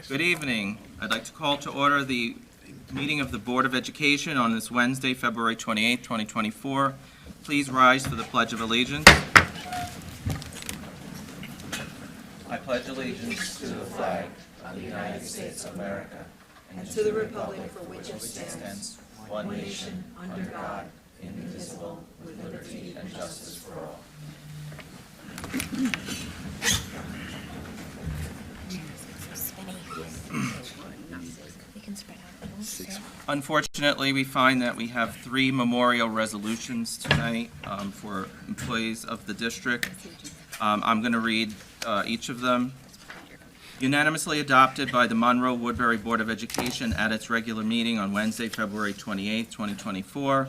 Good evening. I'd like to call to order the meeting of the Board of Education on this Wednesday, February 28, 2024. Please rise for the Pledge of Allegiance. I pledge allegiance to the flag of the United States of America and to the republic for which it stands, one nation, under God, indivisible, with liberty and justice for all. Unfortunately, we find that we have 3 memorial resolutions tonight for employees of the district. I'm going to read each of them. Unanimously adopted by the Monroe-Woodbury Board of Education at its regular meeting on Wednesday, February 28, 2024.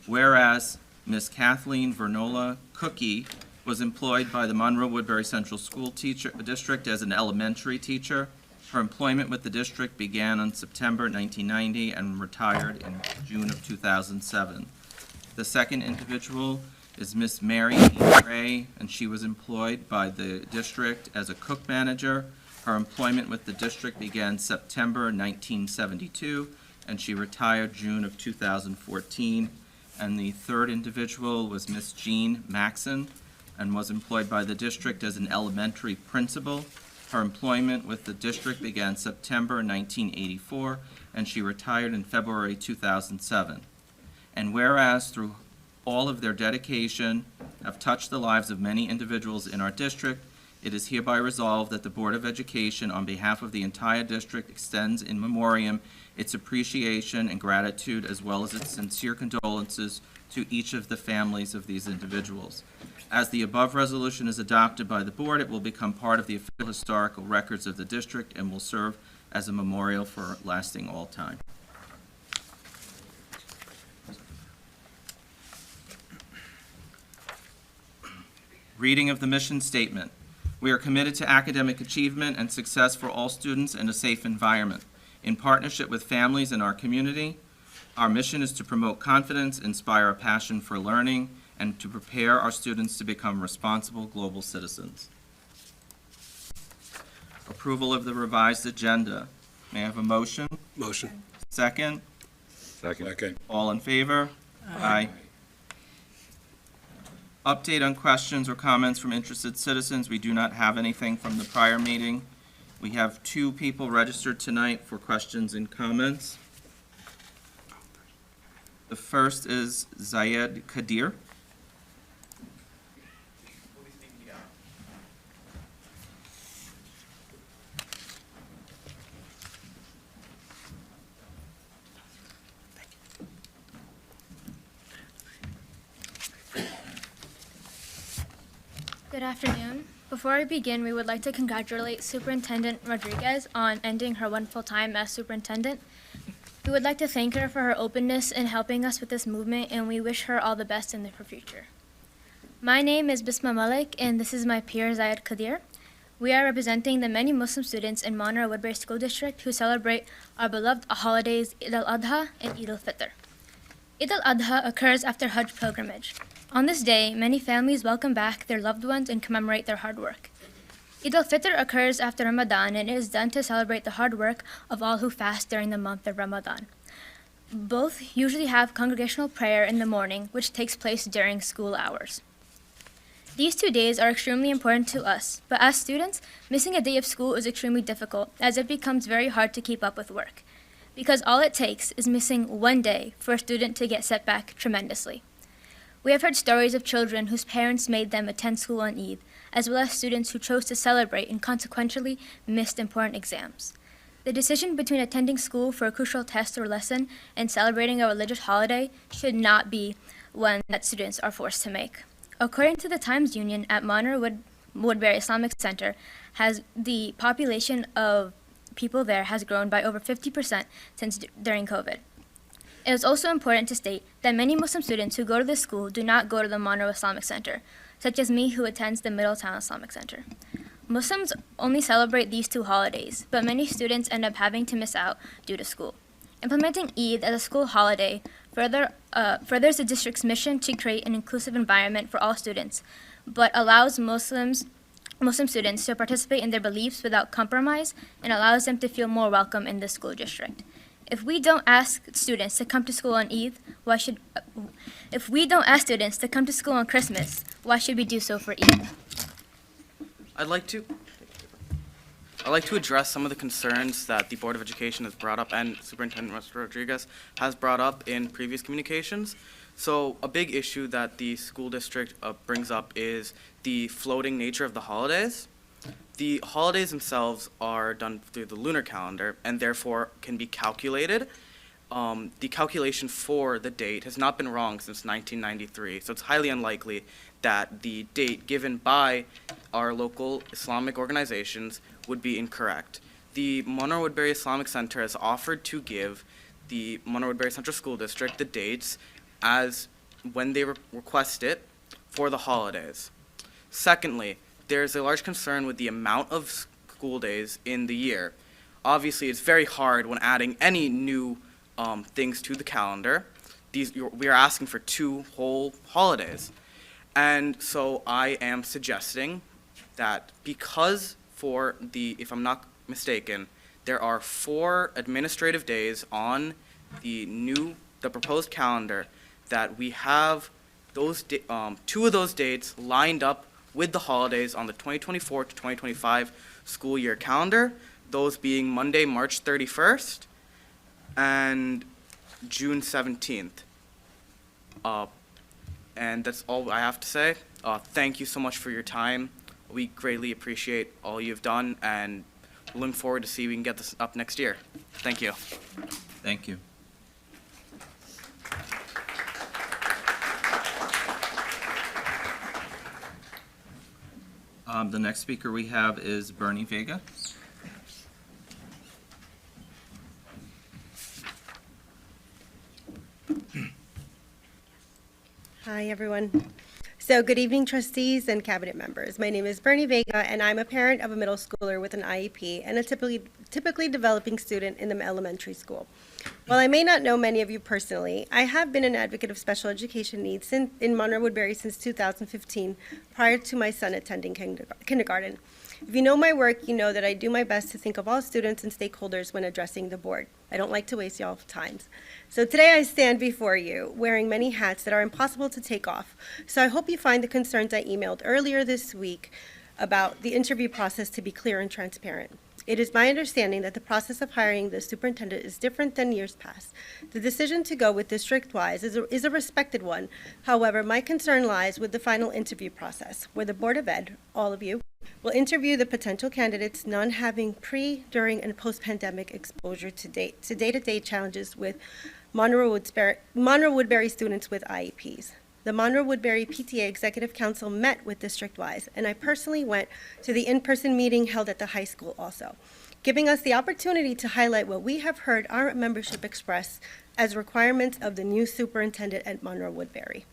Whereas Ms. Kathleen Vernola Cookie was employed by the Monroe-Woodbury Central School District as an elementary teacher. Her employment with the district began on September 1990 and retired in June of 2007. The second individual is Miss Mary E. Gray, and she was employed by the district as a cook manager. Her employment with the district began September 1972, and she retired June of 2014. And the third individual was Miss Jean Maxon, and was employed by the district as an elementary principal. Her employment with the district began September 1984, and she retired in February 2007. And whereas through all of their dedication have touched the lives of many individuals in our district, it is hereby resolved that the Board of Education, on behalf of the entire district, extends in memoriam its appreciation and gratitude, as well as its sincere condolences to each of the families of these individuals. As the above resolution is adopted by the board, it will become part of the official historical records of the district and will serve as a memorial for lasting all time. Reading of the mission statement. We are committed to academic achievement and success for all students in a safe environment. In partnership with families in our community, our mission is to promote confidence, inspire a passion for learning, and to prepare our students to become responsible global citizens. Approval of the revised agenda. May I have a motion? Motion. Second? Second. All in favor? Aye. Update on questions or comments from interested citizens. We do not have anything from the prior meeting. We have 2 people registered tonight for questions and comments. The first is Zayed Kadir. Good afternoon. Before we begin, we would like to congratulate Superintendent Rodriguez on ending her wonderful time as superintendent. We would like to thank her for her openness in helping us with this movement, and we wish her all the best in her future. My name is Bisma Malik, and this is my peer, Zayed Kadir. We are representing the many Muslim students in Monroe-Woodbury School District who celebrate our beloved holidays Eid al-Adha and Eid al-Fitr. Eid al-Adha occurs after Hajj pilgrimage. On this day, many families welcome back their loved ones and commemorate their hard work. Eid al-Fitr occurs after Ramadan and is done to celebrate the hard work of all who fast during the month of Ramadan. Both usually have congregational prayer in the morning, which takes place during school hours. These 2 days are extremely important to us, but as students, missing a day of school is extremely difficult, as it becomes very hard to keep up with work, because all it takes is missing 1 day for a student to get set back tremendously. We have heard stories of children whose parents made them attend school on Eid, as well as students who chose to celebrate and consequently missed important exams. The decision between attending school for a crucial test or lesson and celebrating a religious holiday should not be one that students are forced to make. According to the Times Union at Monroe-Woodbury Islamic Center, the population of people there has grown by over 50% since during COVID. It is also important to state that many Muslim students who go to this school do not go to the Monroe Islamic Center, such as me who attends the Middletown Islamic Center. Muslims only celebrate these 2 holidays, but many students end up having to miss out due to school. Implementing Eid as a school holiday furthers the district's mission to create an inclusive environment for all students, but allows Muslims Muslim students to participate in their beliefs without compromise and allows them to feel more welcome in the school district. If we don't ask students to come to school on Eid, if we don't ask students to come to school on Christmas, why should we do so for Eid? I'd like to address some of the concerns that the Board of Education has brought up and Superintendent Rodriguez has brought up in previous communications. So a big issue that the school district brings up is the floating nature of the holidays. The holidays themselves are done through the lunar calendar and therefore can be calculated. The calculation for the date has not been wrong since 1993, so it's highly unlikely that the date given by our local Islamic organizations would be incorrect. The Monroe-Woodbury Islamic Center has offered to give the Monroe-Woodbury Central School District the dates as when they request it for the holidays. Secondly, there's a large concern with the amount of school days in the year. Obviously, it's very hard when adding any new things to the calendar. We are asking for 2 whole holidays. And so I am suggesting that because if I'm not mistaken, there are 4 administrative days on the proposed calendar, that we have those 2 of those dates lined up with the holidays on the 2024 to 2025 school year calendar, those being Monday, March 31st and June 17th. And that's all I have to say. Thank you so much for your time. We greatly appreciate all you've done, and we're looking forward to see if we can get this up next year. Thank you. Thank you. The next speaker we have is Bernie Vega. Hi, everyone. So good evening, trustees and cabinet members. My name is Bernie Vega, and I'm a parent of a middle schooler with an IEP and a typically developing student in the elementary school. While I may not know many of you personally, I have been an advocate of special education needs in Monroe-Woodbury since 2015, prior to my son attending kindergarten. If you know my work, you know that I do my best to think of all students and stakeholders when addressing the board. I don't like to waste y'all's time. So today I stand before you wearing many hats that are impossible to take off. So I hope you find the concerns I emailed earlier this week about the interview process to be clear and transparent. It is my understanding that the process of hiring the superintendent is different than years past. The decision to go with district-wise is a respected one. However, my concern lies with the final interview process, where the Board of Ed, all of you, will interview the potential candidates, none having pre, during, and post-pandemic exposure to day-to-day challenges with Monroe-Woodbury students with IEPs. The Monroe-Woodbury PTA Executive Council met with district-wise, and I personally went to the in-person meeting held at the high school also, giving us the opportunity to highlight what we have heard our membership express as requirements of the new superintendent at Monroe-Woodbury.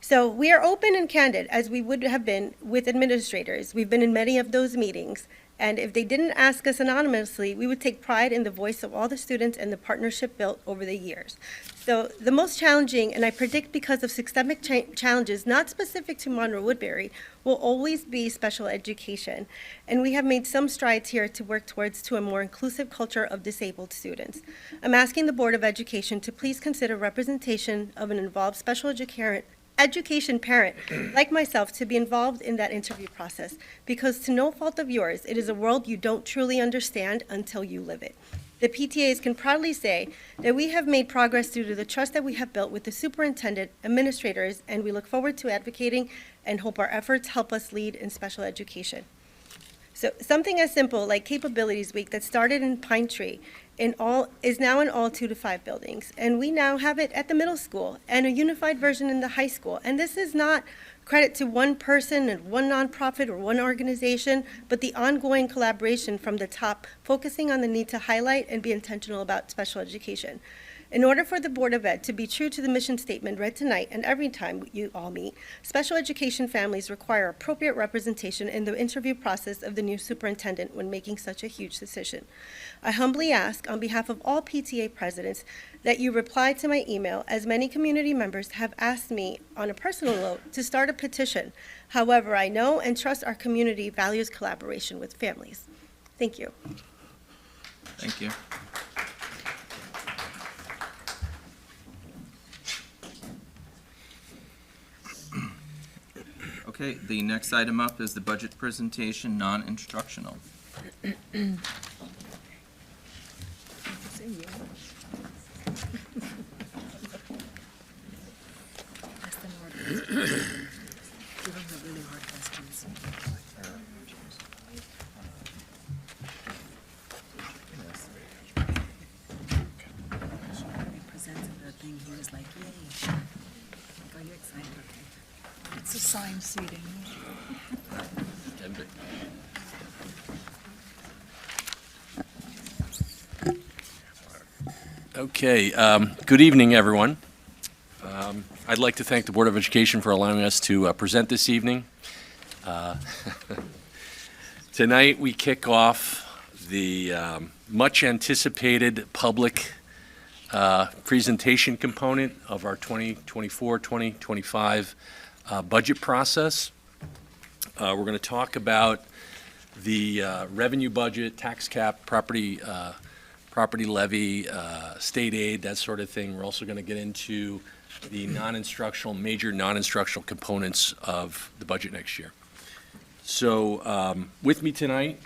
So we are open and candid, as we would have been with administrators. We've been in many of those meetings, and if they didn't ask us anonymously, we would take pride in the voice of all the students and the partnership built over the years. So the most challenging, and I predict because of systemic challenges not specific to Monroe-Woodbury, will always be special education. And we have made some strides here to work towards a more inclusive culture of disabled students. I'm asking the Board of Education to please consider representation of an involved special education parent like myself to be involved in that interview process, because to no fault of yours, it is a world you don't truly understand until you live it. The PTAs can proudly say that we have made progress due to the trust that we have built with the superintendent, administrators, and we look forward to advocating and hope our efforts help us lead in special education. So something as simple like Capabilities Week that started in Pine Tree is now in all 2 to 5 buildings. And we now have it at the middle school and a unified version in the high school. And this is not credit to one person and one nonprofit or one organization, but the ongoing collaboration from the top, focusing on the need to highlight and be intentional about special education. In order for the Board of Ed to be true to the mission statement read tonight and every time you all meet, special education families require appropriate representation in the interview process of the new superintendent when making such a huge decision. I humbly ask, on behalf of all PTA presidents, that you reply to my email, as many community members have asked me on a personal note to start a petition. However, I know and trust our community values collaboration with families. Thank you. Thank you. Okay, the next item up is the budget presentation, non-instructional. Give them the really hard questions. He presented the thing, he was like, yay. Like, are you excited? Okay. It's assigned seating. Okay, good evening, everyone. I'd like to thank the Board of Education for allowing us to present this evening. Tonight, we kick off the much-anticipated public presentation component of our 2024-2025 budget process. We're going to talk about the revenue budget, tax cap, property levy, state aid, that sort of thing. We're also going to get into the major non-instructional components of the budget next year. So with me tonight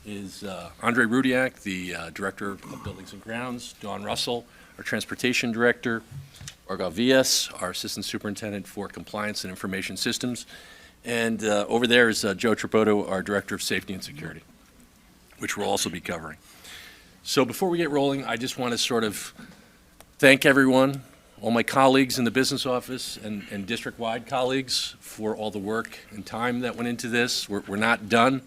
is Andre Rudiak, the Director of Buildings and Grounds, Dawn Russell, our Transportation Director, Argal Villas, our Assistant Superintendent for Compliance and Information Systems, and over there is Joe Tripotto, our Director of Safety and Security, which we'll also be covering. So before we get rolling, I just want to sort of thank everyone, all my colleagues in the business office and district-wide colleagues for all the work and time that went into this. We're not done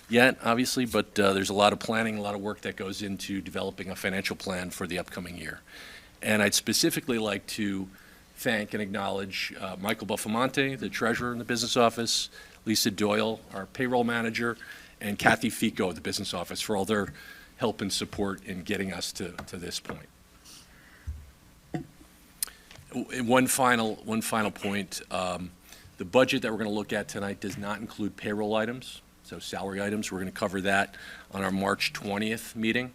yet, obviously, but there's a lot of planning, a lot of work that goes into developing a financial plan for the upcoming year. And I'd specifically like to thank and acknowledge Michael Buffamonte, the treasurer in the business office, Lisa Doyle, our payroll manager, and Kathy Fico of the business office for all their help and support in getting us to this point. And one final point, the budget that we're going to look at tonight does not include payroll items, so salary items. We're going to cover that on our March 20th meeting.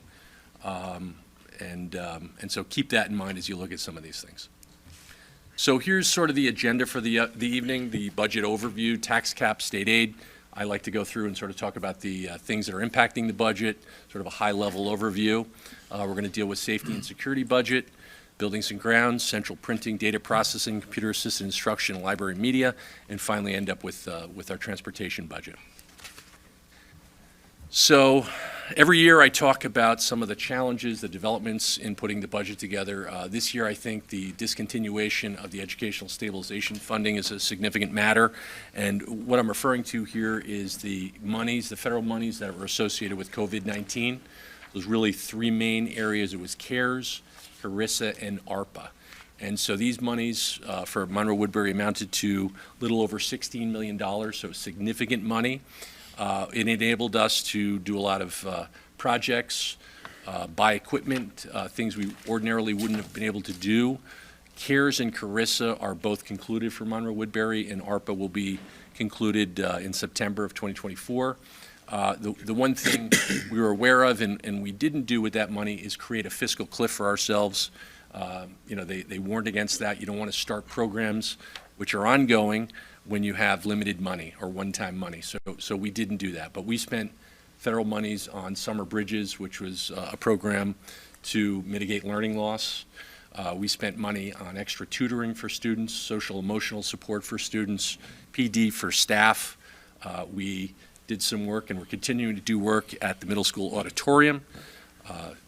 And so keep that in mind as you look at some of these things. So here's sort of the agenda for the evening, the budget overview, tax cap, state aid. I like to go through and sort of talk about the things that are impacting the budget, sort of a high-level overview. We're going to deal with safety and security budget, buildings and grounds, central printing, data processing, computer-assisted instruction, library media, and finally end up with our transportation budget. So every year I talk about some of the challenges, the developments in putting the budget together. This year I think the discontinuation of the educational stabilization funding is a significant matter. And what I'm referring to here is the monies, the federal monies that were associated with COVID-19. There's really three main areas. It was CARES, HRSA, and ARPA. And so these monies for Monroe-Woodbury amounted to a little over $16 million, so significant money. It enabled us to do a lot of projects, buy equipment, things we ordinarily wouldn't have been able to do. CARES and HRSA are both concluded for Monroe-Woodbury, and ARPA will be concluded in September of 2024. The one thing we were aware of and we didn't do with that money is create a fiscal cliff for ourselves. They warned against that. You don't want to start programs which are ongoing when you have limited money or one-time money. So we didn't do that. But we spent federal monies on Summer Bridges, which was a program to mitigate learning loss. We spent money on extra tutoring for students, social emotional support for students, PD for staff. We did some work, and we're continuing to do work at the middle school auditorium.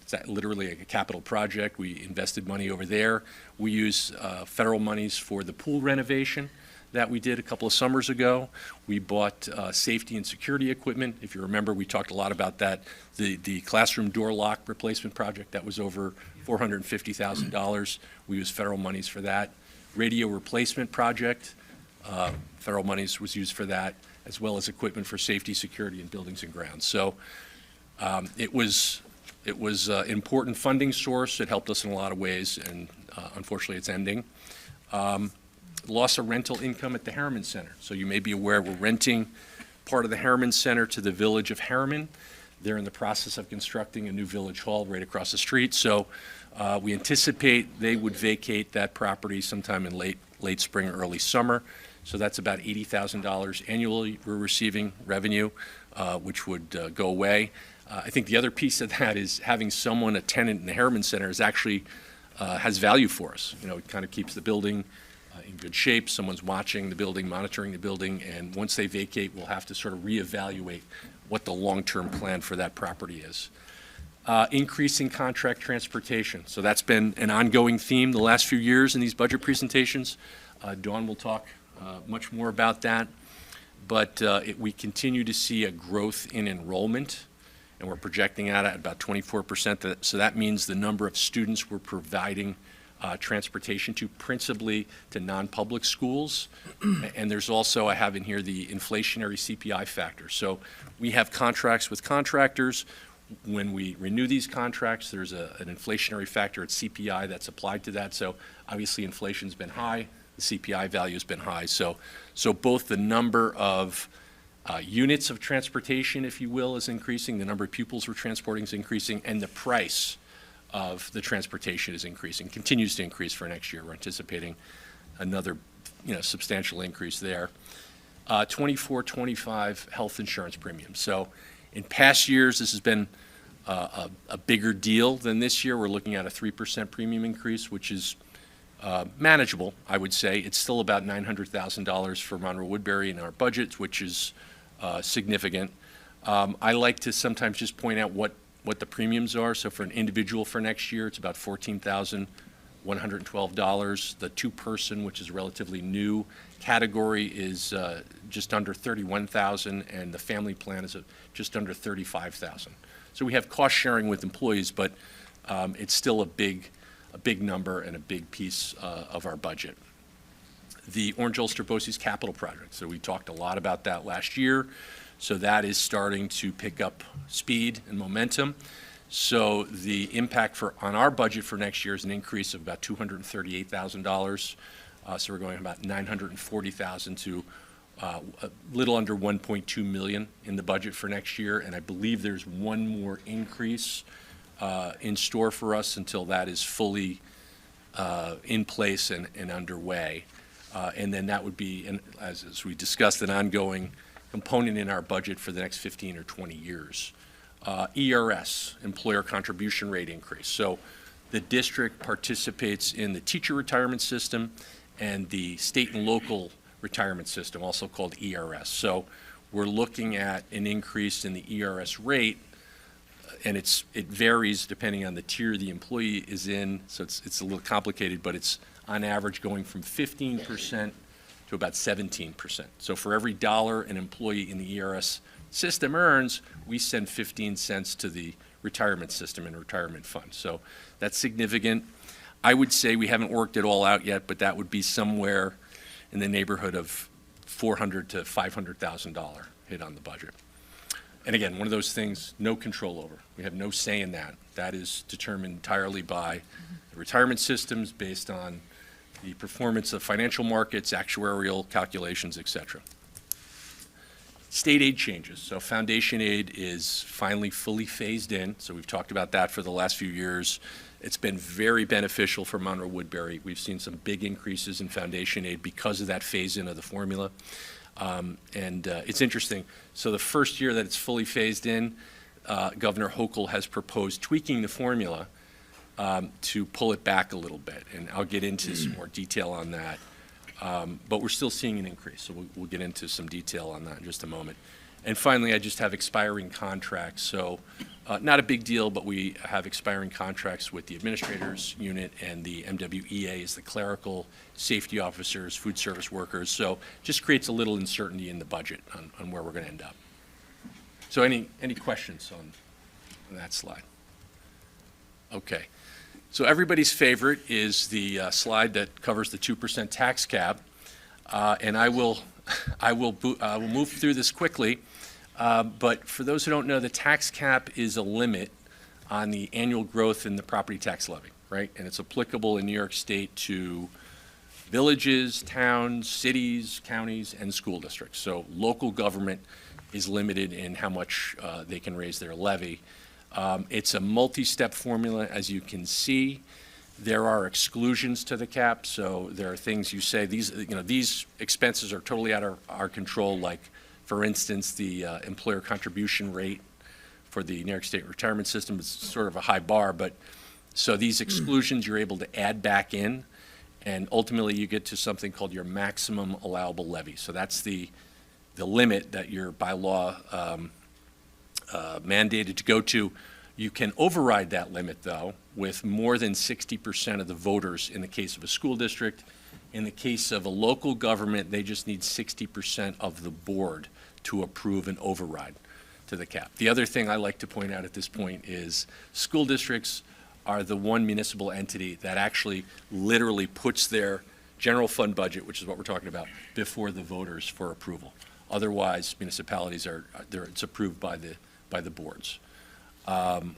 It's literally a capital project. We invested money over there. We use federal monies for the pool renovation that we did a couple of summers ago. We bought safety and security equipment. If you remember, we talked a lot about that. The classroom door lock replacement project, that was over $450,000. We used federal monies for that. Radio replacement project, federal monies was used for that, as well as equipment for safety, security, and buildings and grounds. So it was an important funding source. It helped us in a lot of ways, and unfortunately, it's ending. Loss of rental income at the Harriman Center. So you may be aware we're renting part of the Harriman Center to the Village of Harriman. They're in the process of constructing a new village hall right across the street. So we anticipate they would vacate that property sometime in late spring or early summer. So that's about $80,000 annually we're receiving revenue, which would go away. I think the other piece of that is having someone, a tenant in the Harriman Center, is actually has value for us. You know, it kind of keeps the building in good shape. Someone's watching the building, monitoring the building, and once they vacate, we'll have to sort of reevaluate what the long-term plan for that property is. Increasing contract transportation. So that's been an ongoing theme the last few years in these budget presentations. Dawn will talk much more about that. But we continue to see a growth in enrollment, and we're projecting out at about 24%. So that means the number of students we're providing transportation to, principally to non-public schools. And there's also, I have in here, the inflationary CPI factor. So we have contracts with contractors. When we renew these contracts, there's an inflationary factor at CPI that's applied to that. So obviously inflation's been high, the CPI value has been high. So both the number of units of transportation, if you will, is increasing, the number of pupils we're transporting is increasing, and the price of the transportation is increasing, continues to increase for next year. We're anticipating another, substantial increase there. 24-25 health insurance premiums. So in past years, this has been a bigger deal than this year. We're looking at a 3% premium increase, which is manageable, I would say. It's still about $900,000 for Monroe-Woodbury in our budget, which is significant. I like to sometimes just point out what the premiums are. So for an individual for next year, it's about $14,112. The two-person, which is a relatively new category, is just under $31,000, and the family plan is just under $35,000. So we have cost sharing with employees, but it's still a big number and a big piece of our budget. The Orange Ulster BOCES capital project. So we talked a lot about that last year. So that is starting to pick up speed and momentum. So the impact on our budget for next year is an increase of about $238,000. So we're going from about $940,000 to a little under $1.2 million in the budget for next year. And I believe there's one more increase in store for us until that is fully in place and underway. And then that would be, as we discussed, an ongoing component in our budget for the next 15 or 20 years. ERS, employer contribution rate increase. So the district participates in the teacher retirement system and the state and local retirement system, also called ERS. So we're looking at an increase in the ERS rate, and it varies depending on the tier the employee is in, so it's a little complicated, but it's on average going from 15% to about 17%. So for every dollar an employee in the ERS system earns, we send 15 cents to the retirement system and retirement fund. So that's significant. I would say we haven't worked it all out yet, but that would be somewhere in the neighborhood of $400,000 to $500,000 hit on the budget. And again, one of those things, no control over. We have no say in that. That is determined entirely by the retirement systems based on the performance of financial markets, actuarial calculations, et cetera. State aid changes. So foundation aid is finally fully phased in. So we've talked about that for the last few years. It's been very beneficial for Monroe-Woodbury. We've seen some big increases in foundation aid because of that phase-in of the formula. It's interesting. So the first year that it's fully phased in, Governor Hochul has proposed tweaking the formula to pull it back a little bit, and I'll get into some more detail on that. But we're still seeing an increase, so we'll get into some detail on that in just a moment. And finally, I just have expiring contracts. So Not a big deal, but we have expiring contracts with the administrators unit and the MWEA is the clerical, safety officers, food service workers. So just creates a little uncertainty in the budget on where we're going to end up. So any questions on that slide? Okay. So everybody's favorite is the slide that covers the 2% tax cap. And I will move through this quickly. But for those who don't know, the tax cap is a limit on the annual growth in the property tax levy, right? And it's applicable in New York State to villages, towns, cities, counties, and school districts. So local government is limited in how much they can raise their levy. It's a multi-step formula, as you can see. There are exclusions to the cap, so there are things you say, these expenses are totally out of our control, like, for instance, the employer contribution rate for the New York State retirement system is sort of a high bar, but so these exclusions you're able to add back in, and ultimately you get to something called your maximum allowable levy. So that's the limit that you're by law mandated to go to. You can override that limit, though, with more than 60% of the voters in the case of a school district. In the case of a local government, they just need 60% of the board to approve an override to the cap. The other thing I like to point out at this point is school districts are the one municipal entity that actually literally puts their general fund budget, which is what we're talking about, before the voters for approval. Otherwise, municipalities it's approved by the boards.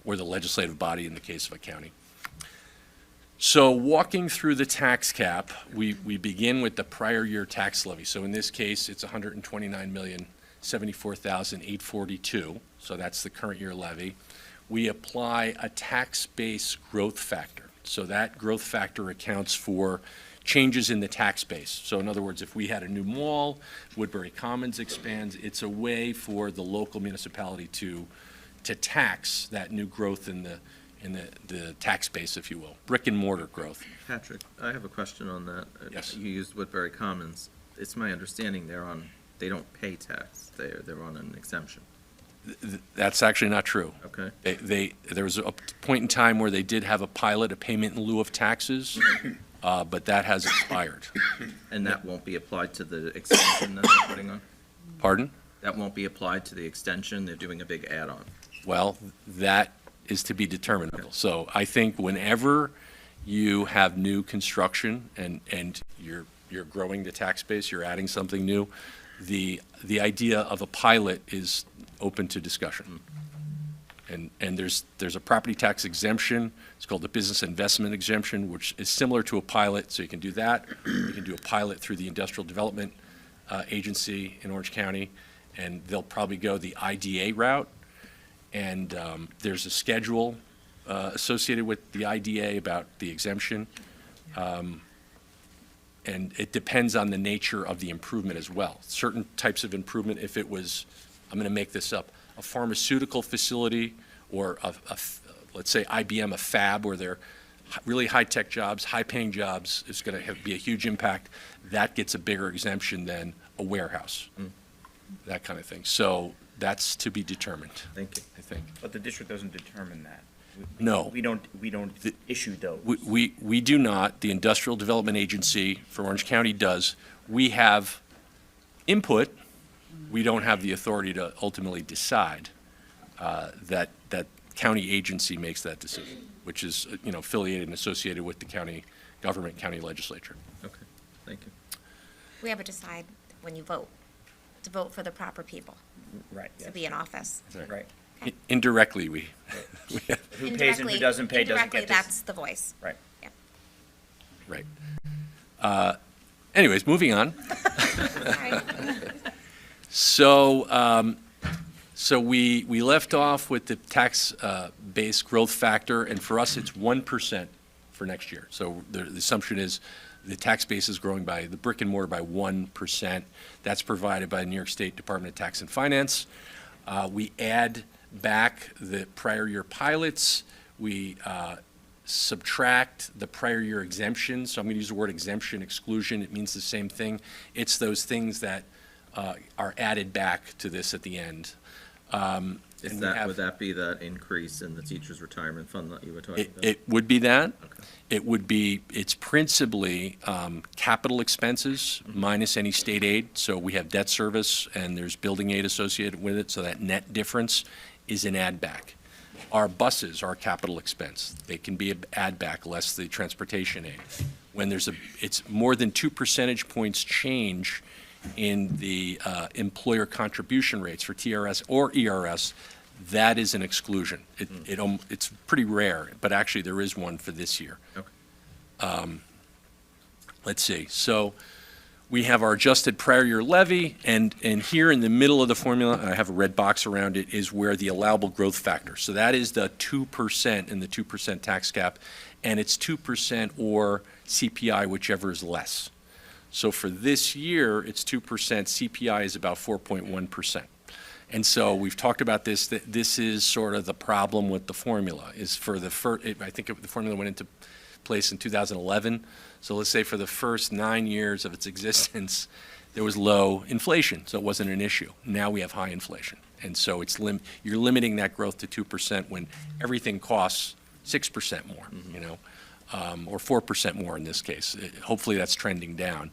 Or the legislative body in the case of a county. So walking through the tax cap, we begin with the prior year tax levy. So in this case, it's $129,074,842. So that's the current year levy. We apply a tax base growth factor. So that growth factor accounts for changes in the tax base. So in other words, if we had a new mall, Woodbury Commons expands, it's a way for the local municipality to tax that new growth in the tax base, if you will, brick and mortar growth. Patrick, I have a question on that. Yes. You used Woodbury Commons. It's my understanding they don't pay tax. They're on an exemption. That's actually not true. Okay. There was a point in time where they did have a pilot, a payment in lieu of taxes, but that has expired. And that won't be applied to the extension that they're putting on? Pardon? That won't be applied to the extension? They're doing a big add-on. Well, that is to be determinable. So I think whenever you have new construction and you're growing the tax base, you're adding something new, the idea of a pilot is open to discussion. And there's a property tax exemption. It's called the business investment exemption, which is similar to a pilot. So you can do that. You can do a pilot through the industrial development agency in Orange County, and they'll probably go the IDA route. And there's a schedule associated with the IDA about the exemption. And it depends on the nature of the improvement as well. Certain types of improvement, if it was, I'm going to make this up, a pharmaceutical facility or let's say IBM, a fab where they're really high-tech jobs, high-paying jobs, is going to be a huge impact. That gets a bigger exemption than a warehouse, that kind of thing. So that's to be determined. Thank you. I think. But the district doesn't determine that. No. We don't issue those. We do not. The Industrial Development Agency for Orange County does. We have input. We don't have the authority to ultimately decide. That county agency makes that decision, which is affiliated and associated with the county government, county legislature. Okay, thank you. We have to decide when you vote, to vote for the proper people Right. to be in office. Right. Indirectly, we have, Who pays and who doesn't pay doesn't Indirectly, get to. that's the voice. Right. Yep. right. Anyways, moving on. Sorry. So we left off with the tax base growth factor, and for us, it's 1% for next year. So the assumption is the tax base is growing by, the brick and mortar by 1%. That's provided by the New York State Department of Tax and Finance. We add back the prior year pilots. We subtract the prior year exemption. So I'm going to use the word exemption, exclusion. It means the same thing. It's those things that are added back to this at the end. Is And we that, have- would that be that increase in the teacher's retirement fund that you were talking about? It would be that. Okay. It would be, it's principally capital expenses minus any state aid. So we have debt service and there's building aid associated with it, so that net difference is an add back. Our buses are capital expense. They can be an add back less the transportation aid. When it's more than 2 percentage points change in the employer contribution rates for TRS or ERS, that is an exclusion. It's pretty rare, but actually there is one for this year. Okay. Let's see. So we have our adjusted prior year levy, and here in the middle of the formula, I have a red box around it, is where the allowable growth factor. So that is the 2% in the 2% tax cap, and it's 2% or CPI, whichever is less. So for this year, it's 2%. CPI is about 4.1%. And so we've talked about this, that this is sort of the problem with the formula, is for the first, I think the formula went into place in 2011. So let's say for the first 9 years of its existence, there was low inflation, so it wasn't an issue. Now we have high inflation. And so you're limiting that growth to 2% when everything costs 6% more, or 4% more in this case. Hopefully that's trending down.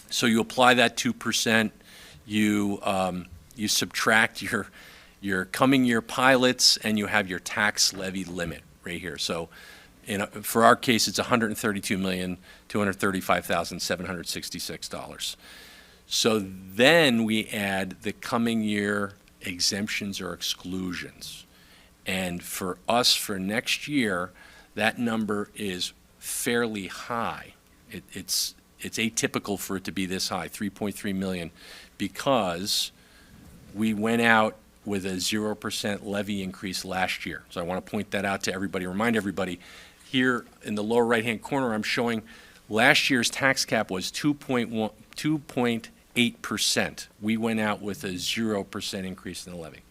So you apply that 2%, you subtract your coming year pilots, and you have your tax levy limit right here. So for our case, it's $132,235,766. So then we add the coming year exemptions or exclusions. And for us, for next year, that number is fairly high. It's atypical for it to be this high, 3.3 million, because we went out with a 0% levy increase last year. So I want to point that out to everybody, remind everybody, here in the lower right-hand corner, I'm showing last year's tax cap was 2.8%. We went out with a 0% increase in the levy.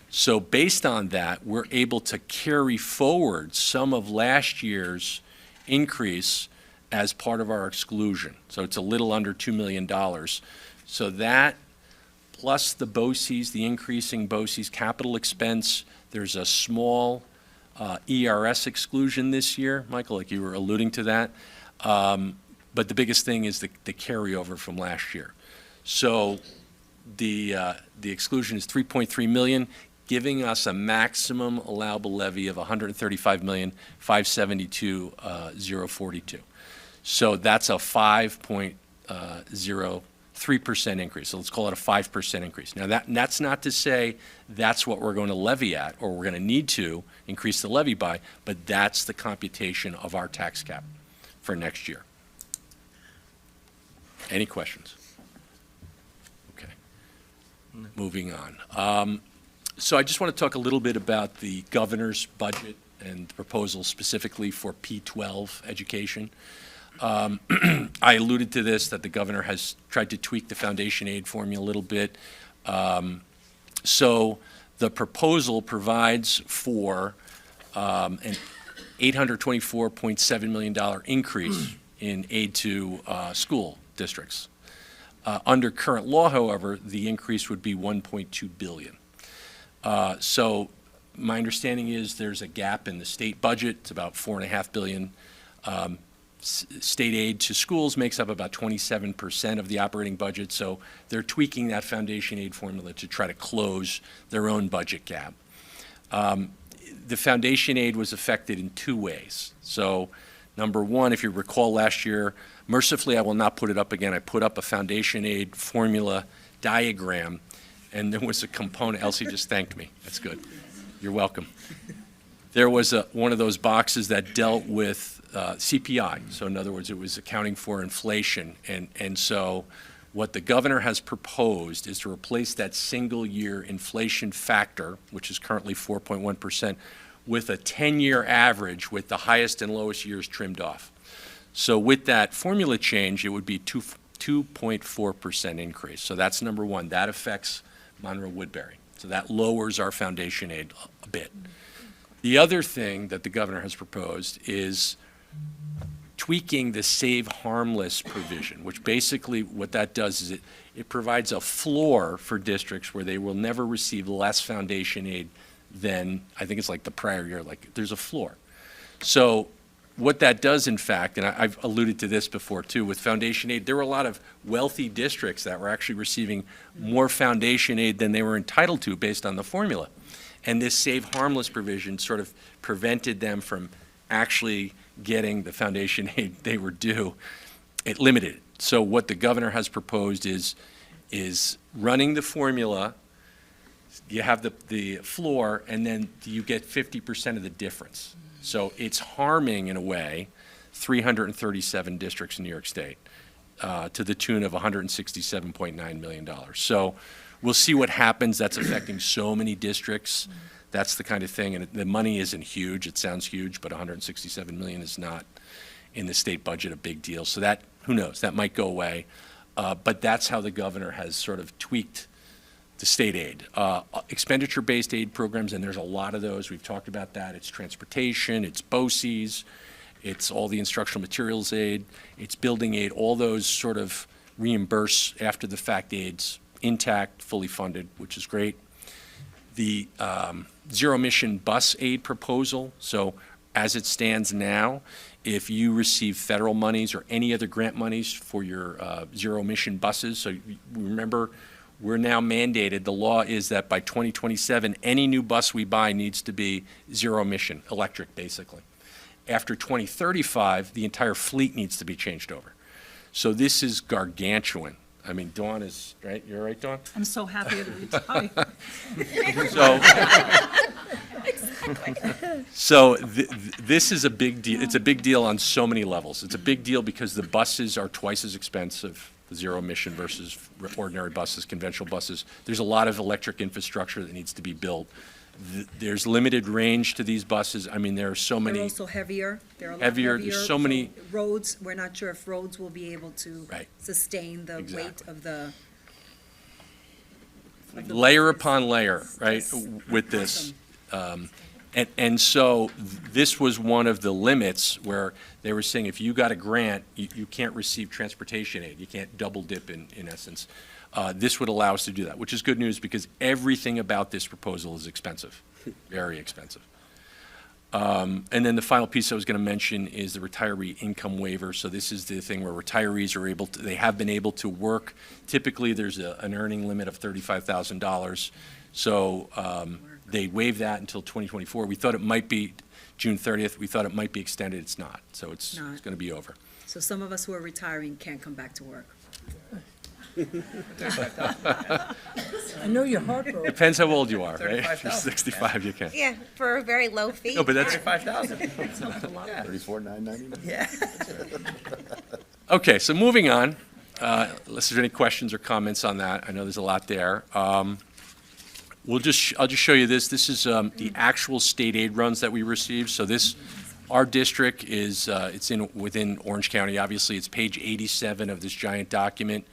So based on that, we're able to carry forward some of last year's increase as part of our exclusion. So it's a little under $2 million. So that, plus the BOCES, the increasing BOCES capital expense, there's a small ERS exclusion this year, Michael, like you were alluding to that. But the biggest thing is the carryover from last year. So the exclusion is 3.3 million, giving us a maximum allowable levy of 135,572,042. So that's a 5.03% increase. So let's call it a 5% increase. Now that's not to say that's what we're going to levy at, or we're going to need to increase the levy by, but that's the computation of our tax cap for next year. Any questions? Okay. Moving on. So I just want to talk a little bit about the governor's budget and the proposal specifically for P12 education. I alluded to this, that the governor has tried to tweak the foundation aid formula a little bit. So the proposal provides for an $824.7 million increase in aid to school districts. Under current law, however, the increase would be $1.2 billion. So my understanding is there's a gap in the state budget. It's about $4.5 billion. State aid to schools makes up about 27% of the operating budget, so they're tweaking that foundation aid formula to try to close their own budget gap. The foundation aid was affected in two ways. So number one, if you recall last year, mercifully I will not put it up again, I put up a foundation aid formula diagram, and there was a component, Elsie just thanked me, that's good, you're welcome. There was one of those boxes that dealt with CPI. So in other words, it was accounting for inflation. And so what the governor has proposed is to replace that single year inflation factor, which is currently 4.1%, with a 10-year average with the highest and lowest years trimmed off. So with that formula change, it would be 2.4% increase. So that's number one. That affects Monroe-Woodbury. So that lowers our foundation aid a bit. The other thing that the governor has proposed is tweaking the save harmless provision, which basically what that does is it provides a floor for districts where they will never receive less foundation aid than, I think it's like the prior year, like there's a floor. So what that does, in fact, and I've alluded to this before too, with foundation aid, there were a lot of wealthy districts that were actually receiving more foundation aid than they were entitled to based on the formula. And this save harmless provision sort of prevented them from actually getting the foundation aid they were due. It limited it. So what the governor has proposed is running the formula. You have the floor, and then you get 50% of the difference. So it's harming, in a way, 337 districts in New York State to the tune of $167.9 million. So we'll see what happens. That's affecting so many districts. That's the kind of thing, and the money isn't huge. It sounds huge, but $167 million is not, in the state budget, a big deal. So that, who knows, that might go away. But that's how the governor has sort of tweaked the state aid. Expenditure-based aid programs, and there's a lot of those. We've talked about that. It's transportation, it's BOCES, it's all the instructional materials aid, it's building aid. All those sort of reimburse after-the-fact aids, intact, fully funded, which is great. The zero-emission bus aid proposal, so as it stands now, if you receive federal monies or any other grant monies for your zero-emission buses, so remember, we're now mandated, the law is that by 2027, any new bus we buy needs to be zero-emission, electric, basically. After 2035, the entire fleet needs to be changed over. So this is gargantuan. I mean, Dawn is, right? You're right, Dawn? I'm so happy to retire. So this is a big deal. It's a big deal on so many levels. It's a big deal because the buses are twice as expensive, the zero emission versus ordinary buses, conventional buses. There's a lot of electric infrastructure that needs to be built. There's limited range to these buses. I mean, there are so many. They're also heavier. They're a lot Heavier, heavier. there's so many- Roads, we're not sure if roads will be able to Right. sustain the weight Exactly. of the. Layer upon layer, right, Yes. with this. And so this was one of the limits where they were saying if you got a grant, you can't receive transportation aid. You can't double dip in essence. This would allow us to do that, which is good news because everything about this proposal is expensive, very expensive. And then the final piece I was going to mention is the retiree income waiver. So this is the thing where retirees are able to, they have been able to work. Typically, there's an earning limit of $35,000. So they waive that until 2024. We thought it might be June 30th. We thought it might be extended. It's not. So it's Not. going to be over. So some of us who are retiring can't come back to work. I know your heart broke. Depends how old you are, right? If you're 35,000. 65, you can. Yeah, for a very low fee. No, but that's, 34,999. Yeah. okay, so moving on. Unless there's any questions or comments on that. I know there's a lot there. I'll just show you this. This is the actual state aid runs that we received. So this, our district is, it's within Orange County. Obviously, it's page 87 of this giant document.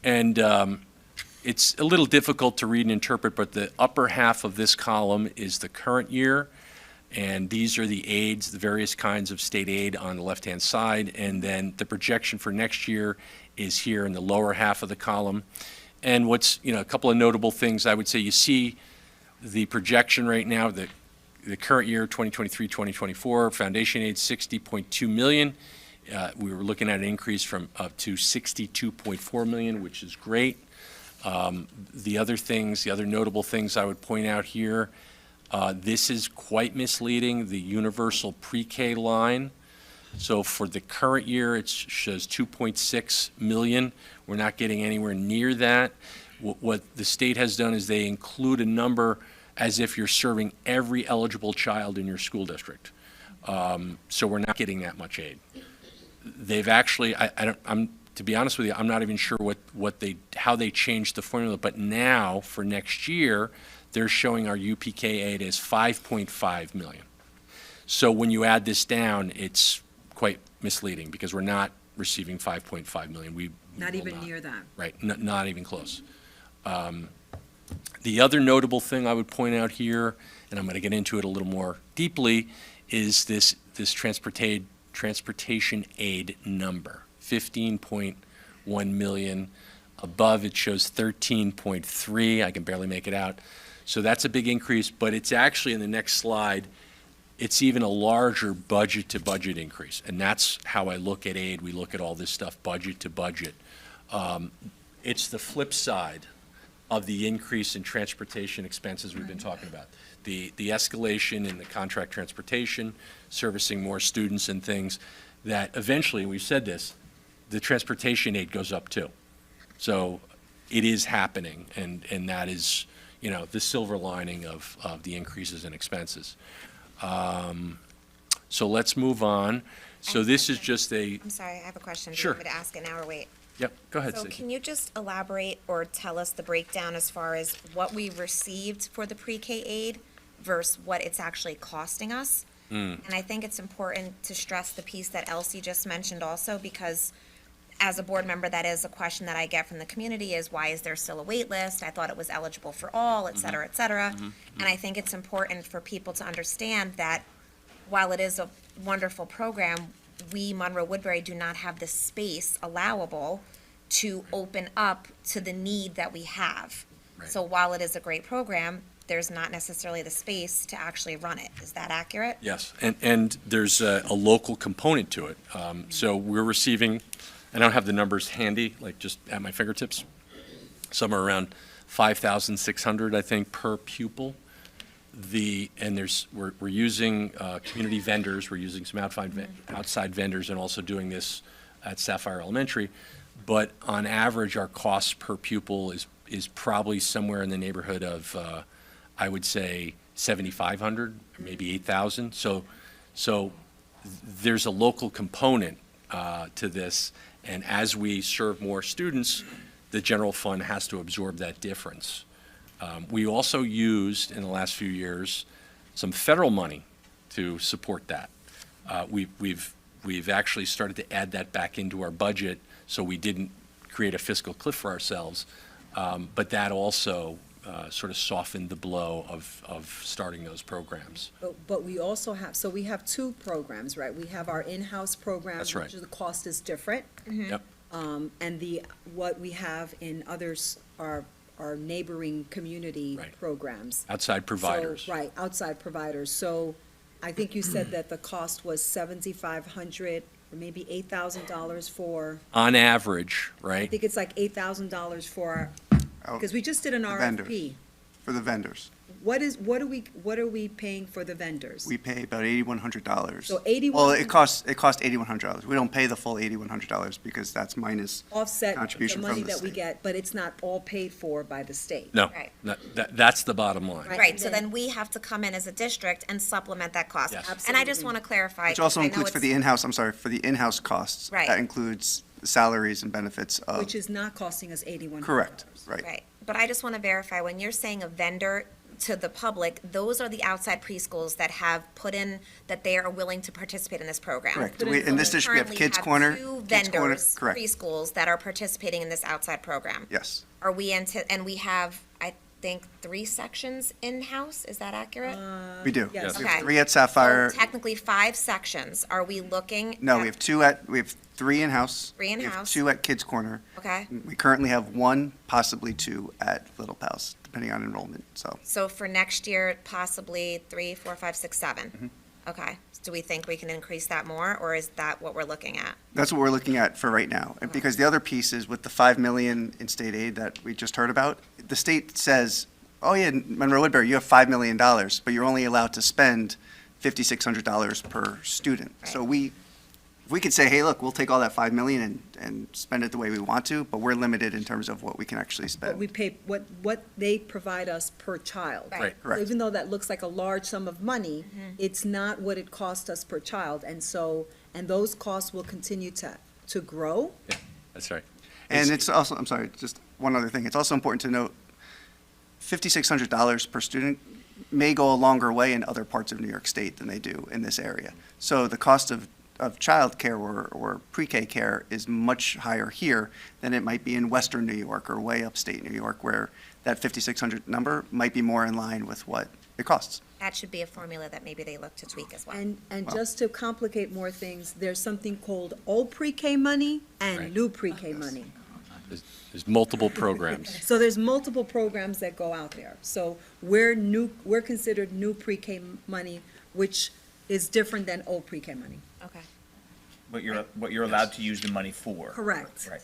It's a little difficult to read and interpret, but the upper half of this column is the current year. And these are the aids, the various kinds of state aid on the left-hand side. And then the projection for next year is here in the lower half of the column. And what's, a couple of notable things, I would say you see the projection right now, the current year, 2023, 2024, foundation aid, $60.2 million. We were looking at an increase from up to $62.4 million, which is great. The other notable things I would point out here, this is quite misleading, the universal pre-K line. So for the current year, it shows 2.6 million. We're not getting anywhere near that. What the state has done is they include a number as if you're serving every eligible child in your school district. So we're not getting that much aid. They've actually, to be honest with you, I'm not even sure how they changed the formula, but now for next year, they're showing our UPK aid as 5.5 million. So when you add this down, it's quite misleading because we're not receiving 5.5 million. We Not will even near that. Right, not even close. The other notable thing I would point out here, and I'm going to get into it a little more deeply, is this transportation aid number, 15.1 million. Above, it shows 13.3. I can barely make it out. So that's a big increase, but it's actually in the next slide, it's even a larger budget-to-budget increase. And that's how I look at aid. We look at all this stuff budget to budget. It's the flip side of the increase in transportation expenses we've been talking about. The escalation in the contract transportation, servicing more students and things, that eventually, and we've said this, the transportation aid goes up too. So it is happening, and that is, you know, the silver lining of the increases in expenses. So let's move on. So this is just a, I'm sorry, I have a question. Sure. Do you want me to ask it now or wait? yep, go ahead, So Stacey. can you just elaborate or tell us the breakdown as far as what we received for the pre-K aid versus what it's actually costing us? And I think it's important to stress the piece that Elsie just mentioned also, because as a board member, that is a question that I get from the community is, why is there still a wait list? I thought it was eligible for all, et cetera, et cetera. And I think it's important for people to understand that while it is a wonderful program, we, Monroe-Woodbury, do not have the space allowable to open up to the need that we have. Right. So while it is a great program, there's not necessarily the space to actually run it. Is that accurate? Yes, and there's a local component to it. So we're receiving, I don't have the numbers handy, like just at my fingertips, somewhere around 5,600, I think, per pupil. We're using community vendors, we're using some outside vendors, and also doing this at Sapphire Elementary. But on average, our cost per pupil is probably somewhere in the neighborhood of, I would say, 7,500, maybe 8,000. So there's a local component to this, and as we serve more students, the general fund has to absorb that difference. We also used, in the last few years, some federal money to support that. We've actually started to add that back into our budget, so we didn't create a fiscal cliff for ourselves. But that also sort of softened the blow of starting those programs. But we also have, so we have two programs, right? We have our in-house program. That's right. Which the cost is different. Yep, And what we have in others are neighboring community Right. programs. outside providers. So, right, outside providers. So I think you said that the cost was $7,500 or maybe $8,000 for, On average, I right? think it's like $8,000 for, because we just did an vendors. RFP. For the vendors. What are we paying for the vendors? We pay about $8,100. So 81. Well, it costs $8,100. We don't pay the full $8,100 because that's minus Offset the contribution money from the that we state. get, but it's not all paid for by the state. No, Right. that's the bottom line. Right. Right, so then we have to come in as a district and supplement that cost. Yes. And I just Absolutely. want to clarify. Which also 'cause I know includes for it's- the in-house, I'm sorry, for the in-house costs. Right. That includes salaries and benefits of. Which is not costing us $8,100. Correct, right. Right, but I just want to verify, when you're saying a vendor to the public, those are the outside preschools that have put in that they are willing to participate in this program. Correct. Put We- in In this district, we have Currently Kids Corner. two Kids Corner, vendors, correct, preschools, that are participating in this outside program. yes. Are we and we have, I think, 3 sections in-house, is that accurate? We do. yes. We Okay. have 3 at Sapphire. So technically 5 sections, are we looking? No, at- we have 3 in-house. 3 We have in-house. 2 at Kids Corner. Okay, We currently have 1, possibly 2 at Little Pals, depending on enrollment, so. so for next year, possibly 3, 4, 5, 6, 7. Mm-hmm. Okay, do we think we can increase that more, or is that what we're looking at? That's what we're looking at for right now. And because the other piece is with the $5 million in state aid that we just heard about, the state says, oh yeah, Monroe-Woodbury, you have $5 million, but you're only allowed to spend $5,600 per student. So if we could say, hey, look, we'll take all that $5 million and spend it the way we want to, but we're limited in terms of what we can actually But we spend. pay what they provide us per child. Right. Right. Correct. Even though that looks like a large sum of money, it's not what it cost us per child. And those costs will continue to grow. That's right. And it's also, I'm sorry, just one other thing. It's also important to note, $5,600 per student may go a longer way in other parts of New York State than they do in this area. So the cost of childcare or pre-K care is much higher here than it might be in western New York or way upstate New York, where that 5,600 number might be more in line with what it costs. That should be a formula that maybe they look to tweak as well. And just to complicate more things, there's something called old pre-K money and Right. new pre-K money. There's multiple programs. So there's multiple programs that go out there. So we're considered new pre-K money, which is different than old pre-K money. Okay. What you're allowed to use the money for. Correct. Right.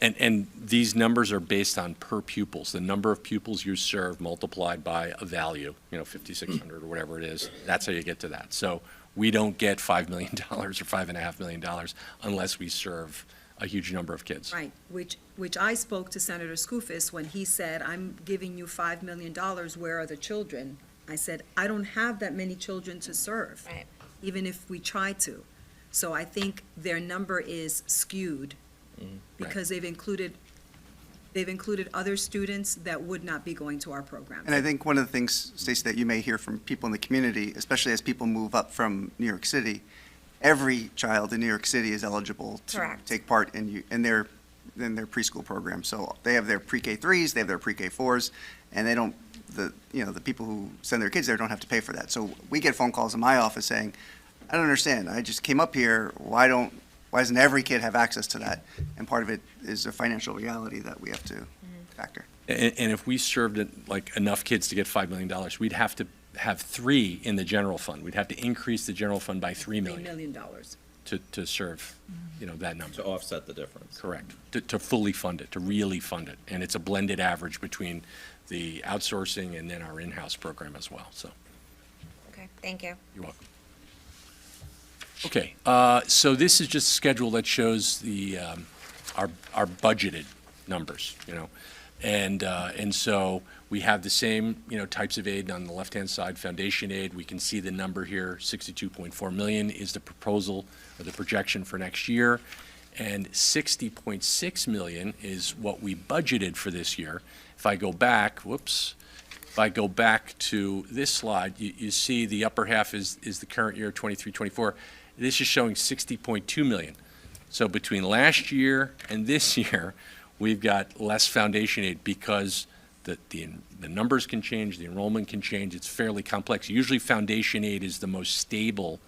And these numbers are based on per pupils, the number of pupils you serve multiplied by a value, 5,600 or whatever it is. That's how you get to that. So we don't get $5 million or $5.5 million unless we serve a huge number of kids. Right, which I spoke to Senator Skoufis when he said, I'm giving you $5 million, where are the children? I said, I don't have that many children to serve, Right. even if we try to. So I think their number is skewed because they've included other students that would not be going to our program. And I think one of the things, Stacey, that you may hear from people in the community, especially as people move up from New York City, every child in New York City is eligible to Correct. take part in their preschool program. So they have their pre-K 3s, they have their pre-K 4s, and they don't, the people who send their kids there don't have to pay for that. So we get phone calls in my office saying, I don't understand, I just came up here, why doesn't every kid have access to that? And part of it is a financial reality that we have to factor. And if we served enough kids to get $5 million, we'd have to have 3 in the general fund. We'd have to increase the general fund by $3 $3 million million. to serve, that number. To offset the difference. Correct. To fully fund it, to really fund it. And it's a blended average between the outsourcing and then our in-house program as well, so Okay, thank you. you're welcome. Okay, so this is just a schedule that shows our budgeted numbers, and so we have the same, types of aid on the left-hand side, foundation aid. We can see the number here, 62.4 million is the proposal or the projection for next year, and 60.6 million is what we budgeted for this year. If I go back, if I go back to this slide, you see the upper half is the current year, 23-24. This is showing 60.2 million. So between last year and this year, we've got less foundation aid because the numbers can change, the enrollment can change. It's fairly complex. Usually foundation aid is the most stable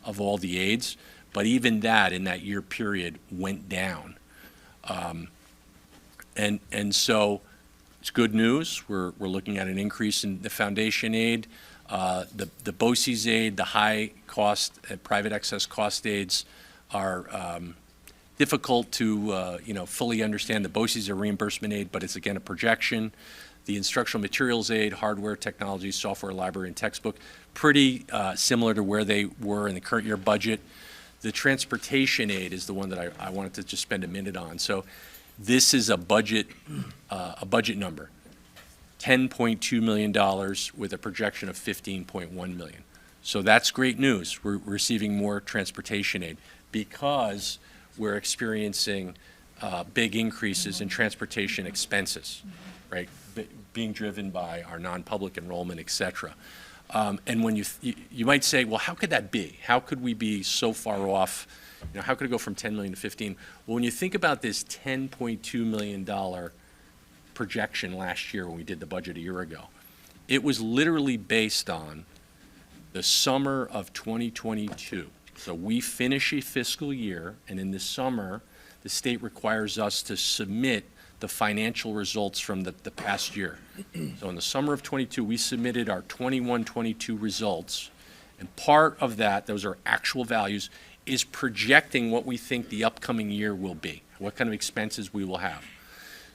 of all the aids, but even that in that year period went down. And so it's good news. We're looking at an increase in the foundation aid. The BOCES aid, the high cost, private excess cost aids are difficult to, fully understand. The BOCES are reimbursement aid, but it's again a projection. The instructional materials aid, hardware, technology, software, library, and textbook, pretty similar to where they were in the current year budget. The transportation aid is the one that I wanted to just spend a minute on. So this is a budget number. $10.2 million with a projection of $15.1 million. So that's great news. We're receiving more transportation aid because we're experiencing big increases in transportation expenses, right? Being driven by our non-public enrollment, et cetera. And when you might say, well, how could that be? How could we be so far off? How could it go from 10 million to 15? Well, when you think about this $10.2 million projection last year when we did the budget a year ago, it was literally based on the summer of 2022. So we finish a fiscal year, and in the summer, the state requires us to submit the financial results from the past year. So in the summer of 22, we submitted our 21-22 results, and part of that, those are actual values, is projecting what we think the upcoming year will be, what kind of expenses we will have.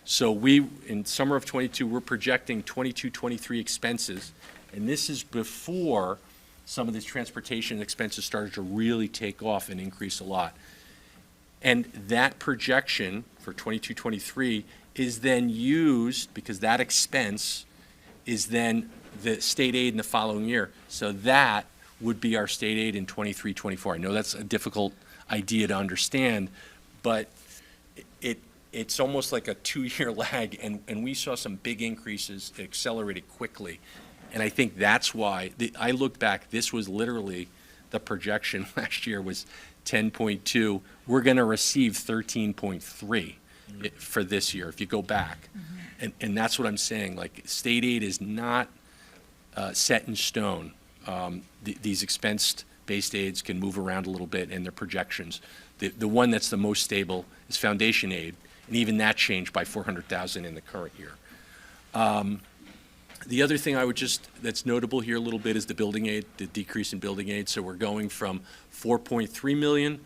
So in summer of 22, we're projecting 22-23 expenses, and this is before some of these transportation expenses started to really take off and increase a lot. And that projection for 22-23 is then used, because that expense is then the state aid in the following year. So that would be our state aid in 23-24. I know that's a difficult idea to understand, but it's almost like a 2-year lag, and we saw some big increases. It accelerated quickly. And I think that's why, I looked back, this was literally, the projection last year was 10.2. We're going to receive 13.3 for this year, if you go back. And that's what I'm saying, like, state aid is not set in stone. These expense-based aids can move around a little bit in their projections. The one that's the most stable is foundation aid, and even that changed by $400,000 in the current year. The other thing that's notable here a little bit is the building aid, the decrease in building aid. So we're going from 4.3 million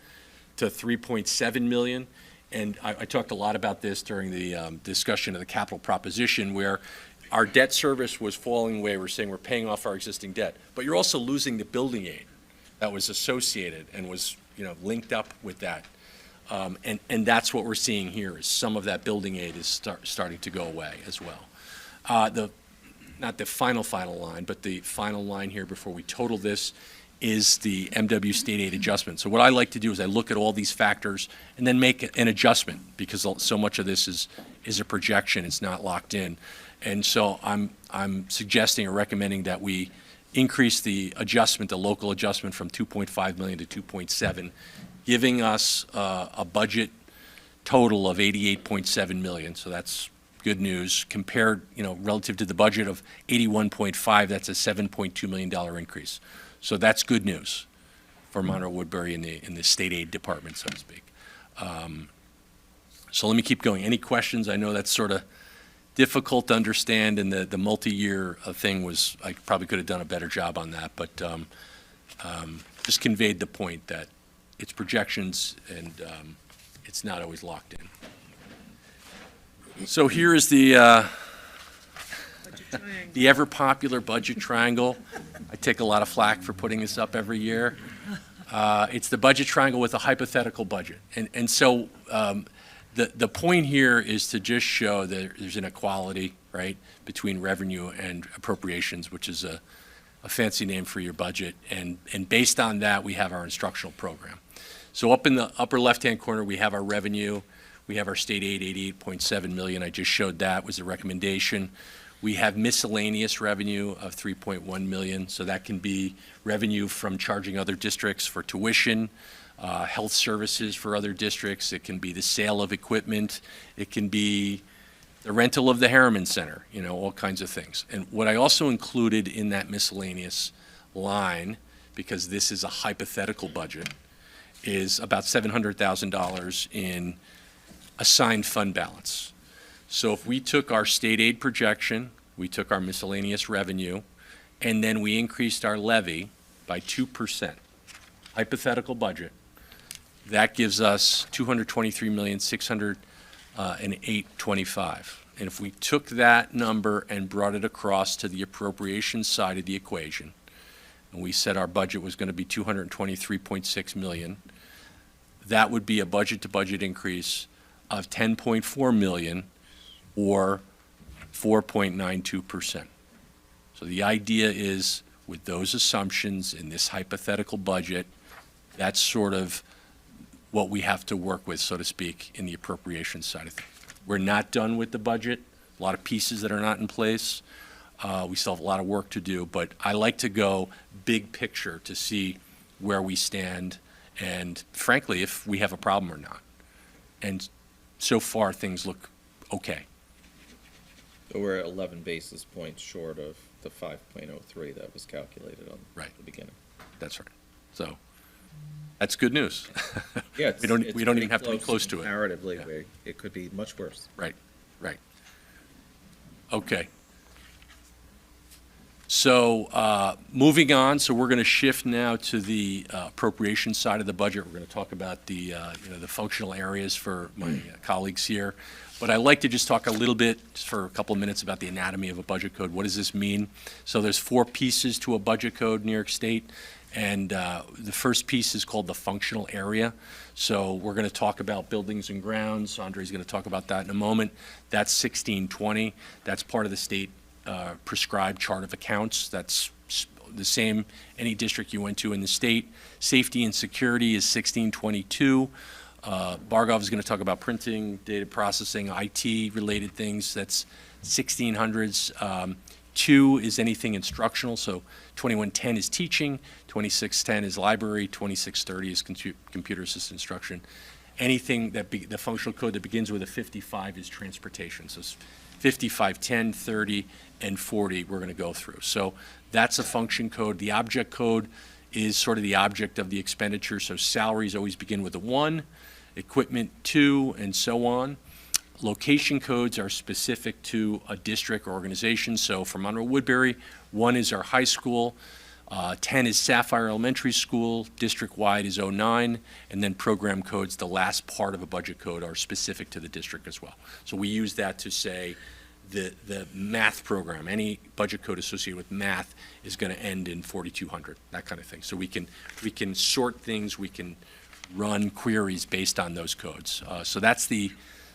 to 3.7 million. And I talked a lot about this during the discussion of the capital proposition, where our debt service was falling away. We're saying we're paying off our existing debt, but you're also losing the building aid that was associated and was, linked up with that. And that's what we're seeing here, is some of that building aid is starting to go away as well. Not the final line, but the final line here before we total this is the MW state aid adjustment. So what I like to do is I look at all these factors and then make an adjustment, because so much of this is a projection. It's not locked in. And so I'm suggesting or recommending that we increase the adjustment, the local adjustment, from 2.5 million to 2.7, giving us a budget total of 88.7 million. So that's good news. Compared, relative to the budget of 81.5, that's a $7.2 million increase. So that's good news for Monroe-Woodbury in the state aid department, so to speak. So let me keep going. Any questions? I know that's sort of difficult to understand, and the multi-year thing was, I probably could have done a better job on that, but just conveyed the point that it's projections and it's not always locked in. So here is the ever-popular budget triangle. I take a lot of flack for putting this up every year. It's the budget triangle with a hypothetical budget. And so the point here is to just show that there's inequality, right, between revenue and appropriations, which is a fancy name for your budget. And based on that, we have our instructional program. So up in the upper left-hand corner, we have our revenue. We have our state aid, 88.7 million. I just showed that was a recommendation. We have miscellaneous revenue of 3.1 million. So that can be revenue from charging other districts for tuition, health services for other districts. It can be the sale of equipment. It can be the rental of the Harriman Center, all kinds of things. And what I also included in that miscellaneous line, because this is a hypothetical budget, is about $700,000 in assigned fund balance. So if we took our state aid projection, we took our miscellaneous revenue, and then we increased our levy by 2%, hypothetical budget, that gives us $223,608,25. And if we took that number and brought it across to the appropriation side of the equation, and we said our budget was going to be $223.6 million, that would be a budget-to-budget increase of 10.4 million, or 4.92%. So the idea is, with those assumptions in this hypothetical budget, that's sort of what we have to work with, so to speak, in the appropriation side of things. We're not done with the budget. A lot of pieces that are not in place. We still have a lot of work to do, but I like to go big picture to see where we stand and, frankly, if we have a problem or not. And so far, things look okay. So we're 11 basis points short of the 5.03 that was calculated on the beginning. That's right. So that's good news. Yeah, we don't even have to be close to it. Comparatively, Yeah. it could be much worse. Right. Okay. So moving on, so we're going to shift now to the appropriation side of the budget. We're going to talk about the the functional areas for my colleagues here. But I'd like to just talk a little bit, just for a couple of minutes, about the anatomy of a budget code. What does this mean? So there's 4 pieces to a budget code in New York State, and the first piece is called the functional area. So we're going to talk about buildings and grounds. Andre's going to talk about that in a moment. That's 1620. That's part of the state prescribed chart of accounts. That's the same any district you went to in the state. Safety and security is 1622. Bargov is going to talk about printing, data processing, IT-related things. That's 1600s. 2 is anything instructional, so 2110 is teaching, 2610 is library, 2630 is computer assisted instruction. Anything that the functional code that begins with a 55 is transportation. So 55, 10, 30, and 40 we're going to go through. So that's a function code. The object code is sort of the object of the expenditure. So salaries always begin with a 1, equipment 2, and so on. Location codes are specific to a district or organization. So for Monroe-Woodbury, 1 is our high school, 10 is Sapphire Elementary School, district-wide is 09, and then program codes, the last part of a budget code, are specific to the district as well. So we use that to say the math program, any budget code associated with math is going to end in 4200, that kind of thing. So we can sort things, we can run queries based on those codes. So that's the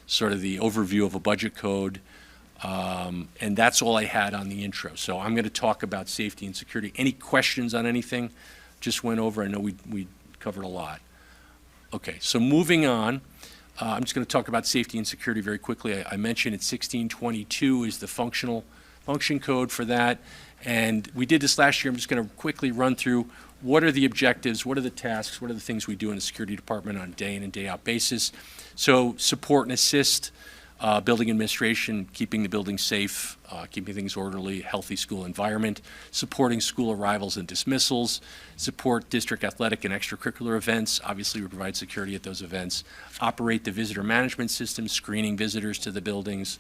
sort of the overview of a budget code. And that's all I had on the intro. So I'm going to talk about safety and security. Any questions on anything? Just went over. I know we covered a lot. Okay, so moving on. I'm just going to talk about safety and security very quickly. I mentioned it's 1622 is the function code for that. And we did this last year. I'm just going to quickly run through what are the objectives, what are the tasks, what are the things we do in the security department on a day in and day out basis. So support and assist building administration, keeping the building safe, keeping things orderly, healthy school environment, supporting school arrivals and dismissals, support district athletic and extracurricular events. Obviously, we provide security at those events. Operate the visitor management system, screening visitors to the buildings.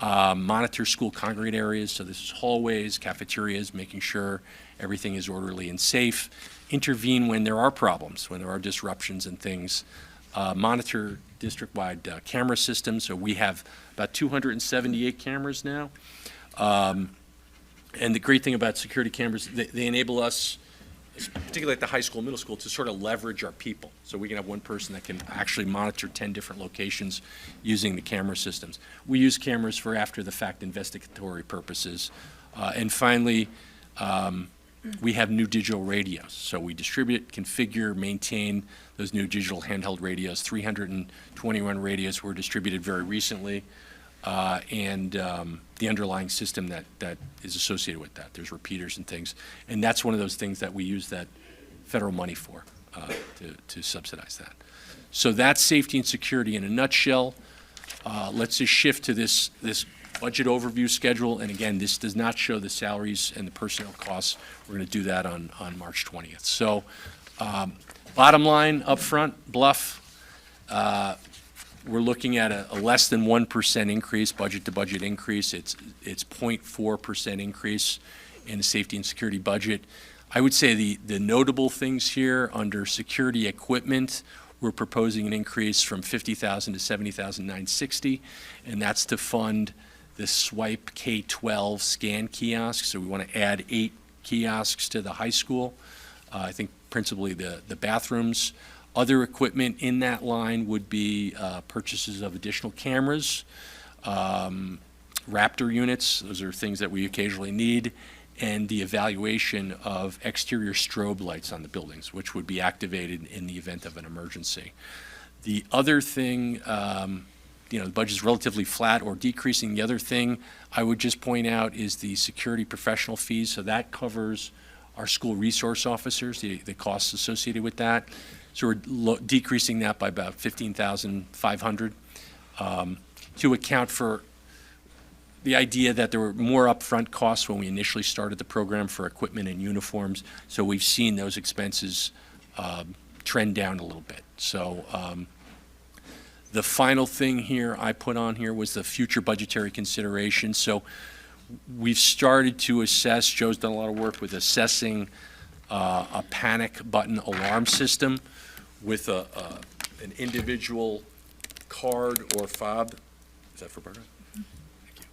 Monitor school congregate areas, so this is hallways, cafeterias, making sure everything is orderly and safe. Intervene when there are problems, when there are disruptions and things. Monitor district-wide camera systems. So we have about 278 cameras now. And the great thing about security cameras, they enable us, particularly at the high school, middle school, to sort of leverage our people. So we can have one person that can actually monitor 10 different locations using the camera systems. We use cameras for after-the-fact investigatory purposes. And finally, we have new digital radios. So we distribute, configure, maintain those new digital handheld radios. 321 radios were distributed very recently, and the underlying system that is associated with that. There's repeaters and things. And that's one of those things that we use that federal money for, to subsidize that. So that's safety and security in a nutshell. Let's just shift to this budget overview schedule, and again, this does not show the salaries and the personnel costs. We're going to do that on March 20th. So bottom line up front, Bluff, we're looking at a less than 1% increase, budget to budget increase. It's 0.4% increase in the safety and security budget. I would say the notable things here under security equipment, we're proposing an increase from $50,000 to $70,960, and that's to fund the Swipe K-12 scan kiosk. So we want to add 8 kiosks to the high school. I think principally the bathrooms. Other equipment in that line would be purchases of additional cameras, Raptor units, those are things that we occasionally need, and the evaluation of exterior strobe lights on the buildings, which would be activated in the event of an emergency. The other thing, the budget's relatively flat or decreasing. The other thing I would just point out is the security professional fees. So that covers our school resource officers, the costs associated with that. So we're decreasing that by about $15,500 to account for the idea that there were more upfront costs when we initially started the program for equipment and uniforms. So we've seen those expenses trend down a little bit. So the final thing here I put on here was the future budgetary considerations. So we've started to assess, Joe's done a lot of work with assessing a panic button alarm system with an individual card or fob. Is that for Barbara? Thank you.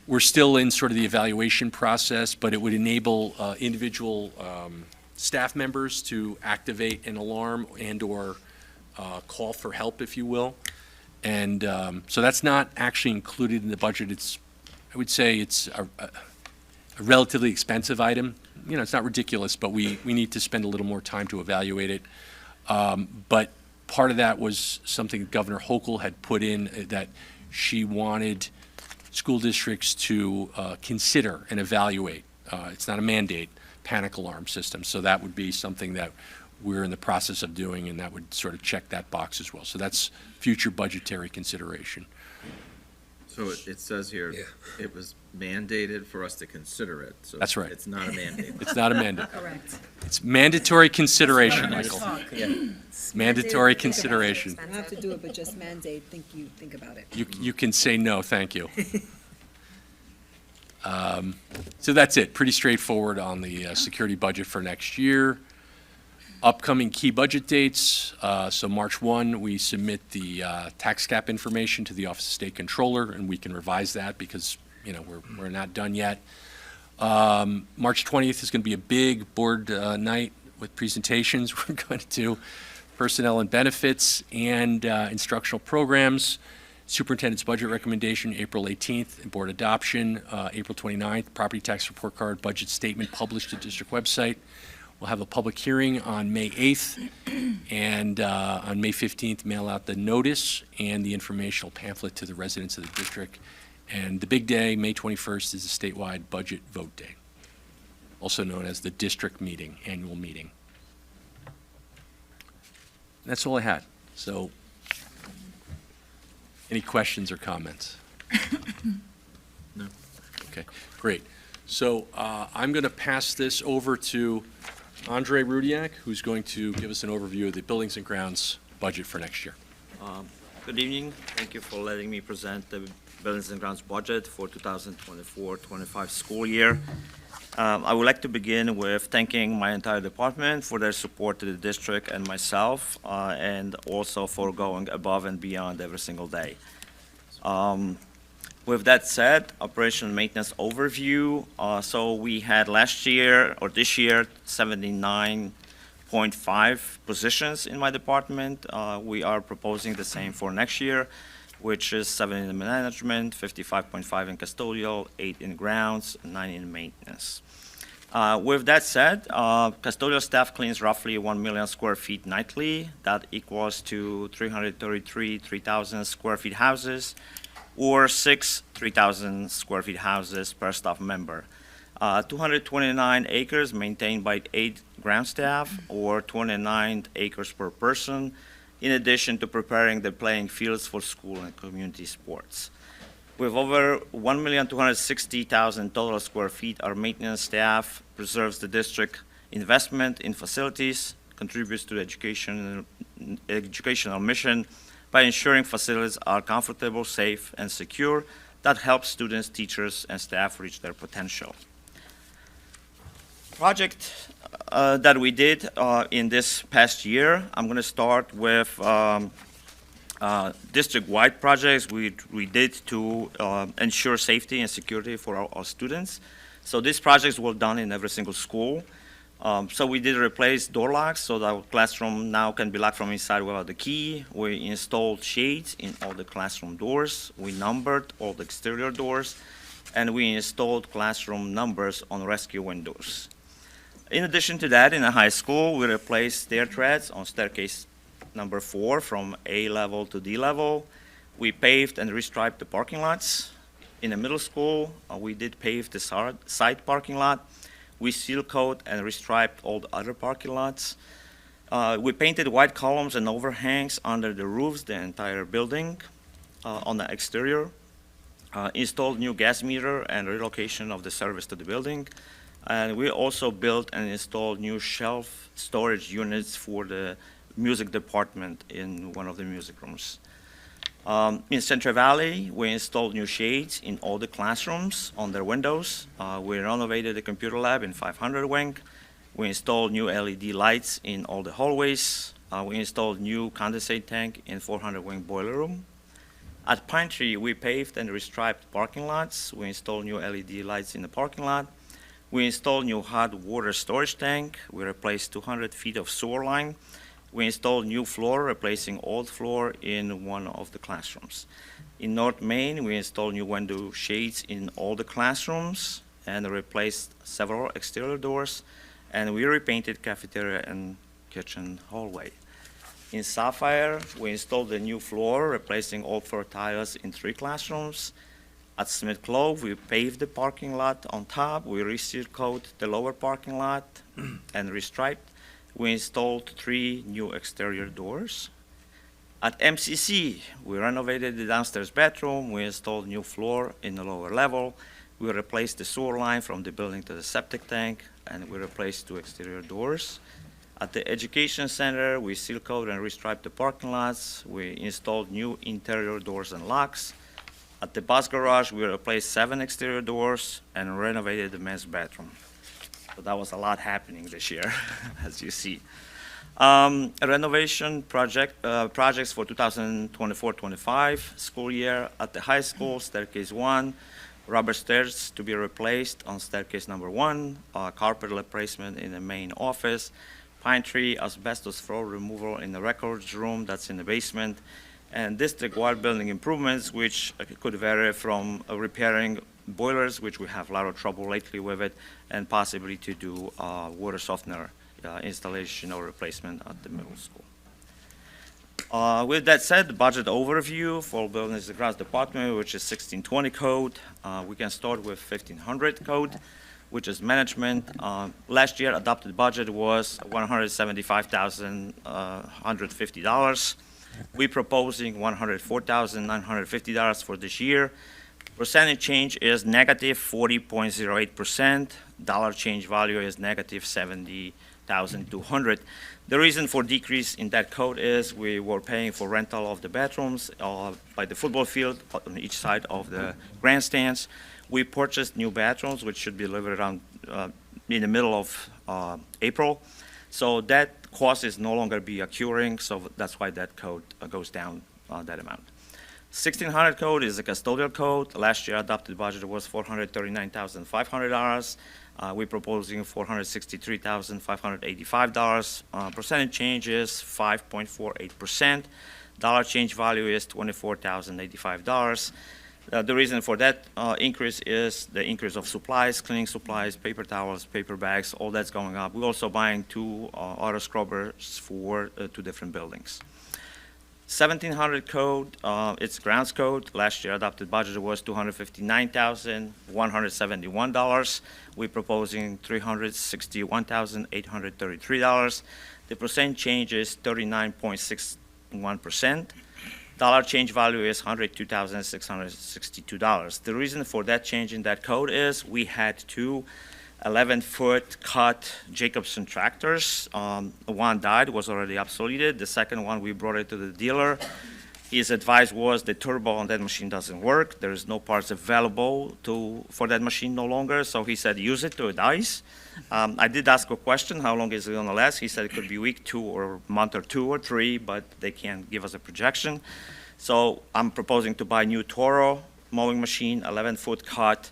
We're still in sort of the evaluation process, but it would enable individual staff members to activate an alarm and or call for help, if you will. And so that's not actually included in the budget. I would say it's a relatively expensive item. You know, it's not ridiculous, but we need to spend a little more time to evaluate it. But part of that was something Governor Hochul had put in, that she wanted school districts to consider and evaluate. It's not a mandate, panic alarm system. So that would be something that we're in the process of doing, and that would sort of check that box as well. So that's future budgetary consideration. So it says here, Yeah. it was mandated for us to consider it, so. That's right. It's not a mandate. It's not a mandate. Correct. It's mandatory consideration, Nice Michael. talk. Mandatory Think about it. consideration. You don't have to do it, but just mandate, think about it. You can say no, thank you. So that's it, pretty straightforward on the security budget for next year. Upcoming key budget dates, so March 1, we submit the tax cap information to the Office of State Controller, and we can revise that because, we're not done yet. March 20th is going to be a big board night with presentations. We're going to do personnel and benefits and instructional programs. Superintendent's budget recommendation, April 18th, and board adoption, April 29th, property tax report card, budget statement published to district website. We'll have a public hearing on May 8th, and on May 15th, mail out the notice and the informational pamphlet to the residents of the district. And the big day, May 21st, is the statewide budget vote day, also known as the district meeting, annual meeting. And that's all I had. So, any questions or comments? No. Okay, great. So I'm going to pass this over to Andre Rudiak, who's going to give us an overview of the Buildings and Grounds budget for next year. Good evening. Thank you for letting me present the Buildings and Grounds budget for 2024-25 school year. I would like to begin with thanking my entire department for their support to the district and myself, and also for going above and beyond every single day. With that said, operation and maintenance overview. So we had last year, or this year, 79.5 positions in my department. We are proposing the same for next year, which is 7 in management, 55.5 in custodial, 8 in grounds, 9 in maintenance. With that said, custodial staff cleans roughly 1 million square feet nightly. That equals to 3,000 square feet houses, or 6 3,000 square feet houses per staff member. 229 acres maintained by 8 ground staff, or 29 acres per person, in addition to preparing the playing fields for school and community sports. With over 1,260,000 total square feet, our maintenance staff preserves the district investment in facilities, contributes to the educational mission by ensuring facilities are comfortable, safe, and secure. That helps students, teachers, and staff reach their potential. Project that we did in this past year, I'm going to start with district-wide projects we did to ensure safety and security for our students. So these projects were done in every single school. So we did replace door locks so that our classroom now can be locked from inside without the key. We installed shades in all the classroom doors. We numbered all the exterior doors, and we installed classroom numbers on rescue windows. In addition to that, in the high school, we replaced stair treads on staircase number 4 from A level to D level. We paved and restriped the parking lots. In the middle school, we did pave the side parking lot. We seal coat and restriped all the other parking lots. We painted white columns and overhangs under the roofs, the entire building, on the exterior. Installed new gas meter and relocation of the service to the building. And we also built and installed new shelf storage units for the music department in one of the music rooms. In Central Valley, we installed new shades in all the classrooms on their windows. We renovated the computer lab in 500 wing. We installed new LED lights in all the hallways. We installed new condensate tank in 400 wing boiler room. At Pine Tree, we paved and restriped parking lots. We installed new LED lights in the parking lot. We installed new hot water storage tank. We replaced 200 feet of sewer line. We installed new floor, replacing old floor in one of the classrooms. In North Main, we installed new window shades in all the classrooms and replaced several exterior doors, and we repainted cafeteria and kitchen hallway. In Sapphire, we installed a new floor, replacing old floor tiles in 3 classrooms. At Smith Clove, we paved the parking lot on top. We resealed coat the lower parking lot and restriped. We installed 3 new exterior doors. At MCC, we renovated the downstairs bathroom, we installed new floor in the lower level, we replaced the sewer line from the building to the septic tank, and we replaced 2 exterior doors. At the education center, we seal coated and restriped the parking lots, we installed new interior doors and locks. At the bus garage, we replaced 7 exterior doors and renovated the men's bathroom. So that was a lot happening this year, as you see. Renovation projects for 2024-25 school year. At the high school, staircase 1, rubber stairs to be replaced on staircase number 1, carpet replacement in the main office, pine tree, asbestos floor removal in the records room, that's in the basement, and district-wide building improvements, which could vary from repairing boilers, which we have a lot of trouble lately with it, and possibly to do water softener installation or replacement at the middle school. With that said, the budget overview for buildings and grounds department, which is 1620 code. We can start with 1500 code, which is management. Last year adopted budget was $175,150. We're proposing $104,950 for this year. Percentage change is negative 40.08%. Dollar change value is negative 70,200. The reason for decrease in that code is we were paying for rental of the bathrooms by the football field on each side of the grandstands. We purchased new bathrooms, which should be delivered around in the middle of April. So that cost is no longer be occurring, so that's why that code goes down that amount. 1600 code is a custodial code. Last year adopted budget was $439,500. We're proposing $463,585. Percentage change is 5.48%. Dollar change value is $24,085. The reason for that increase is the increase of supplies, cleaning supplies, paper towels, paper bags, all that's going up. We're also buying 2 auto scrubbers for 2 different buildings. 1700 code, it's grounds code. Last year adopted budget was $259,171. We're proposing $361,833. The percent change is 39.61%. Dollar change value is $102,662. The reason for that change in that code is we had 2 11-foot cut Jacobson tractors. One died, was already obsoleted. The second one, we brought it to the dealer. His advice was the turbo on that machine doesn't work. There is no parts available for that machine no longer. So he said, use it till it dies. I did ask a question, how long is it gonna last? He said it could be a week, 2 or month or 2 or 3, but they can't give us a projection. So I'm proposing to buy a new Toro mowing machine, 11-foot cut.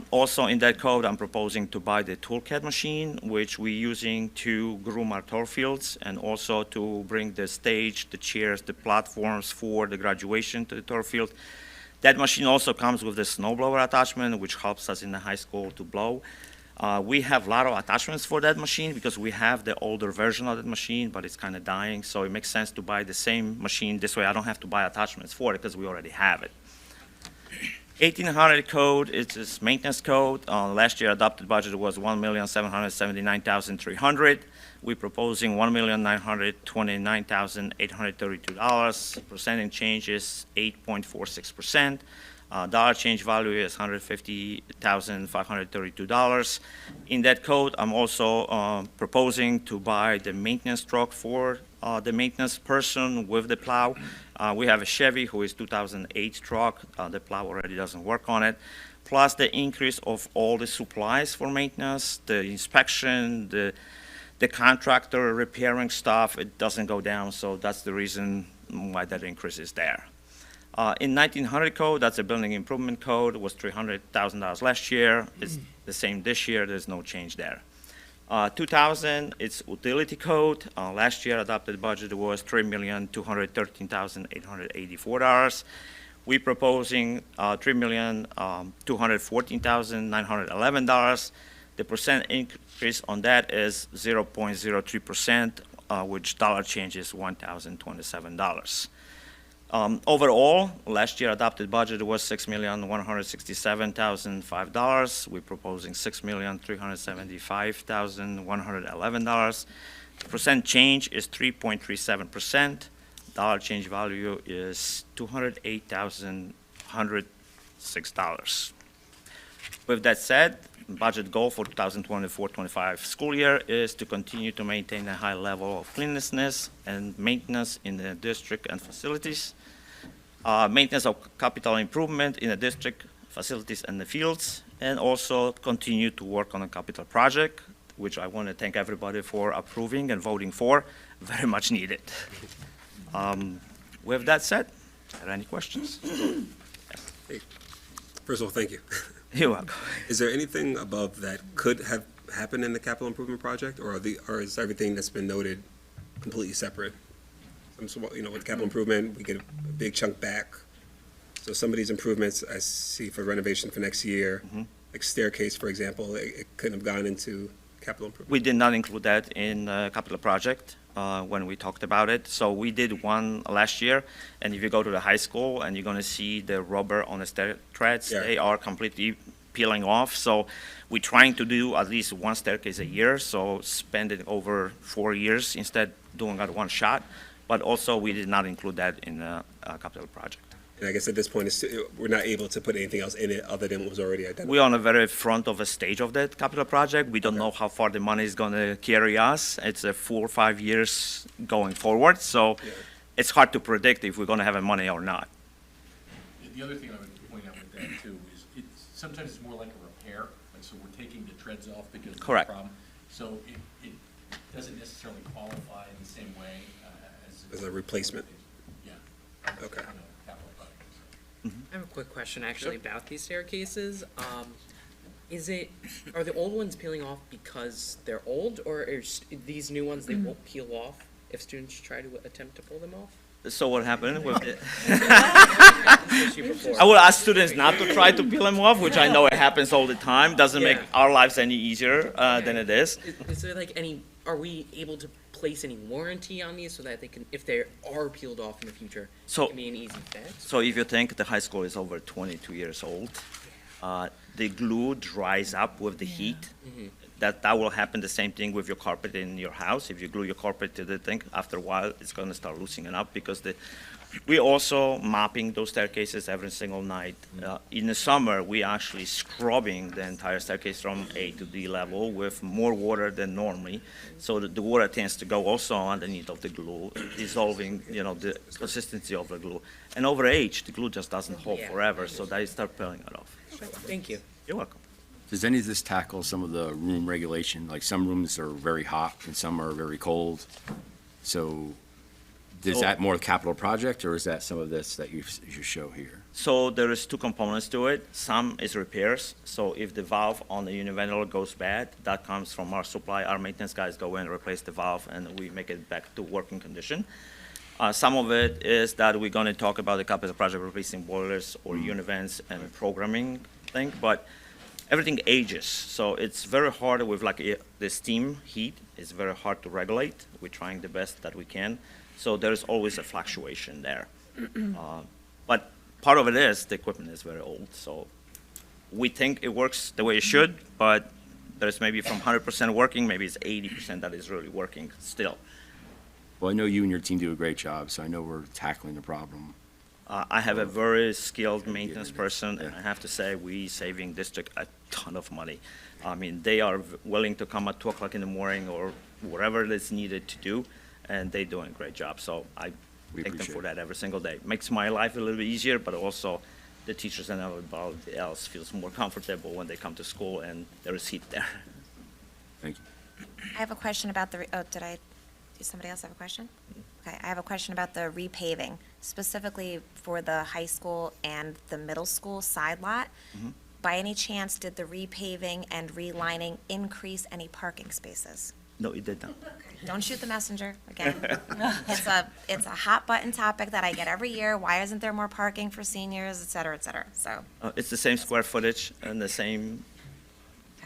Also in that code, I'm proposing to buy the toolcat machine, which we're using to groom our turf fields and also to bring the stage, the chairs, the platforms for the graduation to the turf field. That machine also comes with the snowblower attachment, which helps us in the high school to blow. We have a lot of attachments for that machine because we have the older version of that machine, but it's kind of dying, so it makes sense to buy the same machine. This way I don't have to buy attachments for it because we already have it. 1800 code, it's this maintenance code. Last year adopted budget was $1,779,300. We're proposing $1,929,832. Percentage change is 8.46%. Dollar change value is $150,532. In that code, I'm also proposing to buy the maintenance truck for the maintenance person with the plow. We have a Chevy who is 2008 truck. The plow already doesn't work on it. Plus the increase of all the supplies for maintenance, the inspection, the contractor repairing stuff, it doesn't go down. So that's the reason why that increase is there. In 1900 code, that's a building improvement code. It was $300,000 last year. It's the same this year. There's no change there. 2000, it's utility code. Last year adopted budget was $3,213,884. We're proposing $3,214,911. The percent increase on that is 0.03%, which dollar change is $1,027. Overall, last year adopted budget was $6,167,005. We're proposing $6,375,111. The percent change is 3.37%. dollar change value is $208,106. With that said, budget goal for 2024-25 school year is to continue to maintain a high level of cleanliness and maintenance in the district and facilities, maintenance of capital improvement in the district, facilities, and the fields, and also continue to work on a capital project, which I want to thank everybody for approving and voting for. Very much needed. With that said, are there any questions? First of all, thank you. You're welcome. Is there anything above that could have happened in the capital improvement project, or is everything that's been noted completely separate? So, with capital improvement, we get a big chunk back. So some of these improvements I see for renovation for next year, like staircase, for example, it couldn't have gone into capital improvement. We did not include that in capital project when we talked about it. So we did one last year, and if you go to the high school and you're going to see the rubber on the stair treads, Yeah. they are completely peeling off. So we're trying to do at least one staircase a year, so spend it over 4 years instead doing it one shot. But also, we did not include that in the capital project. And I guess at this point, we're not able to put anything else in it other than what was already identified. We're on the very front of a stage of that capital project. We don't know how far the money is going to carry us. It's a 4 or 5 years going forward, so it's hard to predict if we're going to have the money or not. The other thing I would point out with that too is sometimes it's more like a repair, like so we're taking the treads off because of the Correct. problem. So it doesn't necessarily qualify in the same way As a replacement. Yeah. Okay. Capital project. I have a quick question actually about these staircases. Are the old ones peeling off because they're old, or are these new ones, they won't peel off if students try to attempt to pull them off? So what happened with it? Issue before. I will ask students not to try to peel them off, which I know it happens all the time. Doesn't make Yeah. our lives any easier than it is. Is there like are we able to place any warranty on these so that they can, if they are peeled off in the future, So- it can be an easy fix? So if you think the high school is over 22 years old, the glue dries up with the heat. That will happen the same thing with your carpet in your house. If you glue your carpet to the thing, after a while, it's going to start loosening up because we also mopping those staircases every single night. In the summer, we actually scrubbing the entire staircase from A to D level with more water than normally. So the water tends to go also underneath of the glue, dissolving, the consistency of the glue. And over age, the glue just doesn't hold Yeah. forever, so they start peeling it off. Thank you. You're welcome. Does any of this tackle some of the room regulation? Like some rooms are very hot and some are very cold. So is that more a capital project, or is that some of this that you show here? So there is two components to it. Some is repairs. So if the valve on the univentilator goes bad, that comes from our supply. Our maintenance guys go in, replace the valve, and we make it back to working condition. Some of it is that we're going to talk about the capital project, replacing boilers or univents and programming thing, but everything ages. So it's very hard with the steam heat. It's very hard to regulate. We're trying the best that we can. So there's always a fluctuation there. But part of it is the equipment is very old. So we think it works the way it should, but there's maybe from 100% working, maybe it's 80% that is really working still. Well, I know you and your team do a great job, so I know we're tackling the problem. I have a very skilled maintenance person, and I have to say, we saving district a ton of money. I mean, they are willing to come at 2 o'clock in the morning or whatever is needed to do, and they're doing a great job. So I thank them for that every single day. Makes my life a little bit easier, but also the teachers and everybody else feels more comfortable when they come to school and there is heat there. Thank you. I have a question about does somebody else have a question? Okay, I have a question about the repaving, specifically for the high school and the middle school side lot. By any chance, did the repaving and relining increase any parking spaces? No, it did not. Don't shoot the messenger, again. It's a hot button topic that I get every year. Why isn't there more parking for seniors, et cetera, so. It's the same square footage and the same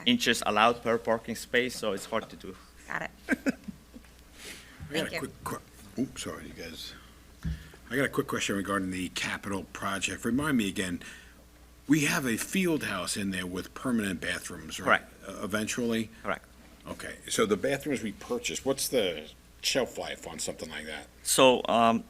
inches allowed per parking space, so it's hard to do. Got it. I got Thank a quick, oops, sorry, you guys. I got a quick question regarding the capital project. Remind me again, we have a field house in there with permanent bathrooms, right? Correct. Eventually? Correct. Okay, so the bathrooms we purchased, what's the shelf life on something like that? So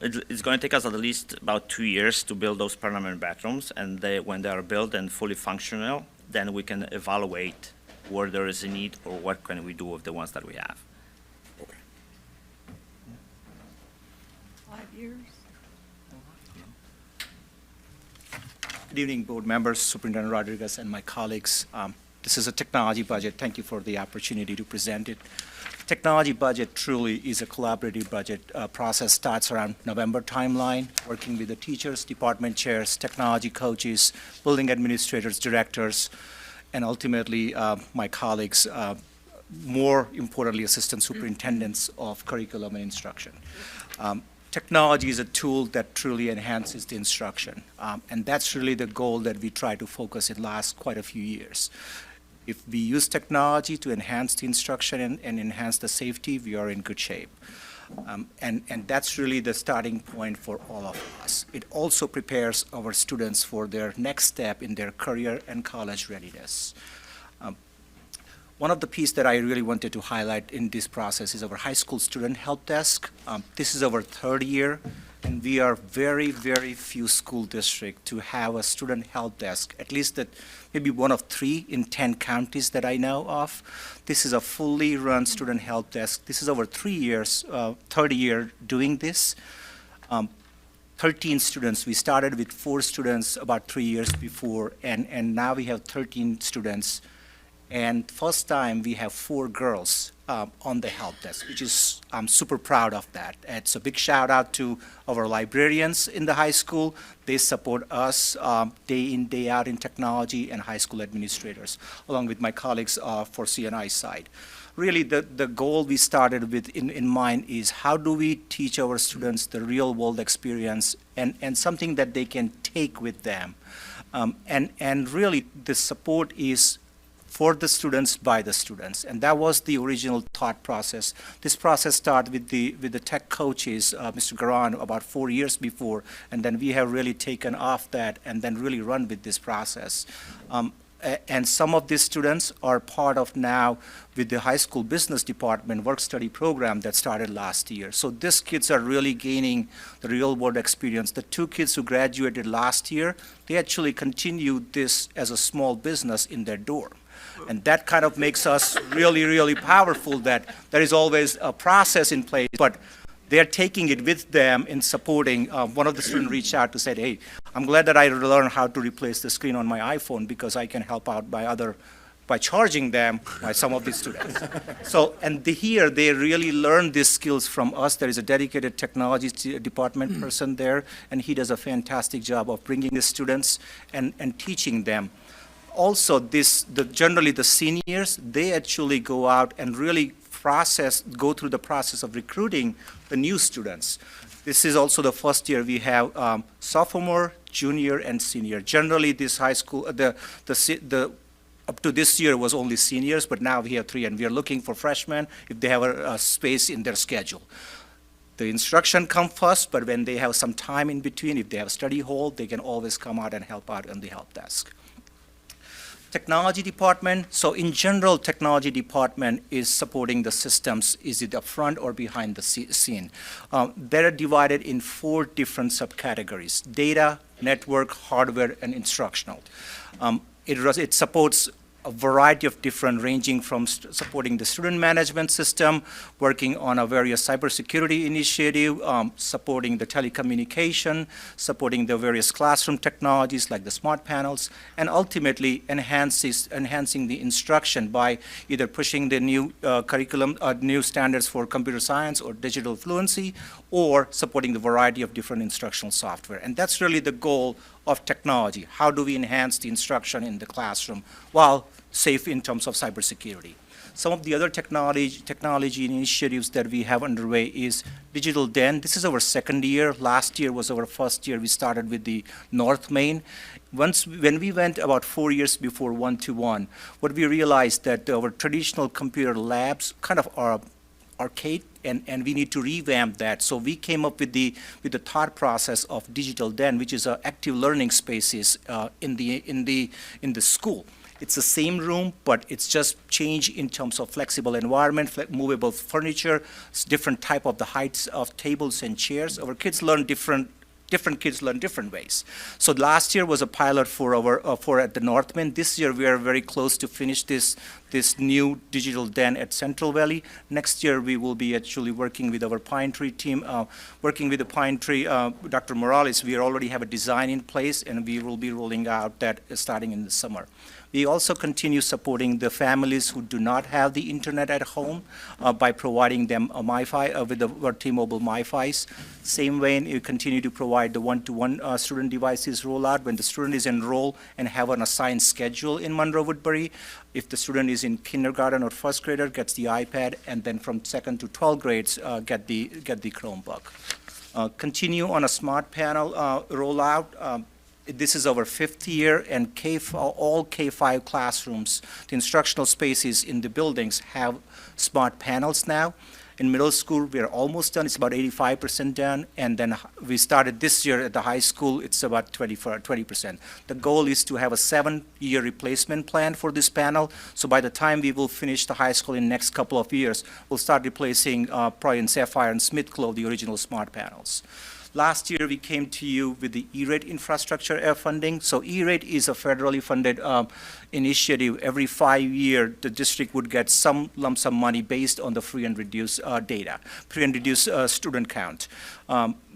it's going to take us at least about 2 years to build those permanent bathrooms, and when they are built and fully functional, then we can evaluate where there is a need or what can we do with the ones that we have. 5 years? Good evening, board members, Superintendent Rodriguez, and my colleagues. This is a technology budget. Thank you for the opportunity to present it. Technology budget truly is a collaborative budget. Process starts around November timeline, working with the teachers, department chairs, technology coaches, building administrators, directors, and ultimately my colleagues, more importantly, assistant superintendents of curriculum and instruction. Technology is a tool that truly enhances the instruction, and that's really the goal that we try to focus in last quite a few years. If we use technology to enhance the instruction and enhance the safety, we are in good shape. And that's really the starting point for all of us. It also prepares our students for their next step in their career and college readiness. One of the pieces that I really wanted to highlight in this process is our high school student help desk. This is our 3rd year, and we are very, very few school districts to have a student help desk, at least that maybe one of 3 in 10 counties that I know of. This is a fully run student help desk. This is our 3rd year doing this. 13 students. We started with 4 students about 3 years before, and now we have 13 students. And first time we have 4 girls on the help desk, which is, I'm super proud of that. It's a big shout out to our librarians in the high school. They support us day in, day out in technology, and high school administrators, along with my colleagues for CNI side. Really, the goal we started with in mind is how do we teach our students the real world experience and something that they can take with them. And really, the support is for the students, by the students. And that was the original thought process. This process started with the tech coaches, Mr. Garan, about 4 years before, and then we have really taken off that and then really run with this process. And some of these students are part of now with the high school business department work-study program that started last year. So these kids are really gaining the real-world experience. The 2 kids who graduated last year, they actually continued this as a small business in their dorm. And that kind of makes us really, really powerful that there is always a process in place, but they're taking it with them in supporting. One of the students reached out to say, hey, I'm glad that I learned how to replace the screen on my iPhone because I can help out by charging them by some of these students. So, and here they really learn these skills from us. There is a dedicated technology department person there, and he does a fantastic job of bringing the students and teaching them. Also, generally the seniors, they actually go out and really go through the process of recruiting the new students. This is also the first year we have sophomore, junior, and senior. Generally, this high school, up to this year was only seniors, but now we have 3, and we are looking for freshmen if they have a space in their schedule. The instruction comes first, but when they have some time in between, if they have a study hall, they can always come out and help out on the help desk. Technology department. So in general, technology department is supporting the systems. Is it up front or behind the scene? They're divided in 4 different subcategories: data, network, hardware, and instructional. It supports a variety of different, ranging from supporting the student management system, working on a various cybersecurity initiative, supporting the telecommunication, supporting the various classroom technologies like the smart panels, and ultimately enhancing the instruction by either pushing the new curriculum, new standards for computer science or digital fluency, or supporting the variety of different instructional software. And that's really the goal of technology. How do we enhance the instruction in the classroom while safe in terms of cybersecurity? Some of the other technology initiatives that we have underway is Digital Den. This is our 2nd year. Last year was our 1st year. We started with the North Main. When we went about 4 years before one-to-one, what we realized that our traditional computer labs kind of are arcade, and we need to revamp that. So we came up with the thought process of Digital Den, which is active learning spaces in the school. It's the same room, but it's just changed in terms of flexible environment, movable furniture, different type of the heights of tables and chairs. Our kids learn different kids learn different ways. So last year was a pilot for at the Northman. This year we are very close to finish this new digital den at Central Valley. Next year we will be actually working with our Pine Tree team, working with the Pine Tree, Dr. Morales. We already have a design in place, and we will be rolling out that starting in the summer. We also continue supporting the families who do not have the internet at home by providing them a MiFi with our T-Mobile MiFis. Same way, we continue to provide the one-to-one student devices rollout when the student is enrolled and have an assigned schedule in Monroe-Woodbury. If the student is in kindergarten or first grader, gets the iPad, and then from 2nd to 12th grades, get the Chromebook. Continue on a smart panel rollout. This is our 5th year, and all K-5 classrooms, the instructional spaces in the buildings have smart panels now. In middle school, we are almost done. It's about 85% done. And then we started this year at the high school. It's about 20%. The goal is to have a 7-year replacement plan for this panel. So by the time we will finish the high school in the next couple of years, we'll start replacing probably in Sapphire and Smith-Clove, the original smart panels. Last year, we came to you with the E-rate infrastructure funding. So E-rate is a federally funded initiative. Every 5 years, the district would get some lump sum money based on the free and reduced data, free and reduced student count.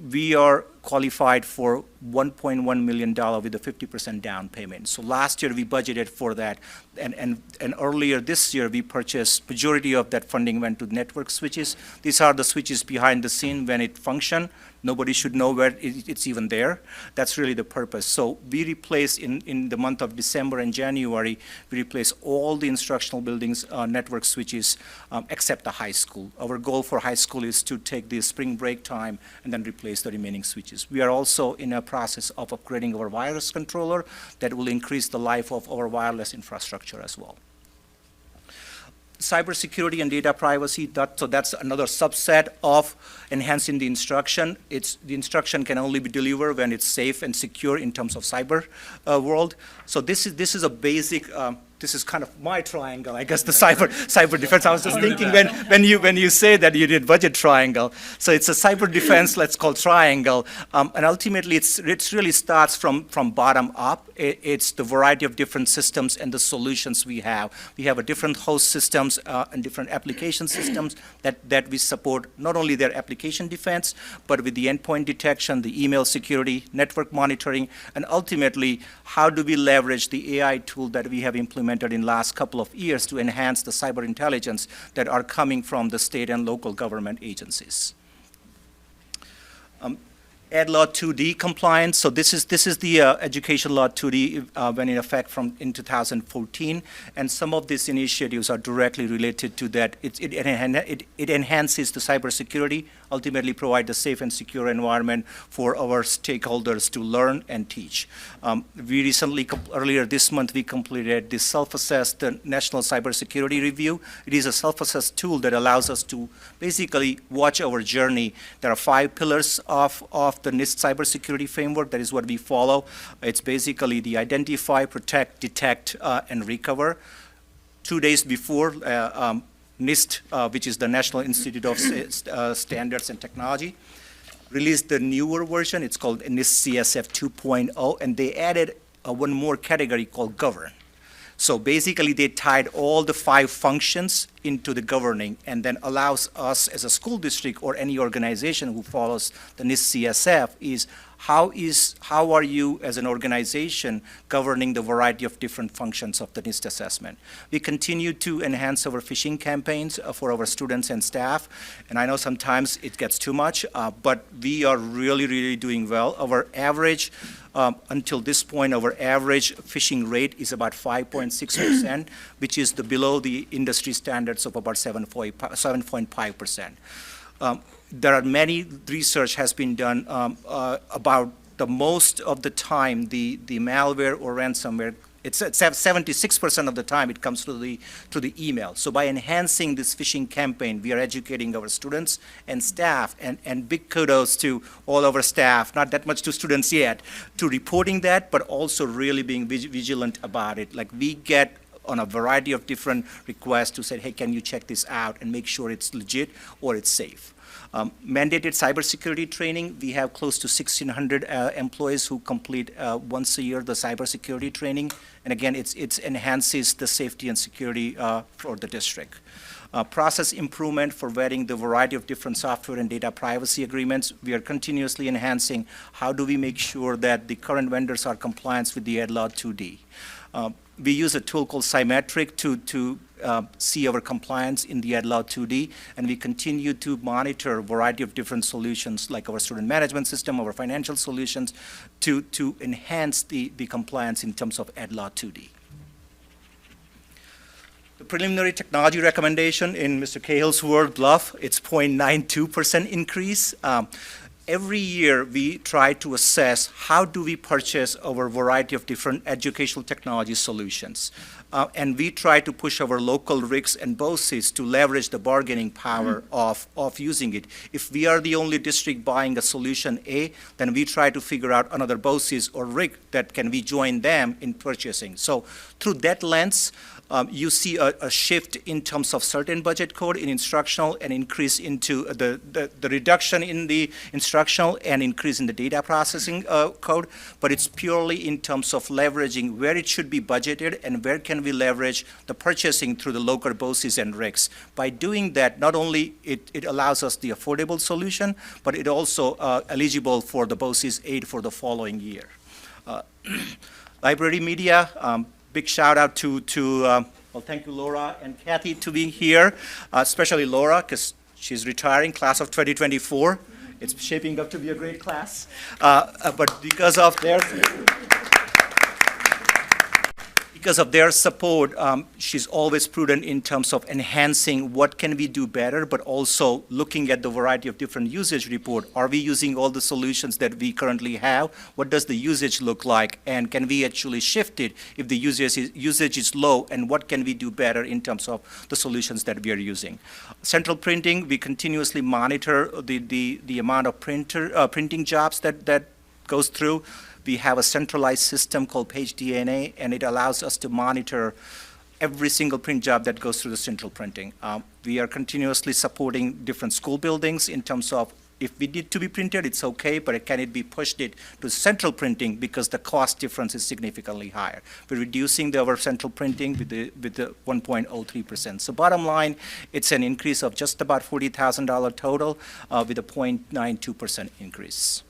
We are qualified for $1.1 million with a 50% down payment. So last year, we budgeted for that. And earlier this year, we purchased, majority of that funding went to network switches. These are the switches behind the scene when it function. Nobody should know where it's even there. That's really the purpose. So we replaced in the month of December and January, we replaced all the instructional buildings network switches except the high school. Our goal for high school is to take the spring break time and then replace the remaining switches. We are also in a process of upgrading our wireless controller that will increase the life of our wireless infrastructure as well. Cybersecurity and data privacy, so that's another subset of enhancing the instruction. The instruction can only be delivered when it's safe and secure in terms of cyber world. So this is a basic, this is kind of my triangle, I guess, the cyber defense. I was just thinking when you say that you did budget triangle. So it's a cyber defense, let's call triangle. And ultimately, it really starts from bottom up. It's the variety of different systems and the solutions we have. We have a different host systems and different application systems that we support, not only their application defense, but with the endpoint detection, the email security, network monitoring, and ultimately, how do we leverage the AI tool that we have implemented in the last couple of years to enhance the cyber intelligence that are coming from the state and local government agencies. Ed Law 2D compliance. So this is the Education Law 2D went in effect in 2014, and some of these initiatives are directly related to that. It enhances the cybersecurity, ultimately provide a safe and secure environment for our stakeholders to learn and teach. We recently, earlier this month, we completed the self-assessed National Cybersecurity Review. It is a self-assessed tool that allows us to basically watch our journey. There are 5 pillars of the NIST cybersecurity framework. That is what we follow. It's basically the identify, protect, detect, and recover. 2 days before, NIST, which is the National Institute of Standards and Technology, released the newer version. It's called NIST CSF 2.0, and they added one more category called govern. So basically, they tied all the 5 functions into the governing, and then allows us as a school district or any organization who follows the NIST CSF is how are you as an organization governing the variety of different functions of the NIST assessment. We continue to enhance our phishing campaigns for our students and staff, and I know sometimes it gets too much, but we are really doing well. Our average, until this point, our average phishing rate is about 5.6%, which is below the industry standards of about 7.5%. There are many research has been done about the most of the time the malware or ransomware It's at 76% of the time it comes through the email. So by enhancing this phishing campaign, we are educating our students and staff, and big kudos to all our staff, not that much to students yet, to reporting that, but also really being vigilant about it. Like we get on a variety of different requests to say, hey, can you check this out and make sure it's legit or it's safe. Mandated cybersecurity training, we have close to 1,600 employees who complete once a year the cybersecurity training. And again, it enhances the safety and security for the district. Process improvement for vetting the variety of different software and data privacy agreements. We are continuously enhancing how do we make sure that the current vendors are compliant with the EdLaw 2D. We use a tool called Symmetric to see our compliance in the EdLaw 2D, and we continue to monitor a variety of different solutions like our student management system, our financial solutions, to enhance the compliance in terms of EdLaw 2D. The preliminary technology recommendation in Mr. Cahill's word, bluff, it's 0.92% increase. Every year, we try to assess how do we purchase our variety of different educational technology solutions. And we try to push our local RICs and BOCES to leverage the bargaining power of using it. If we are the only district buying a solution A, then we try to figure out another BOCES or RIC that can we join them in purchasing. So through that lens, you see a shift in terms of certain budget code in instructional and increase into the reduction in the instructional and increase in the data processing code, but it's purely in terms of leveraging where it should be budgeted and where can we leverage the purchasing through the local BOCES and RICs. By doing that, not only it allows us the affordable solution, but it also eligible for the BOCES aid for the following year. Library media, big shout out to well, thank you, Laura and Kathy, to being here, especially Laura, because she's retiring, class of 2024. It's shaping up to be a great class. But because of their support, she's always prudent in terms of enhancing what can we do better, but also looking at the variety of different usage report. Are we using all the solutions that we currently have? What does the usage look like? And can we actually shift it if the usage is low? And what can we do better in terms of the solutions that we are using? Central printing, we continuously monitor the amount of printing jobs that goes through. We have a centralized system called Page DNA, and it allows us to monitor every single print job that goes through the central printing. We are continuously supporting different school buildings in terms of if we need to be printed, it's okay, but can it be pushed to central printing because the cost difference is significantly higher. We're reducing our central printing with the 1.03%. So bottom line, it's an increase of just about $40,000 total with a 0.92% increase.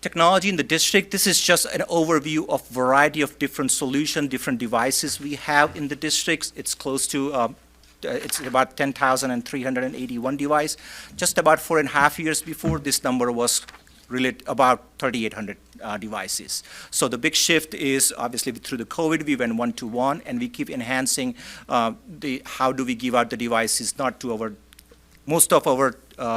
Technology in the district, this is just an overview of variety of different solutions, different devices we have in the districts. It's close to, it's about 10,381 devices. Just about 4.5 years before, this number was really about 3,800 devices. So the big shift is obviously through the COVID, we went one-to-one, and we keep enhancing how do we give out the devices, not to our, most of our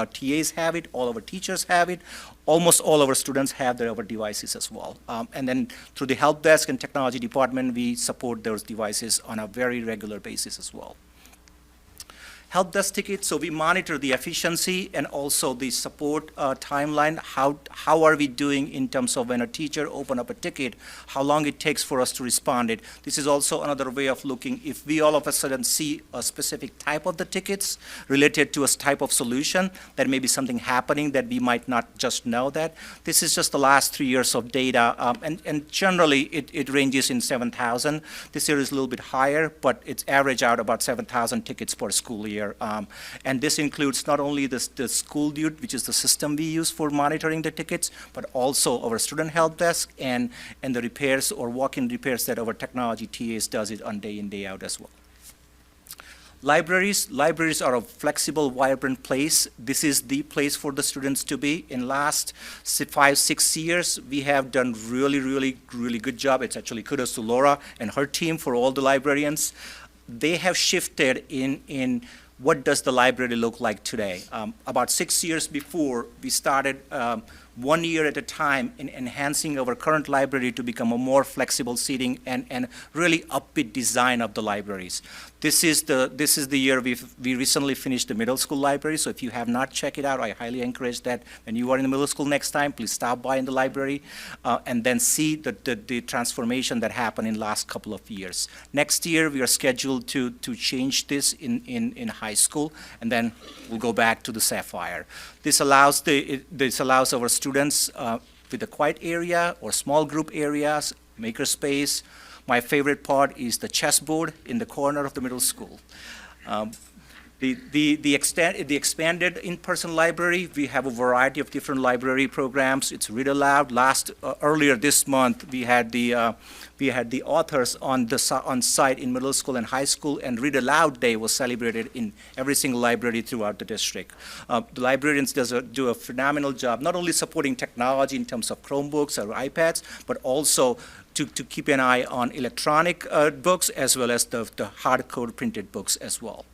TAs have it, all our teachers have it, almost all our students have our devices as well. And then through the help desk and technology department, we support those devices on a very regular basis as well. Help desk tickets, so we monitor the efficiency and also the support timeline. How are we doing in terms of when a teacher open up a ticket, how long it takes for us to respond it. This is also another way of looking, if we all of a sudden see a specific type of the tickets related to a type of solution, there may be something happening that we might not just know that. This is just the last 3 years of data, and generally it ranges in 7,000. This year is a little bit higher, but it's average out about 7,000 tickets per school year. And this includes not only the school DUTE, which is the system we use for monitoring the tickets, but also our student help desk and the repairs or walk-in repairs that our technology TAs does it on day in, day out as well. Libraries are a flexible, vibrant place. This is the place for the students to be. In last 5-6 years, we have done really good job. It's actually kudos to Laura and her team for all the librarians. They have shifted in what does the library look like today? About 6 years before, we started 1 year at a time in enhancing our current library to become a more flexible seating and really upbeat design of the libraries. This is the year we recently finished the middle school library, so if you have not checked it out, I highly encourage that when you are in the middle school next time, please stop by in the library and then see the transformation that happened in the last couple of years. Next year, we are scheduled to change this in high school, and then we'll go back to the Sapphire. This allows our students with a quiet area or small group areas, makerspace. My favorite part is the chessboard in the corner of the middle school. The expanded in-person library, we have a variety of different library programs. It's Read Aloud. Earlier this month, we had the authors on site in middle school and high school, and Read Aloud Day was celebrated in every single library throughout the district. The librarians do a phenomenal job, not only supporting technology in terms of Chromebooks or iPads, but also to keep an eye on electronic books as well as the hardcore printed books as well.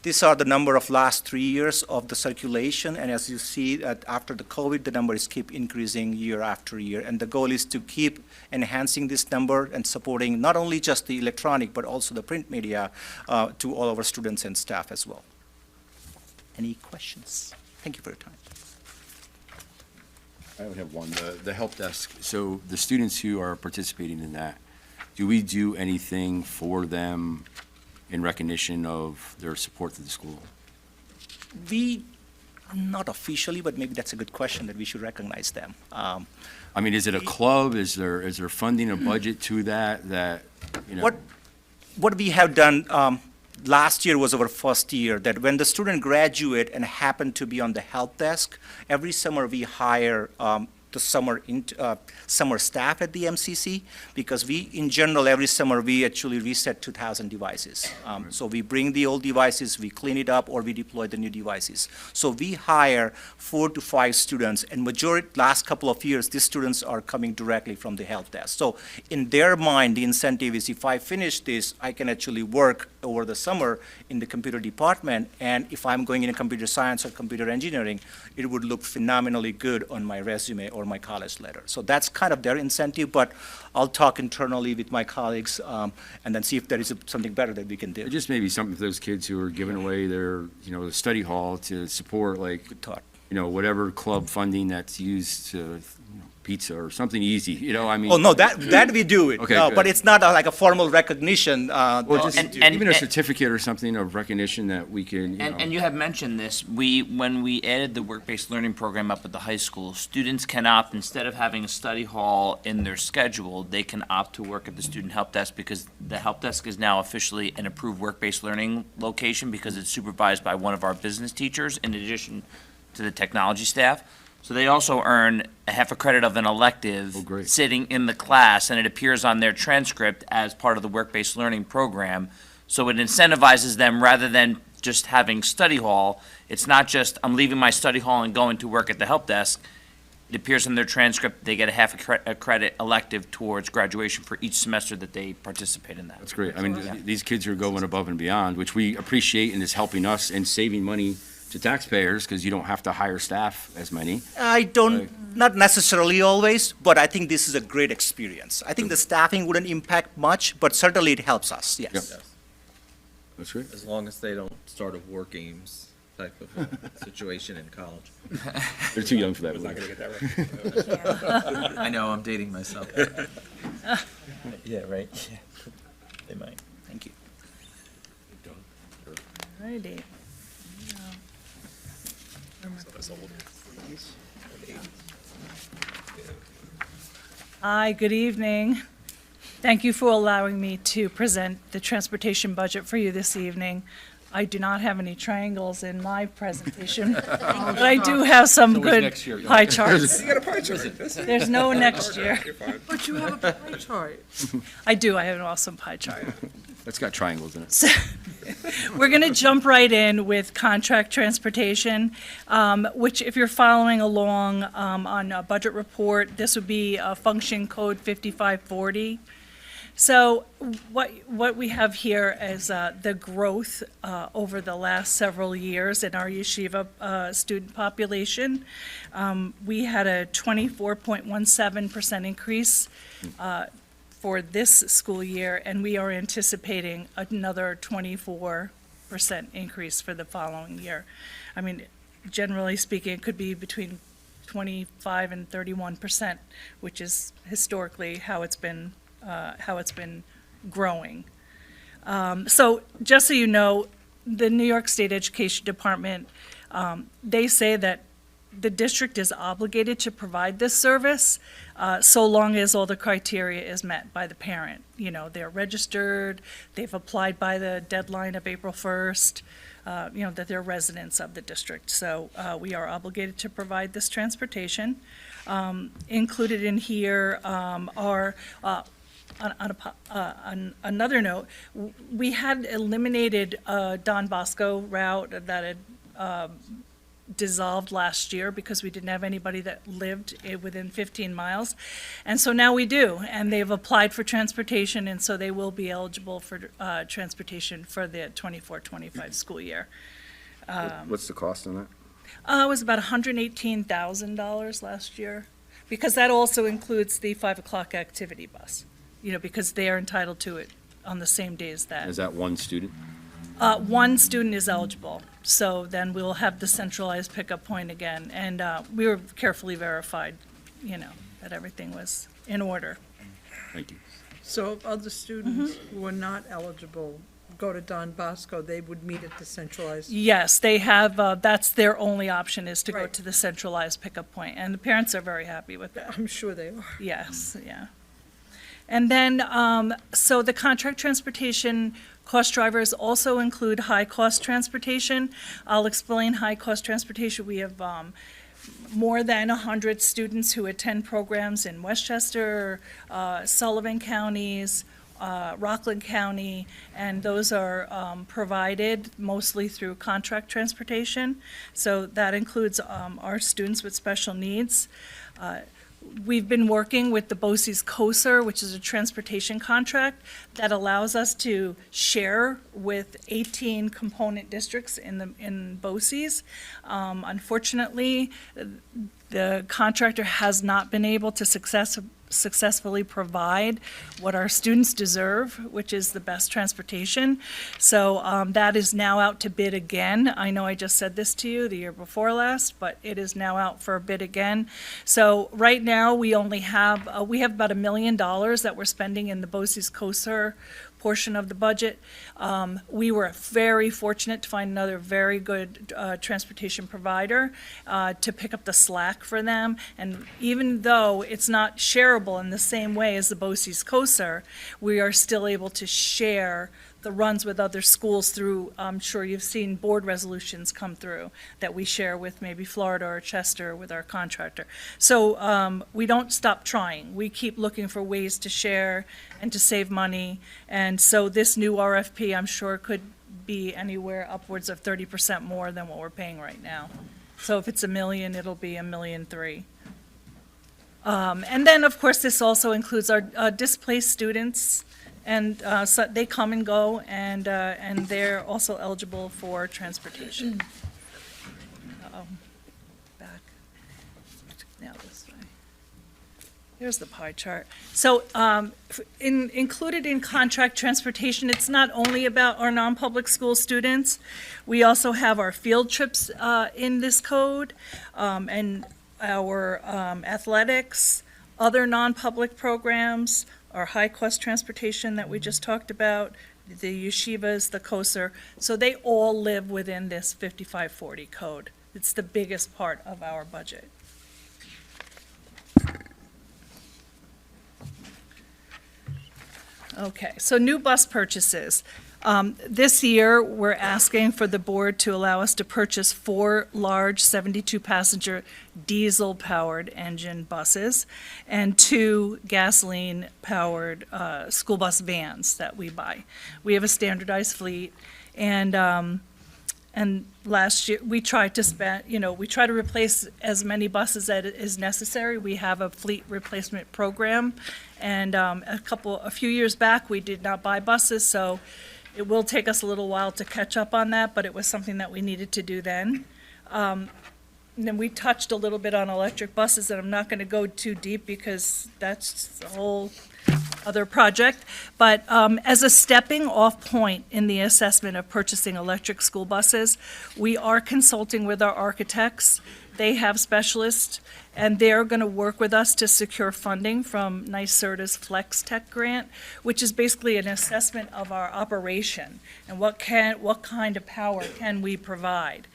These are the number of last 3 years of the circulation, and as you see, that after the COVID, the numbers keep increasing year after year, and the goal is to keep enhancing this number and supporting not only just the electronic, but also the print media to all of our students and staff as well. Any questions? Thank you for your time. I would have one, the help desk. So the students who are participating in that, do we do anything for them in recognition of their support to the school? Not officially, but maybe that's a good question that we should recognize them. I mean, is it a club? Is there funding, a budget to that, you know? What we have done, last year was our first year, that when the student graduate and happen to be on the help desk, every summer we hire the summer staff at the MCC, because in general, every summer, we actually reset 2,000 devices. So we bring the old devices, we clean it up, or we deploy the new devices. So we hire 4 to 5 students, and last couple of years, these students are coming directly from the help desk. So in their mind, the incentive is, if I finish this, I can actually work over the summer in the computer department, and if I'm going into computer science or computer engineering, it would look phenomenally good on my resume or my college letter. So that's kind of their incentive, but I'll talk internally with my colleagues and then see if there is something better that we can do. It just maybe something for those kids who are giving away their, the study hall to support, like, Good thought. Whatever club funding that's used to, pizza or something easy, I mean. Oh, no, that we do it. Okay, No, good. but it's not like a formal recognition. Well, just and- even a certificate or something of recognition that we can, And you have mentioned this, when we added the work-based learning program up at the high school, students can opt, instead of having a study hall in their schedule, they can opt to work at the student help desk, because the help desk is now officially an approved work-based learning location, because it's supervised by one of our business teachers in addition to the technology staff. So they also earn a half a credit of an elective sitting in the class, and it appears on their transcript as part of the work-based learning program. So it incentivizes them, rather than just having study hall. It's not just, I'm leaving my study hall and going to work at the help desk. It appears in their transcript, they get a half a credit elective towards graduation for each semester that they participate in that. That's great. I mean, these kids are going above and beyond, which we appreciate and is helping us and saving money to taxpayers, because you don't have to hire staff as many. Not necessarily always, but I think this is a great experience. I think the staffing wouldn't impact much, but certainly it helps us, yes. Yep. That's great. As long as they don't start a war games type of situation in college. They're too young for that. I was not gonna get that right. I know, I'm dating myself. Yeah, right. They might. Thank you. Righty. Hi, good evening. Thank you for allowing me to present the transportation budget for you this evening. I do not have any triangles in my presentation, but I do have some It's always good next year. pie charts. You got a pie chart. There's no next year. You're fine. But you have a pie chart. I do, I have an awesome pie chart. It's got triangles in it. So, we're going to jump right in with contract transportation, which, if you're following along on a budget report, this would be function code 5540. So what we have here is the growth over the last several years in our yeshiva student population. We had a 24.17% increase for this school year, and we are anticipating another 24% increase for the following year. I mean, generally speaking, it could be between 25 and 31%, which is historically how it's been growing. So just so you know, the New York State Education Department, they say that the district is obligated to provide this service so long as all the criteria is met by the parent. You know, they're registered, they've applied by the deadline of April 1st, that they're residents of the district. So we are obligated to provide this transportation. Included in here are on another note, we had eliminated Don Bosco route that had dissolved last year because we didn't have anybody that lived within 15 miles. And so now we do, and they've applied for transportation, and so they will be eligible for transportation for the 24-25 school year. What's the cost on that? It was about $118,000 last year, because that also includes the 5 o'clock activity bus, because they are entitled to it on the same days that. Is that one student? One student is eligible, so then we'll have the centralized pickup point again. And we were carefully verified, that everything was in order. Thank you. So if other students who are not eligible go to Don Bosco, they would meet at the centralized? Yes, they have, that's their only option, is to go Right. to the centralized pickup point, and the parents are very happy with that. I'm sure they are. Yes, yeah. And then, so the contract transportation cost drivers also include high-cost transportation. I'll explain high-cost transportation. We have more than 100 students who attend programs in Westchester, Sullivan counties, Rockland County, and those are provided mostly through contract transportation. So that includes our students with special needs. We've been working with the BOCES COSER, which is a transportation contract that allows us to share with 18 component districts in BOCES. Unfortunately, the contractor has not been able to successfully provide what our students deserve, which is the best transportation. So that is now out to bid again. I know I just said this to you the year before last, but it is now out for a bid again. So right now, we only have, we have about $1 million that we're spending in the BOCES COSER portion of the budget. We were very fortunate to find another very good transportation provider to pick up the slack for them. And even though it's not shareable in the same way as the BOCES COSER, we are still able to share the runs with other schools through, I'm sure you've seen board resolutions come through that we share with maybe Florida or Chester with our contractor. So we don't stop trying. We keep looking for ways to share and to save money. And so this new RFP, I'm sure, could be anywhere upwards of 30% more than what we're paying right now. So if it's $1 million, it'll be $1.3 million. And then, of course, this also includes our displaced students. And so they come and go, and they're also eligible for transportation. Uh-oh, back. Now this way. Here's the pie chart. So included in contract transportation, it's not only about our non-public school students. We also have our field trips in this code, and our athletics, other non-public programs, our high-cost transportation that we just talked about, the yeshivas, the COSER. So they all live within this 5540 code. It's the biggest part of our budget. Okay, so new bus purchases. This year, we're asking for the board to allow us to purchase 4 large 72-passenger diesel-powered engine buses and 2 gasoline-powered school bus vans that we buy. We have a standardized fleet, and And last year, we tried to spend, we try to replace as many buses as is necessary. We have a fleet replacement program. And a few years back, we did not buy buses, so it will take us a little while to catch up on that, but it was something that we needed to do then. And then we touched a little bit on electric buses, and I'm not going to go too deep because that's a whole other project. But as a stepping off point in the assessment of purchasing electric school buses, we are consulting with our architects. They have specialists, and they're going to work with us to secure funding from NYSERDA's Flex Tech grant, which is basically an assessment of our operation and what kind of power can we provide.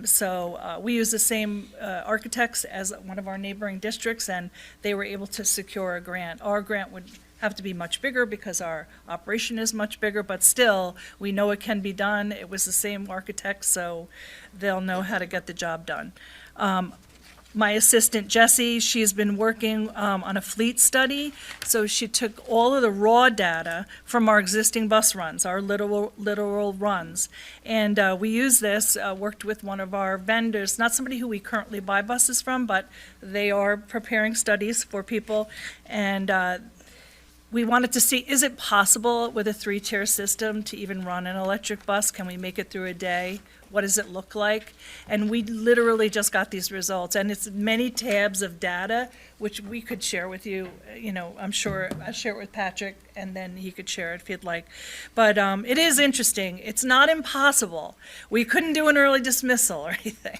So we use the same architects as one of our neighboring districts, and they were able to secure a grant. Our grant would have to be much bigger because our operation is much bigger, but still, we know it can be done. It was the same architect, so they'll know how to get the job done. My assistant, Jessie, she's been working on a fleet study. So she took all of the raw data from our existing bus runs, our literal runs. And we used this, worked with one of our vendors, not somebody who we currently buy buses from, but they are preparing studies for people. And we wanted to see, is it possible with a 3-tier system to even run an electric bus? Can we make it through a day? What does it look like? And we literally just got these results, and it's many tabs of data, which we could share with you. I'm sure I'll share it with Patrick, and then he could share it if he'd like. But it is interesting. It's not impossible. We couldn't do an early dismissal or anything.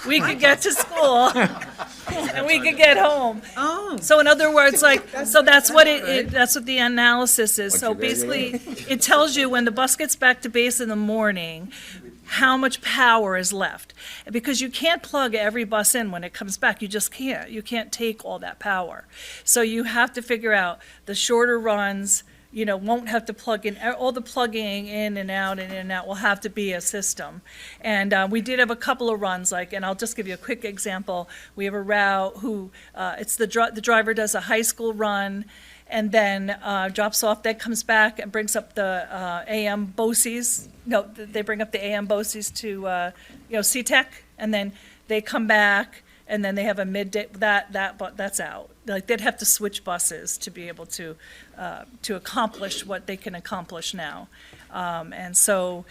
We could get to school, and we could get home. Oh. So in other words, that's what that's what the analysis is. So basically, it tells you when the bus gets back to base in the morning, how much power is left. Because you can't plug every bus in when it comes back. You just can't. You can't take all that power. So you have to figure out the shorter runs, won't have to plug in, all the plugging in and out will have to be a system. And we did have a couple of runs, and I'll just give you a quick example. We have a route who, it's the driver does a high school run, and then drops off, then comes back and brings up the AM BOCES. No, they bring up the AM BOCES to, CTEC, and then they come back, and then they have a midday, that's out. They'd have to switch buses to be able to accomplish what they can accomplish now. And so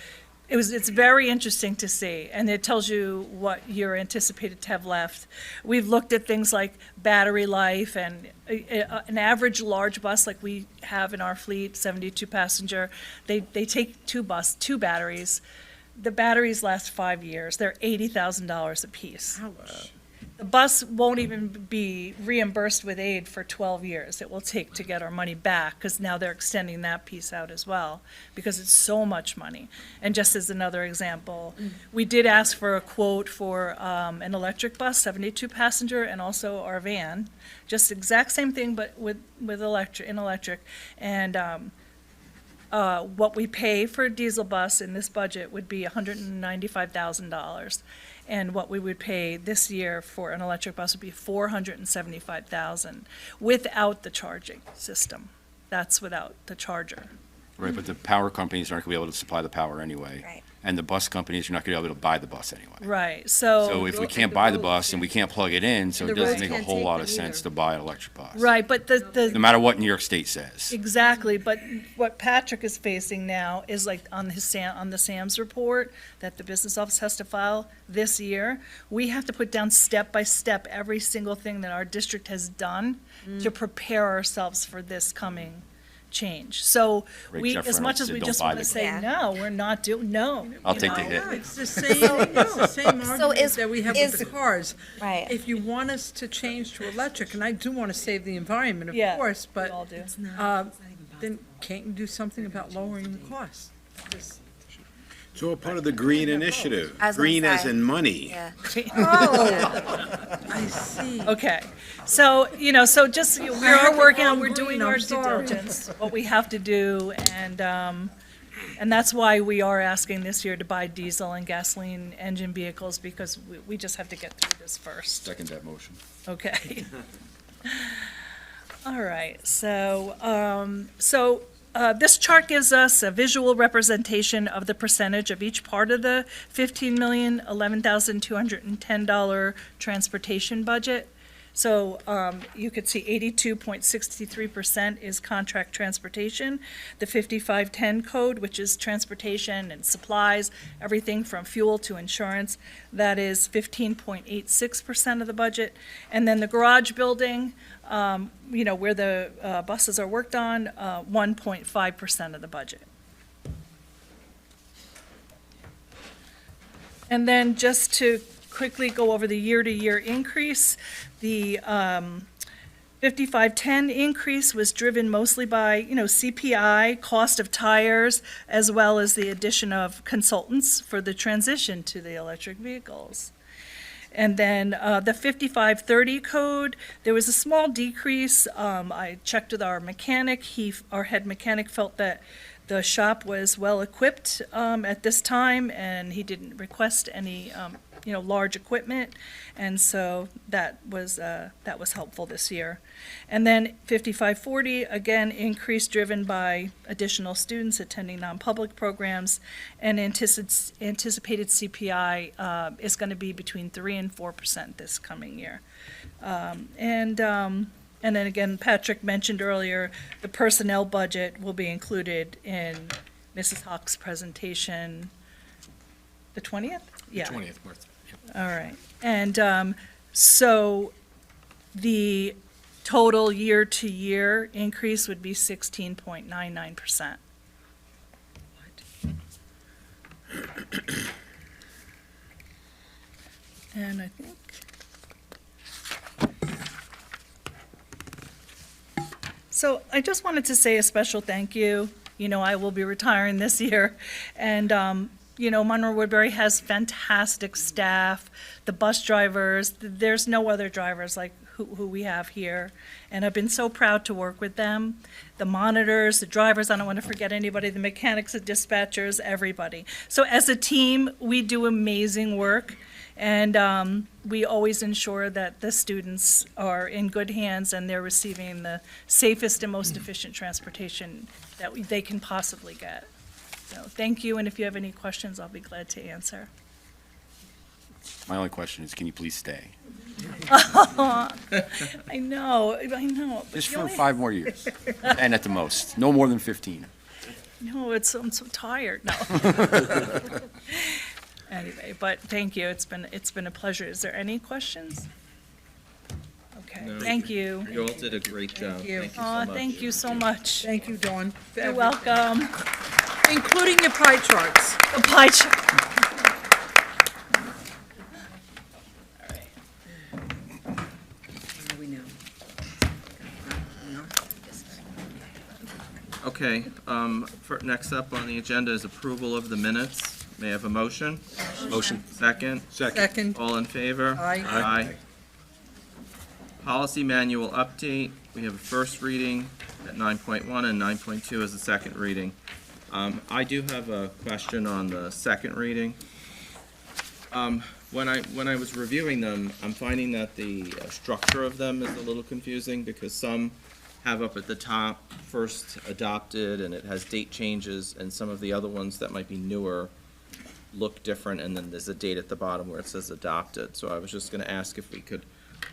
it's very interesting to see, and it tells you what you're anticipated to have left. We've looked at things like battery life, and an average large bus like we have in our fleet, 72 passenger, they take two batteries. The batteries last 5 years. They're $80,000 a piece. Ouch. The bus won't even be reimbursed with aid for 12 years. It will take to get our money back, because now they're extending that piece out as well, because it's so much money. And just as another example, we did ask for a quote for an electric bus, 72 passenger, and also our van, just exact same thing, but with electric. And what we pay for a diesel bus in this budget would be $195,000. And what we would pay this year for an electric bus would be $475,000 without the charging system. That's without the charger. Right, but the power companies aren't going to be able to supply the power anyway. Right. And the bus companies are not going to be able to buy the bus anyway. Right, So if we can't buy the bus and we can't plug it in, so it The doesn't roads make a can't whole take lot them of sense either. to buy an electric bus. right, but No matter what New York State says. exactly, but what Patrick is facing now is on the SAMS report that the business office has to file this year. We have to put down step by step every single thing that our district has done to prepare ourselves for this coming change. So Right, we, Jeff as much Reynolds as said, we "Don't just buy want to the say, car." no, we're not doing, no. I'll you take the know. hit. Yeah, it's the same argument that we have with the cars. Right. If you want us to change to electric, and I do want to save the environment, of Yeah, course, we but all do. then can't you do something about lowering the cost? Just- It's all part of the green initiative. I was gonna Green as say. in money. Yeah. I see. Okay, so, so just, we I are have working it on, all we're green, doing I'm our due sorry. diligence, what we have to do, and that's why we are asking this year to buy diesel and gasoline engine vehicles, because we just have to get through this first. Second that motion. Okay. All right, so This chart gives us a visual representation of the percentage of each part of the $15,011,210 transportation budget. So you could see 82.63% is contract transportation. The 5510 code, which is transportation and supplies, everything from fuel to insurance, that is 15.86% of the budget. And then the garage building, where the buses are worked on, 1.5% of the budget. And then just to quickly go over the year-to-year increase, the 5510 increase was driven mostly by, CPI, cost of tires, as well as the addition of consultants for the transition to the electric vehicles. And then the 5530 code, there was a small decrease. I checked with our mechanic. Our head mechanic felt that the shop was well-equipped at this time, and he didn't request any, large equipment. And so that was helpful this year. And then 5540, again, increase driven by additional students attending non-public programs, and anticipated CPI is going to be between 3% and 4% this coming year. And then again, Patrick mentioned earlier, the personnel budget will be included in Mrs. Hawk's presentation, the 20th? Yeah. 20th, Martha. Yep. All right. And so the total year-to-year increase would be 16.99%. And I think so I just wanted to say a special thank you. I will be retiring this year, and Monroe-Woodbury has fantastic staff, the bus drivers. There's no other drivers like who we have here, and I've been so proud to work with them. The monitors, the drivers, I don't want to forget anybody, the mechanics, the dispatchers, everybody. So as a team, we do amazing work, and we always ensure that the students are in good hands and they're receiving the safest and most efficient transportation that they can possibly get. So thank you, and if you have any questions, I'll be glad to answer. My only question is, can you please stay? I know. but Just you for only- 5 more years, and at the most, no more than 15. No, I'm so tired. No. Anyway, but thank you. It's been a pleasure. Is there any questions? Okay, No. thank you. You all did a great job. Thank you. Thank you so Aw, much. thank you so much. Thank you, Dawn. for You're everything. welcome. Including your pie charts. The pie chart. Where are we now? Okay, next up on the agenda is approval of the minutes. May I have a motion? Motion. Second? Second. All in favor? Aye. Aye. Policy manual update, we have a first reading at 9.1 and 9.2 as a second reading. I do have a question on the second reading. When I was reviewing them, I'm finding that the structure of them is a little confusing because some have up at the top, first adopted, and it has date changes, and some of the other ones that might be newer look different, and then there's a date at the bottom where it says adopted. So I was just gonna ask if we could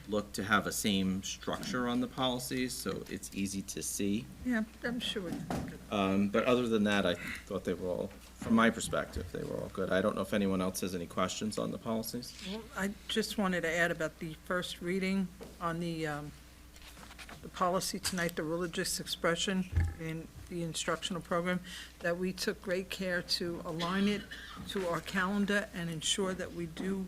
look to have a same structure on the policies, so it's easy to see. Yeah, I'm sure. But other than that, I thought they were all, from my perspective, they were all good. I don't know if anyone else has any questions on the policies? I just wanted to add about the first reading on the policy tonight, the religious expression in the instructional program, that we took great care to align it to our calendar and ensure that we do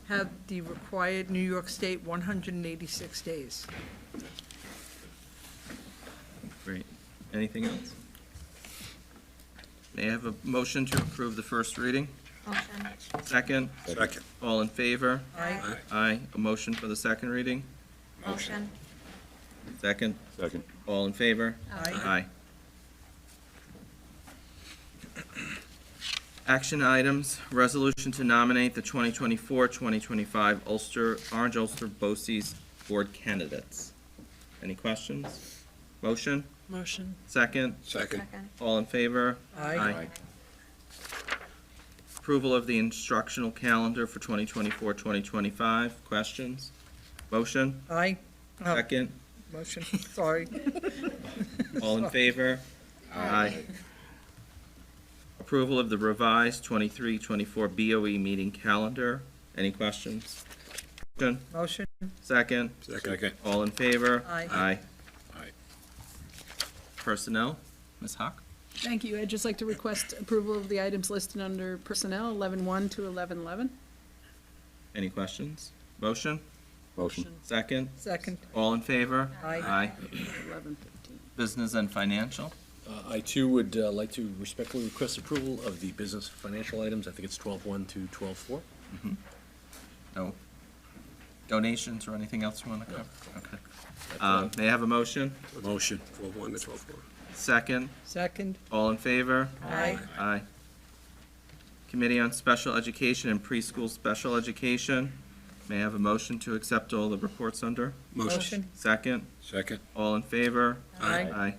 have the required New York State 186 days. Great. Anything else? May I have a motion to approve the first reading? Motion. Second? Second. All in favor? Aye. Aye. A motion for the second reading? Motion. Second? Second. All in favor? Aye. Aye. Action items, resolution to nominate the 2024-2025 Orange Ulster BOCES board candidates. Any questions? Motion? Motion. Second? Second. All in favor? Aye. Approval of the instructional calendar for 2024-2025. Questions? Motion? Aye. Oh, Second? Motion, sorry. All in favor? Aye. Approval of the revised 23-24 BOE meeting calendar. Any questions? Motion? Motion, Second? Second. All in favor? Aye. Aye. Aye. Personnel, Ms. Hawk? Thank you. I'd just like to request approval of the items listed under personnel, 11-1 to 11-11. Any questions? Motion? Motion. Second? second. All in favor? Aye. Aye. 11-15. Business and financial? I too would like to respectfully request approval of the business financial items. I think it's 12-1 to 12-4. No donations or anything else you want to cover? Okay. May I have a motion? Motion. 12-1 to 12-4. Second? Second. All in favor? Aye. Aye. Committee on Special Education and Preschool Special Education. May I have a motion to accept all the reports under? Motion. Second? Second. All in favor? Aye. Aye.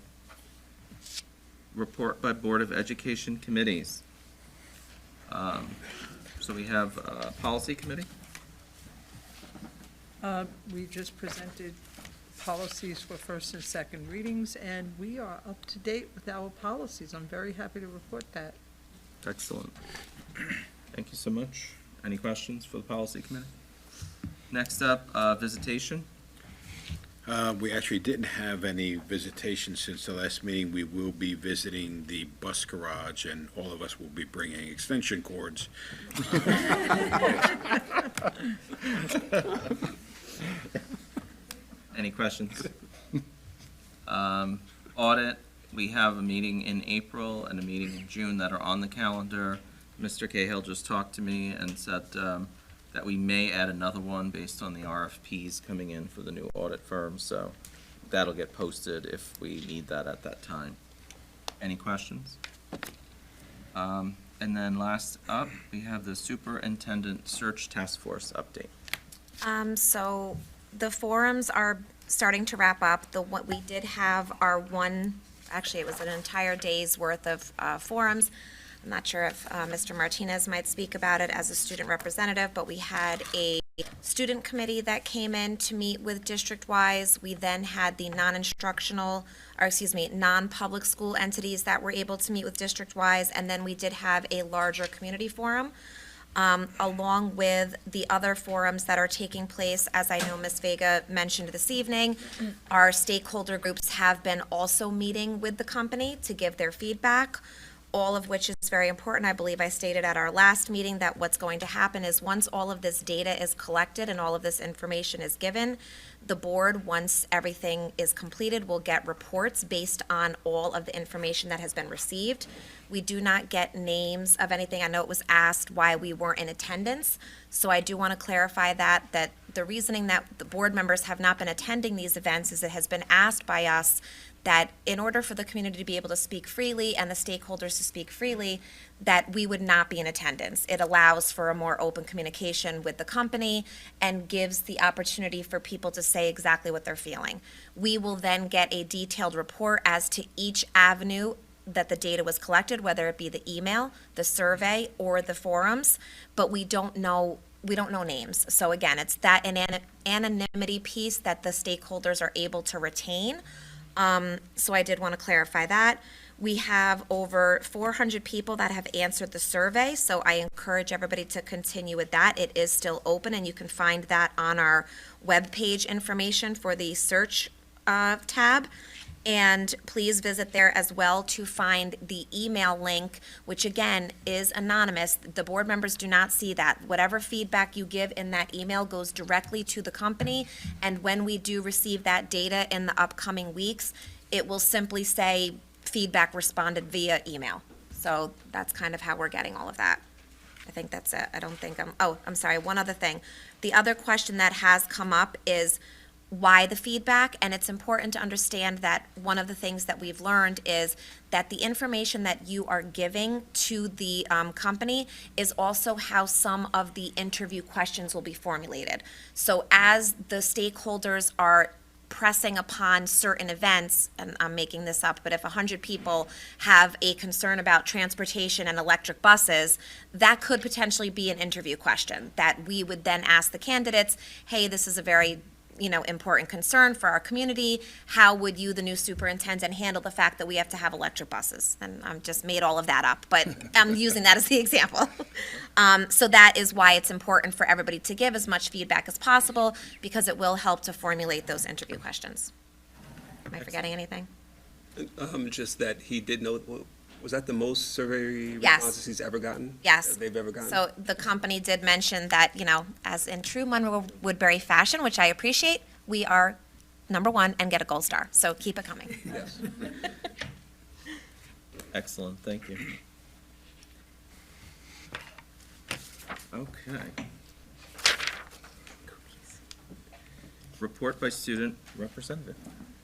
Report by Board of Education Committees. So we have Policy Committee? We just presented policies for first and second readings, and we are up to date with our policies. I'm very happy to report that. Excellent. Thank you so much. Any questions for the Policy Committee? Next up, visitation. We actually didn't have any visitation since the last meeting. We will be visiting the bus garage, and all of us will be bringing extension cords. Any questions? Audit, we have a meeting in April and a meeting in June that are on the calendar. Mr. Cahill just talked to me and said that we may add another one based on the RFPs coming in for the new audit firm, so that'll get posted if we need that at that time. Any questions? And then last up, we have the Superintendent Search Task Force update. So the forums are starting to wrap up. What we did have our actually, it was an entire day's worth of forums. I'm not sure if Mr. Martinez might speak about it as a student representative, but we had a student committee that came in to meet with district-wise. We then had the non-public school entities that were able to meet with district-wise, and then we did have a larger community forum, along with the other forums that are taking place. As I know Ms. Vega mentioned this evening, our stakeholder groups have been also meeting with the company to give their feedback, all of which is very important. I believe I stated at our last meeting that what's going to happen is once all of this data is collected and all of this information is given, the board, once everything is completed, will get reports based on all of the information that has been received. We do not get names of anything. I know it was asked why we weren't in attendance, so I do want to clarify that the reasoning that the board members have not been attending these events is it has been asked by us that in order for the community to be able to speak freely and the stakeholders to speak freely, that we would not be in attendance. It allows for a more open communication with the company and gives the opportunity for people to say exactly what they're feeling. We will then get a detailed report as to each avenue that the data was collected, whether it be the email, the survey, or the forums, but we don't know names. So again, it's that anonymity piece that the stakeholders are able to retain. So I did want to clarify that. We have over 400 people that have answered the survey, so I encourage everybody to continue with that. It is still open, and you can find that on our webpage information for the search tab. And please visit there as well to find the email link, which again is anonymous. The board members do not see that. Whatever feedback you give in that email goes directly to the company, and when we do receive that data in the upcoming weeks, it will simply say feedback responded via email. So that's kind of how we're getting all of that. I think that's it. I don't think I'm sorry, one other thing. The other question that has come up is why the feedback, and it's important to understand that one of the things that we've learned is that the information that you are giving to the company is also how some of the interview questions will be formulated. So as the stakeholders are pressing upon certain events, and I'm making this up, but if 100 people have a concern about transportation and electric buses, that could potentially be an interview question that we would then ask the candidates, hey, this is a very important concern for our community. How would you, the new superintendent, handle the fact that we have to have electric buses? And I've just made all of that up, but I'm using that as the example. So that is why it's important for everybody to give as much feedback as possible, because it will help to formulate those interview questions. Am I forgetting anything? Just that he did know, was that the most survey Yes. responses he's ever gotten? Yes. They've ever gotten? So the company did mention that, as in true Monroe-Woodbury fashion, which I appreciate, we are #1 and get a gold star. So keep it coming. Yes. Excellent, thank you. Okay. Report by student representative.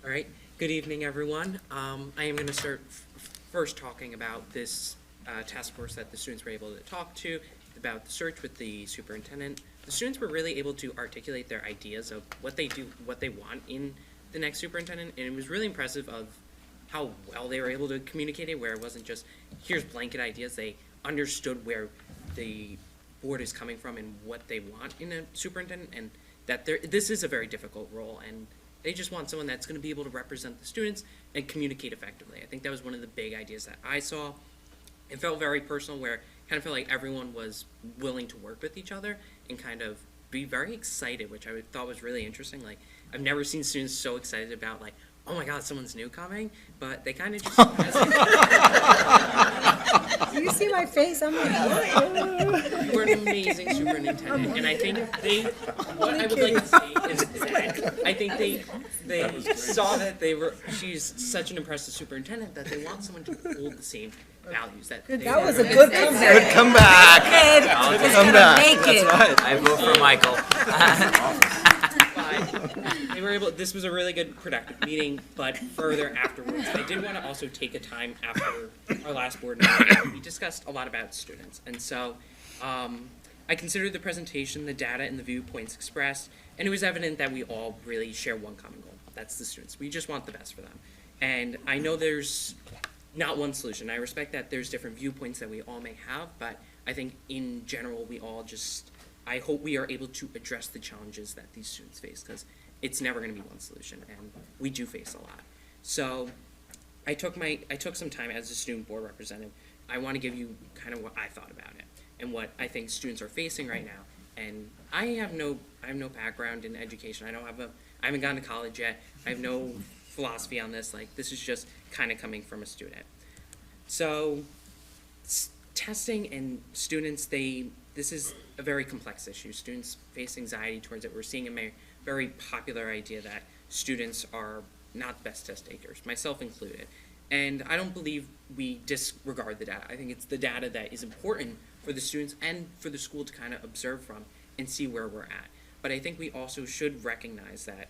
All right, good evening, everyone. I am going to start first talking about this task force that the students were able to talk to, about the search with the superintendent. The students were really able to articulate their ideas of what they do, what they want in the next superintendent, and it was really impressive of how well they were able to communicate it, where it wasn't just, here's blanket ideas. They understood where the board is coming from and what they want in a superintendent, and that this is a very difficult role, and they just want someone that's going to be able to represent the students and communicate effectively. I think that was one of the big ideas that I saw. It felt very personal, where it kind of felt like everyone was willing to work with each other and kind of be very excited, which I thought was really interesting. Like, I've never seen students so excited about, like, oh my God, someone's new coming, but they kind of just. Do you see my face? I'm like, You were an amazing superintendent, and I think what I would like to say is that I think they saw that she's such an impressive superintendent that they want someone to hold the same values that. That was a good comeback. Good comeback. Good comeback. Make it. That's right. I vote for Michael. They were able. This was a really good, productive meeting. But further afterwards, I did want to also take a time after our last board meeting. We discussed a lot about students, and so I considered the presentation, the data, and the viewpoints expressed, and it was evident that we all really share one common goal. That's the students. We just want the best for them. And I know there's not one solution. I respect that there's different viewpoints that we all may have, but I think in general we all just. I hope we are able to address the challenges that these students face, because it's never going to be one solution, and we do face a lot. So I took some time as a student board representative. I want to give you kind of what I thought about it and what I think students are facing right now. And I have no background in education. I haven't gone to college yet. I have no philosophy on this. Like, this is just kind of coming from a student. So testing and students, this is a very complex issue. Students face anxiety towards it. We're seeing a very popular idea that students are not the best test takers, myself included. And I don't believe we disregard the data. I think it's the data that is important for the students and for the school to kind of observe from and see where we're at. But I think we also should recognize that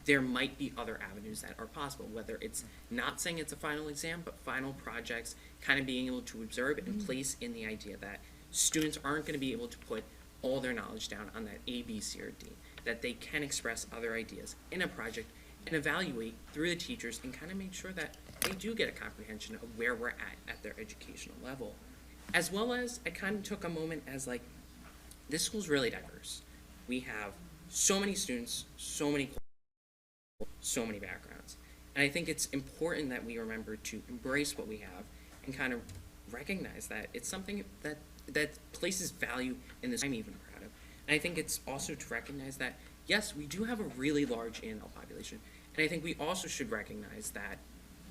there might be other avenues that are possible, whether it's not saying it's a final exam, but final projects, kind of being able to observe and place in the idea that students aren't going to be able to put all their knowledge down on that A, B, C, or D, that they can express other ideas in a project and evaluate through the teachers and kind of make sure that they do get a comprehension of where we're at their educational level. As well as, I kind of took a moment as like, this school's really diverse. We have so many students, so many backgrounds. And I think it's important that we remember to embrace what we have and kind of recognize that it's something that places value in this I'm even proud of. And I think it's also to recognize that, yes, we do have a really large A&L population. And I think we also should recognize that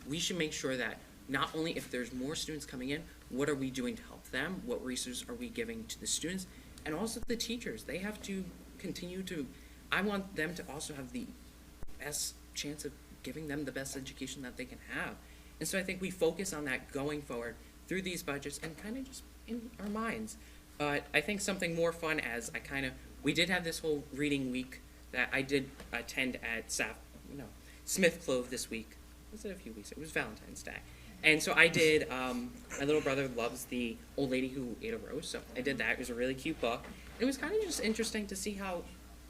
we should make sure that not only if there's more students coming in, what are we doing to help them? What resources are we giving to the students? And also the teachers. They have to continue to, I want them to also have the best chance of giving them the best education that they can have. And so I think we focus on that going forward through these budgets and kind of just in our minds. But I think something more fun as we did have this whole reading week that I did attend at Smith Clove this week. Was it a few weeks? It was Valentine's Day. And so I did, my little brother loves The Old Lady Who Ate a Rose, so I did that. It was a really cute book. It was kind of just interesting to see how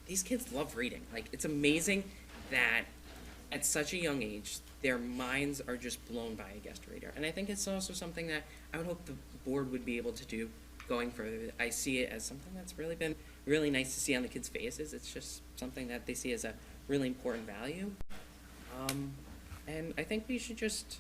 these kids love reading. Like, it's amazing that at such a young age, their minds are just blown by a guest reader. And I think it's also something that I would hope the board would be able to do going further. I see it as something that's really been really nice to see on the kids' faces. It's just something that they see as a really important value. And I think we should just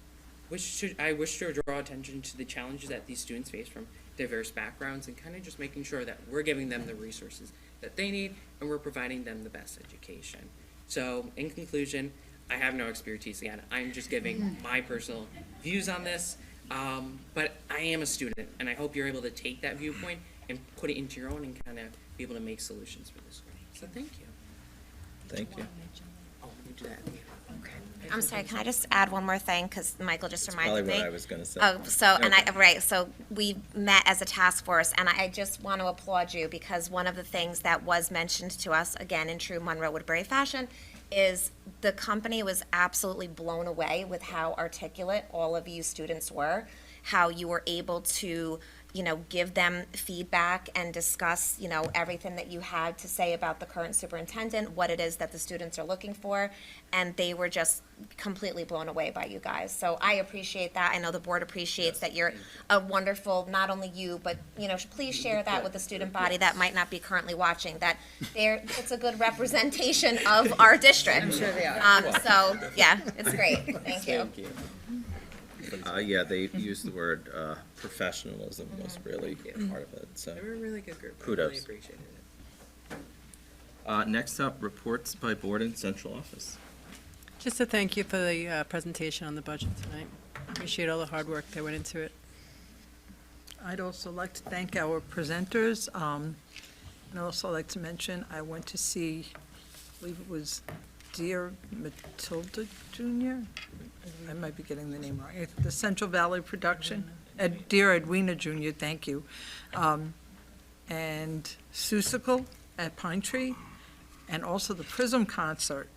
I wish to draw attention to the challenges that these students face from diverse backgrounds and kind of just making sure that we're giving them the resources that they need and we're providing them the best education. So in conclusion, I have no expertise again. I'm just giving my personal views on this, but I am a student and I hope you're able to take that viewpoint and put it into your own and kind of be able to make solutions for this. So thank you. Thank you. Oh, let me do that. I'm sorry, can I just add one more thing, because Michael just reminded me? Probably what I was gonna say. Oh, so, and Okay. right, so we met as a task force, and I just want to applaud you, because one of the things that was mentioned to us, again, in true Monroe-Woodbury fashion, is the company was absolutely blown away with how articulate all of you students were, how you were able to, give them feedback and discuss, everything that you had to say about the current superintendent, what it is that the students are looking for, and they were just completely blown away by you guys. So I appreciate that. I know the board appreciates that you're a wonderful, not only you, but, please share that with the student body that might not be currently watching, that it's a good representation of our district. I'm sure they are. So, yeah, it's great. Thank you. Yeah, they used the word professionalism was really part of it, so. They were a really good group. I really Kudos. appreciated it. Next up, reports by board and central office. Just to thank you for the presentation on the budget tonight. Appreciate all the hard work that went into it. I'd also like to thank our presenters. And I'd also like to mention, I went to see, I believe it was Dear Matilda Jr.? I might be getting the name wrong. The Central Valley production. Dear Edwina Jr., thank you. And Seussical at Pine Tree. And also the Prism concert,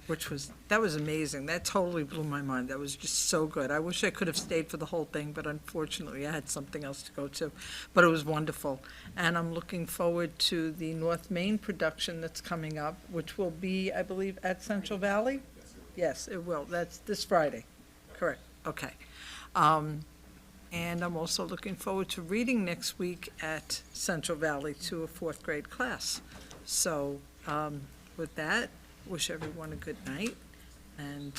that was amazing. That totally blew my mind. That was just so good. I wish I could have stayed for the whole thing, but unfortunately I had something else to go to. But it was wonderful. And I'm looking forward to the North Main production that's coming up, which will be, I believe, at Central Valley? Yes, it will. That's this Friday. Correct. Okay. And I'm also looking forward to reading next week at Central Valley to a fourth grade class. So, with that, wish everyone a good night, and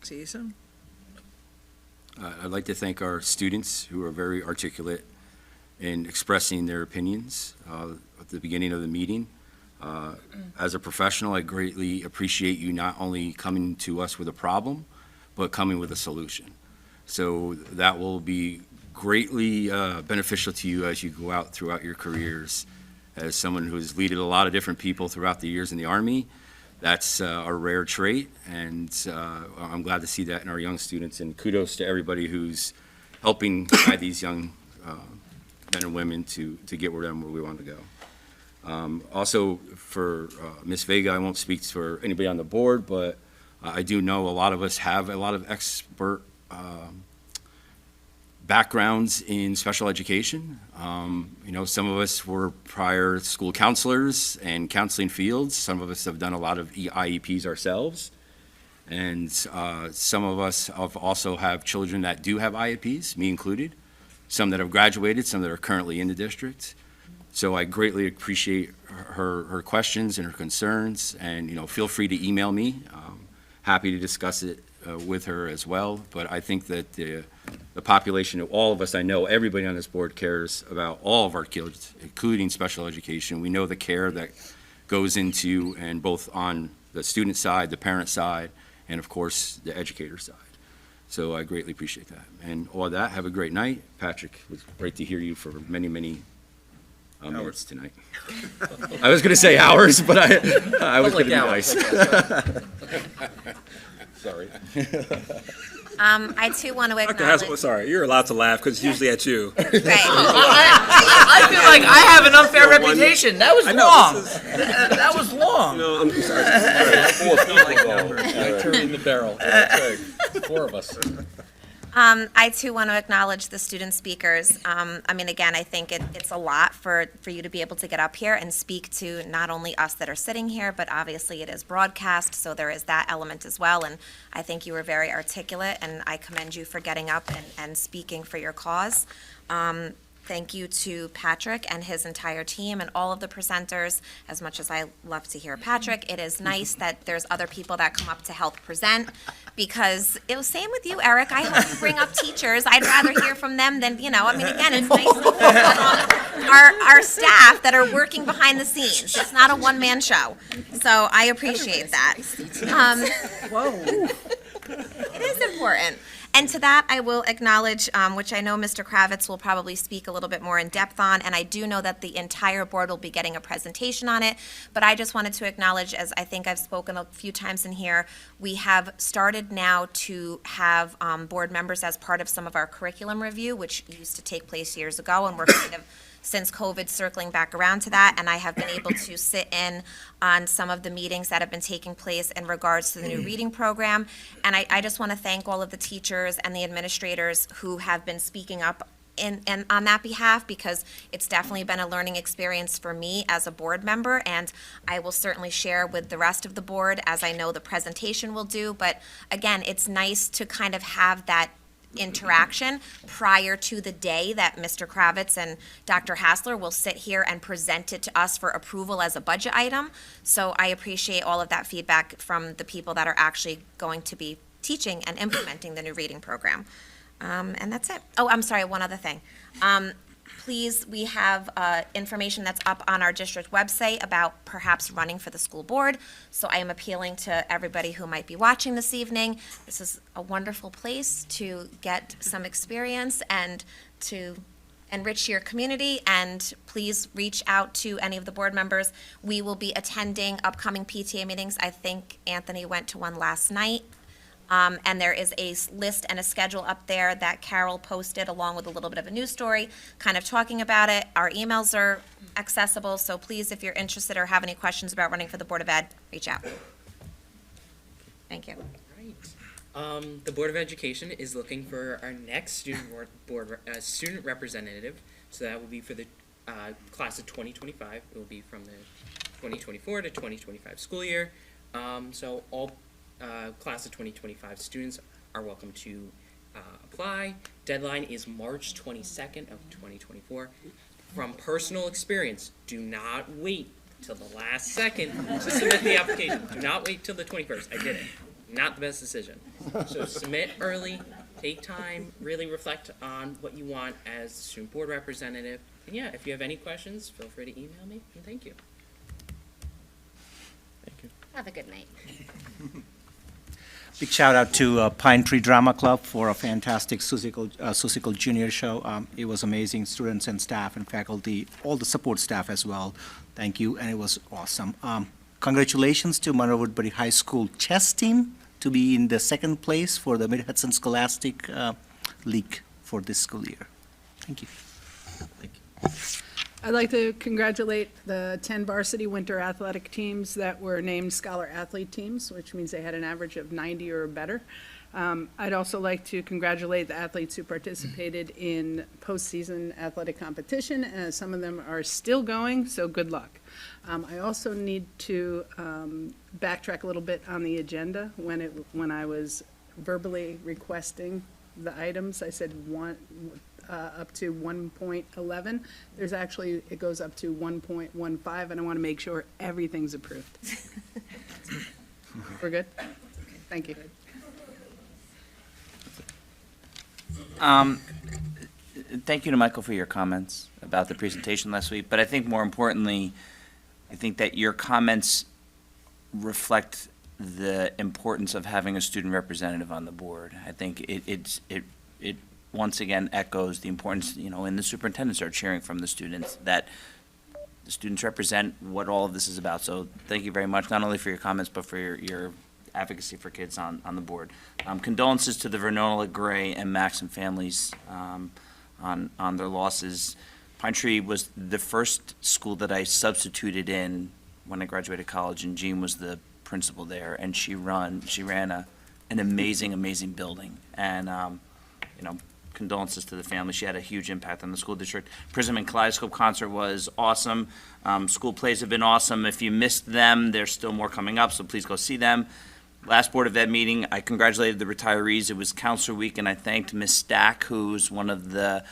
see you soon. I'd like to thank our students who are very articulate in expressing their opinions at the beginning of the meeting. As a professional, I greatly appreciate you not only coming to us with a problem, but coming with a solution. So that will be greatly beneficial to you as you go out throughout your careers. As someone who has led a lot of different people throughout the years in the Army, that's a rare trait, and I'm glad to see that in our young students, and kudos to everybody who's helping guide these young men and women to get where we want to go. Also, for Ms. Vega, I won't speak for anybody on the board, but I do know a lot of us have a lot of expert backgrounds in special education. Some of us were prior school counselors and counseling fields. Some of us have done a lot of IEPs ourselves. And some of us also have children that do have IEPs, me included. Some that have graduated, some that are currently in the district. So I greatly appreciate her questions and her concerns. And, feel free to email me. Happy to discuss it with her as well. But I think that the population of all of us, I know everybody on this board cares about all of our kids, including special education. We know the care that goes into, and both on the student side, the parent side, and of course, the educator side. So I greatly appreciate that. And all that, have a great night. Patrick, it was great to hear you for many, many minutes tonight. I was going to say hours, but I was going to be nice. Sorry. I too want to Dr. acknowledge. Hazel, sorry, you're allowed to laugh because it's usually at you. I feel like I have an unfair reputation. That was long. That was long. No, I'm sorry. Turning the barrel. 4 of us. I too want to acknowledge the student speakers. I mean, again, I think it's a lot for you to be able to get up here and speak to not only us that are sitting here, but obviously it is broadcast, so there is that element as well. And I think you were very articulate, and I commend you for getting up and speaking for your cause. Thank you to Patrick and his entire team and all of the presenters. As much as I love to hear Patrick, it is nice that there's other people that come up to help present, because it was same with you, Eric. I hope you bring up teachers. I'd rather hear from them than, I mean, again, it's nice to hear our staff that are working behind the scenes. It's not a one-man show. So I appreciate that. Whoa. It is important. And to that, I will acknowledge, which I know Mr. Kravitz will probably speak a little bit more in depth on, and I do know that the entire board will be getting a presentation on it, but I just wanted to acknowledge, as I think I've spoken a few times in here, we have started now to have board members as part of some of our curriculum review, which used to take place years ago, and we're kind of, since COVID, circling back around to that, and I have been able to sit in on some of the meetings that have been taking place in regards to the new reading program. And I just want to thank all of the teachers and the administrators who have been speaking up and on that behalf, because it's definitely been a learning experience for me as a board member, and I will certainly share with the rest of the board, as I know the presentation will do. But again, it's nice to kind of have that interaction prior to the day that Mr. Kravitz and Dr. Hassler will sit here and present it to us for approval as a budget item. So I appreciate all of that feedback from the people that are actually going to be teaching and implementing the new reading program. And that's it. Oh, I'm sorry, one other thing. Please, we have information that's up on our district website about perhaps running for the school board. So I am appealing to everybody who might be watching this evening. This is a wonderful place to get some experience and to enrich your community. And please reach out to any of the board members. We will be attending upcoming PTA meetings. I think Anthony went to one last night. And there is a list and a schedule up there that Carol posted, along with a little bit of a news story, kind of talking about it. Our emails are accessible, so please, if you're interested or have any questions about running for the Board of Ed, reach out. Thank you. The Board of Education is looking for our next student representative. So that will be for the class of 2025. It will be from the 2024 to 2025 school year. So all class of 2025 students are welcome to apply. Deadline is March 22nd of 2024. From personal experience, do not wait till the last second to submit the application. Do not wait till the 21st. I did it. Not the best decision. So submit early, take time, really reflect on what you want as student board representative. And yeah, if you have any questions, feel free to email me, and thank you. Have a good night. Big shout out to Pine Tree Drama Club for a fantastic Susical Junior show. It was amazing, students and staff and faculty, all the support staff as well. Thank you, and it was awesome. Congratulations to Monroe-Woodbury High School chess team to be in the second place for the Mid-Hudson Scholastic League for this school year. Thank you. I'd like to congratulate the 10 varsity winter athletic teams that were named Scholar Athlete teams, which means they had an average of 90 or better. I'd also like to congratulate the athletes who participated in postseason athletic competition. Some of them are still going, so good luck. I also need to backtrack a little bit on the agenda. When I was verbally requesting the items, I said up to 1.11. There's actually, it goes up to 1.15, and I want to make sure everything's approved. We're good? Okay, thank you. Thank you to Michael for your comments about the presentation last week, but I think more importantly, I think that your comments reflect the importance of having a student representative on the board. I think it once again echoes the importance, and the superintendents are cheering from the students, that the students represent what all of this is about. So thank you very much, not only for your comments, but for your advocacy for kids on the board. Condolences to the Vernola, Gray, and Maxim families on their losses. Pine Tree was the first school that I substituted in when I graduated college, and Jean was the principal there, and she ran an amazing building. And condolences to the family. She had a huge impact on the school district. Prism and Kaleidoscope concert was awesome. School plays have been awesome. If you missed them, there's still more coming up, so please go see them. Last Board of Ed meeting, I congratulated the retirees. It was Counselor Week, and I thanked Ms. Stack, who's one of the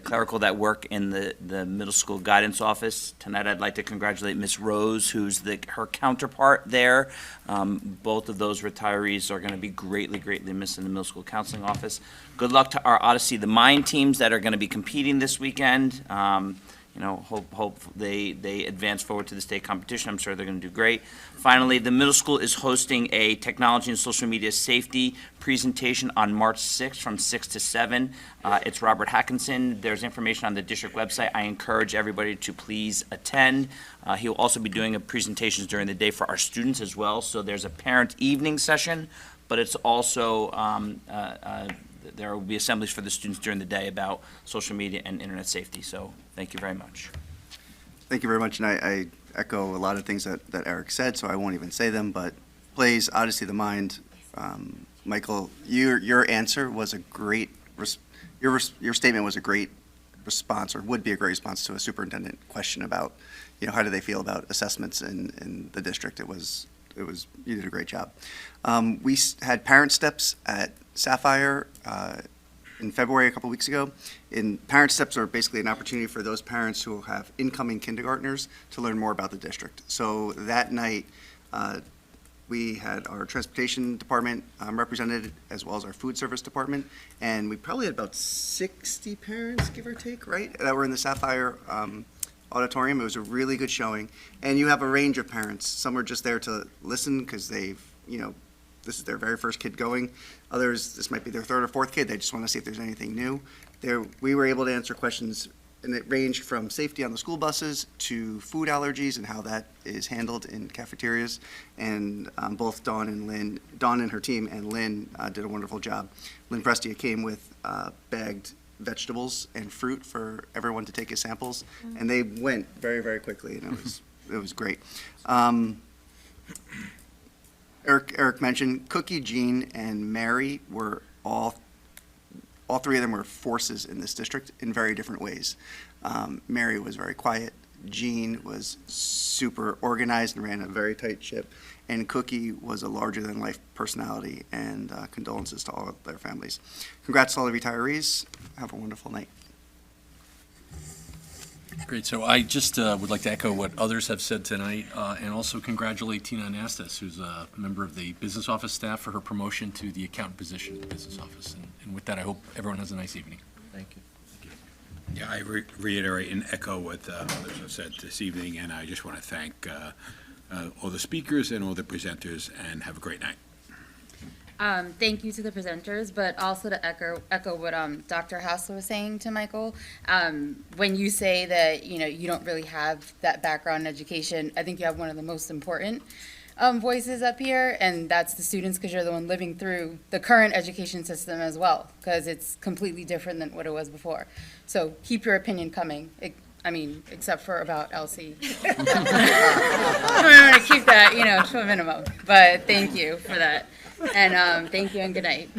clerical that work in the middle school guidance office. Tonight, I'd like to congratulate Ms. Rose, who's her counterpart there. Both of those retirees are going to be greatly, greatly missed in the middle school counseling office. Good luck to our Odyssey the Mind teams that are going to be competing this weekend. Hope they advance forward to the state competition. I'm sure they're going to do great. Finally, the middle school is hosting a technology and social media safety presentation on March 6th from 6 to 7. It's Robert Hackinson. There's information on the district website. I encourage everybody to please attend. He'll also be doing presentations during the day for our students as well. So there's a parent evening session, but it's also there will be assemblies for the students during the day about social media and internet safety. So thank you very much. Thank you very much, and I echo a lot of things that Eric said, so I won't even say them, but plays Odyssey of the Mind. Michael, your answer was a great, your statement was a great response, or would be a great response to a superintendent question about, how do they feel about assessments in the district. It was, you did a great job. We had parent steps at Sapphire in February a couple weeks ago. Parent steps are basically an opportunity for those parents who have incoming kindergartners to learn more about the district. So that night, we had our transportation department represented, as well as our food service department, and we probably had about 60 parents, give or take, right, that were in the Sapphire auditorium. It was a really good showing, and you have a range of parents. Some are just there to listen because they've, this is their very first kid going. Others, this might be their third or fourth kid. They just want to see if there's anything new. We were able to answer questions, and it ranged from safety on the school buses to food allergies and how that is handled in cafeterias. And both Dawn and her team, and Lynn did a wonderful job. Lynn Prestia came with bagged vegetables and fruit for everyone to take as samples, and they went very, very quickly, and it was great. Eric mentioned Cookie, Jean, and Mary were all three of them were forces in this district in very different ways. Mary was very quiet. Jean was super organized and ran a very tight ship. And Cookie was a larger-than-life personality, and condolences to all of their families. Congrats to all the retirees. Have a wonderful night. Great. So I just would like to echo what others have said tonight, and also congratulate Tina Anastas, who's a member of the business office staff, for her promotion to the accountant position at the business office. And with that, I hope everyone has a nice evening. Thank you. Yeah, I reiterate and echo what others have said this evening, and I just want to thank all the speakers and all the presenters, and have a great night. Thank you to the presenters, but also to echo what Dr. Hassler was saying to Michael. When you say that you don't really have that background in education, I think you have one of the most important voices up here, and that's the students, because you're the one living through the current education system as well, because it's completely different than what it was before. So keep your opinion coming. Except for about Elsie. I'm going to keep that, to a minimum. But thank you for that. And thank you and good night.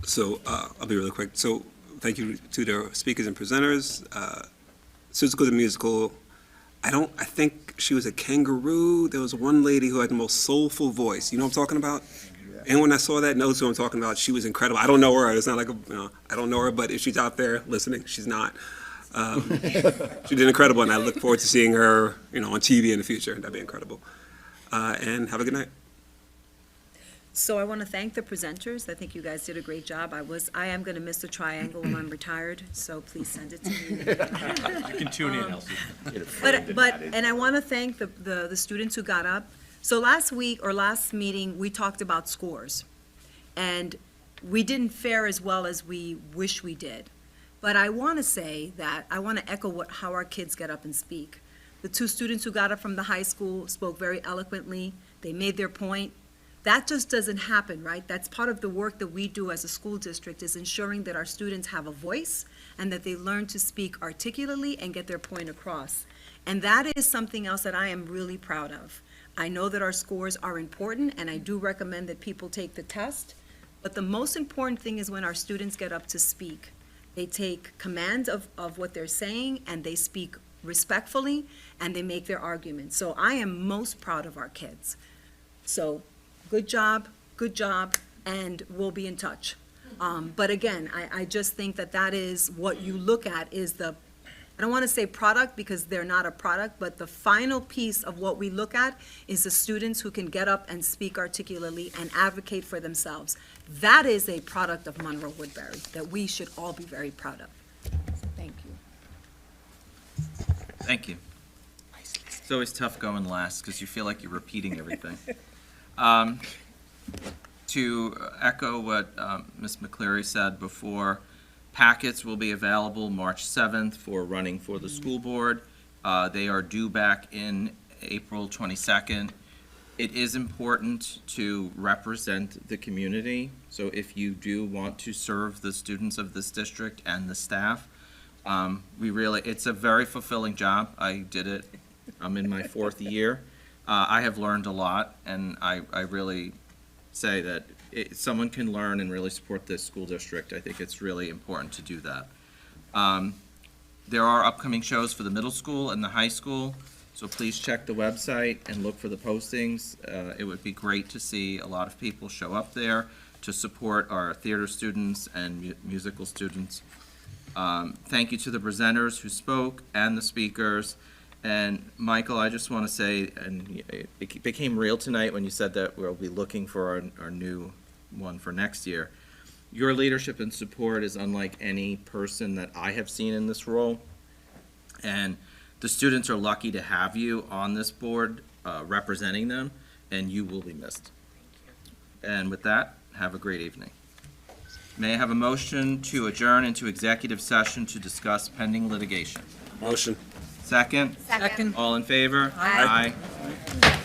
So I'll be really quick. So thank you to the speakers and presenters. Suzuko the musical, I think she was a kangaroo. There was one lady who had the most soulful voice. You know what I'm talking about? Anyone that saw that knows who I'm talking about. She was incredible. I don't know her. It's not like I don't know her, but if she's out there listening, she's not. She did incredible, and I look forward to seeing her, on TV in the future. That'd be incredible. And have a good night. So I want to thank the presenters. I think you guys did a great job. I am going to miss the triangle when I'm retired, so please send it to me. You can tune in, Elsie. And I want to thank the students who got up. So last meeting, we talked about scores, and we didn't fare as well as we wish we did. But I want to say that I want to echo how our kids get up and speak. The two students who got up from the high school spoke very eloquently. They made their point. That just doesn't happen, right? That's part of the work that we do as a school district, is ensuring that our students have a voice and that they learn to speak articulately and get their point across. And that is something else that I am really proud of. I know that our scores are important, and I do recommend that people take the test, But the most important thing is when our students get up to speak. They take command of what they're saying, and they speak respectfully, and they make their arguments. So I am most proud of our kids. So, good job, and we'll be in touch. But again, I just think that is what you look at is I don't want to say product because they're not a product, but the final piece of what we look at is the students who can get up and speak articulately and advocate for themselves. That is a product of Monroe-Woodbury that we should all be very proud of. Thank you. Thank you. It's always tough going last because you feel like you're repeating everything. To echo what Ms. McCleary said before, packets will be available March 7th for running for the school board. They are due back in April 22nd. It is important to represent the community. So if you do want to serve the students of this district and the staff, it's a very fulfilling job. I did it. I'm in my 4th year. I have learned a lot, and I really say that someone can learn and really support this school district. I think it's really important to do that. There are upcoming shows for the middle school and the high school, so please check the website and look for the postings. It would be great to see a lot of people show up there to support our theater students and musical students. Thank you to the presenters who spoke and the speakers. And Michael, I just want to say, and it became real tonight when you said that we'll be looking for our new one for next year. Your leadership and support is unlike any person that I have seen in this role. And the students are lucky to have you on this board representing them, and you will be missed. And with that, have a great evening. May I have a motion to adjourn into executive session to discuss pending litigation? Motion. Second? Second. All in favor? Aye. Aye.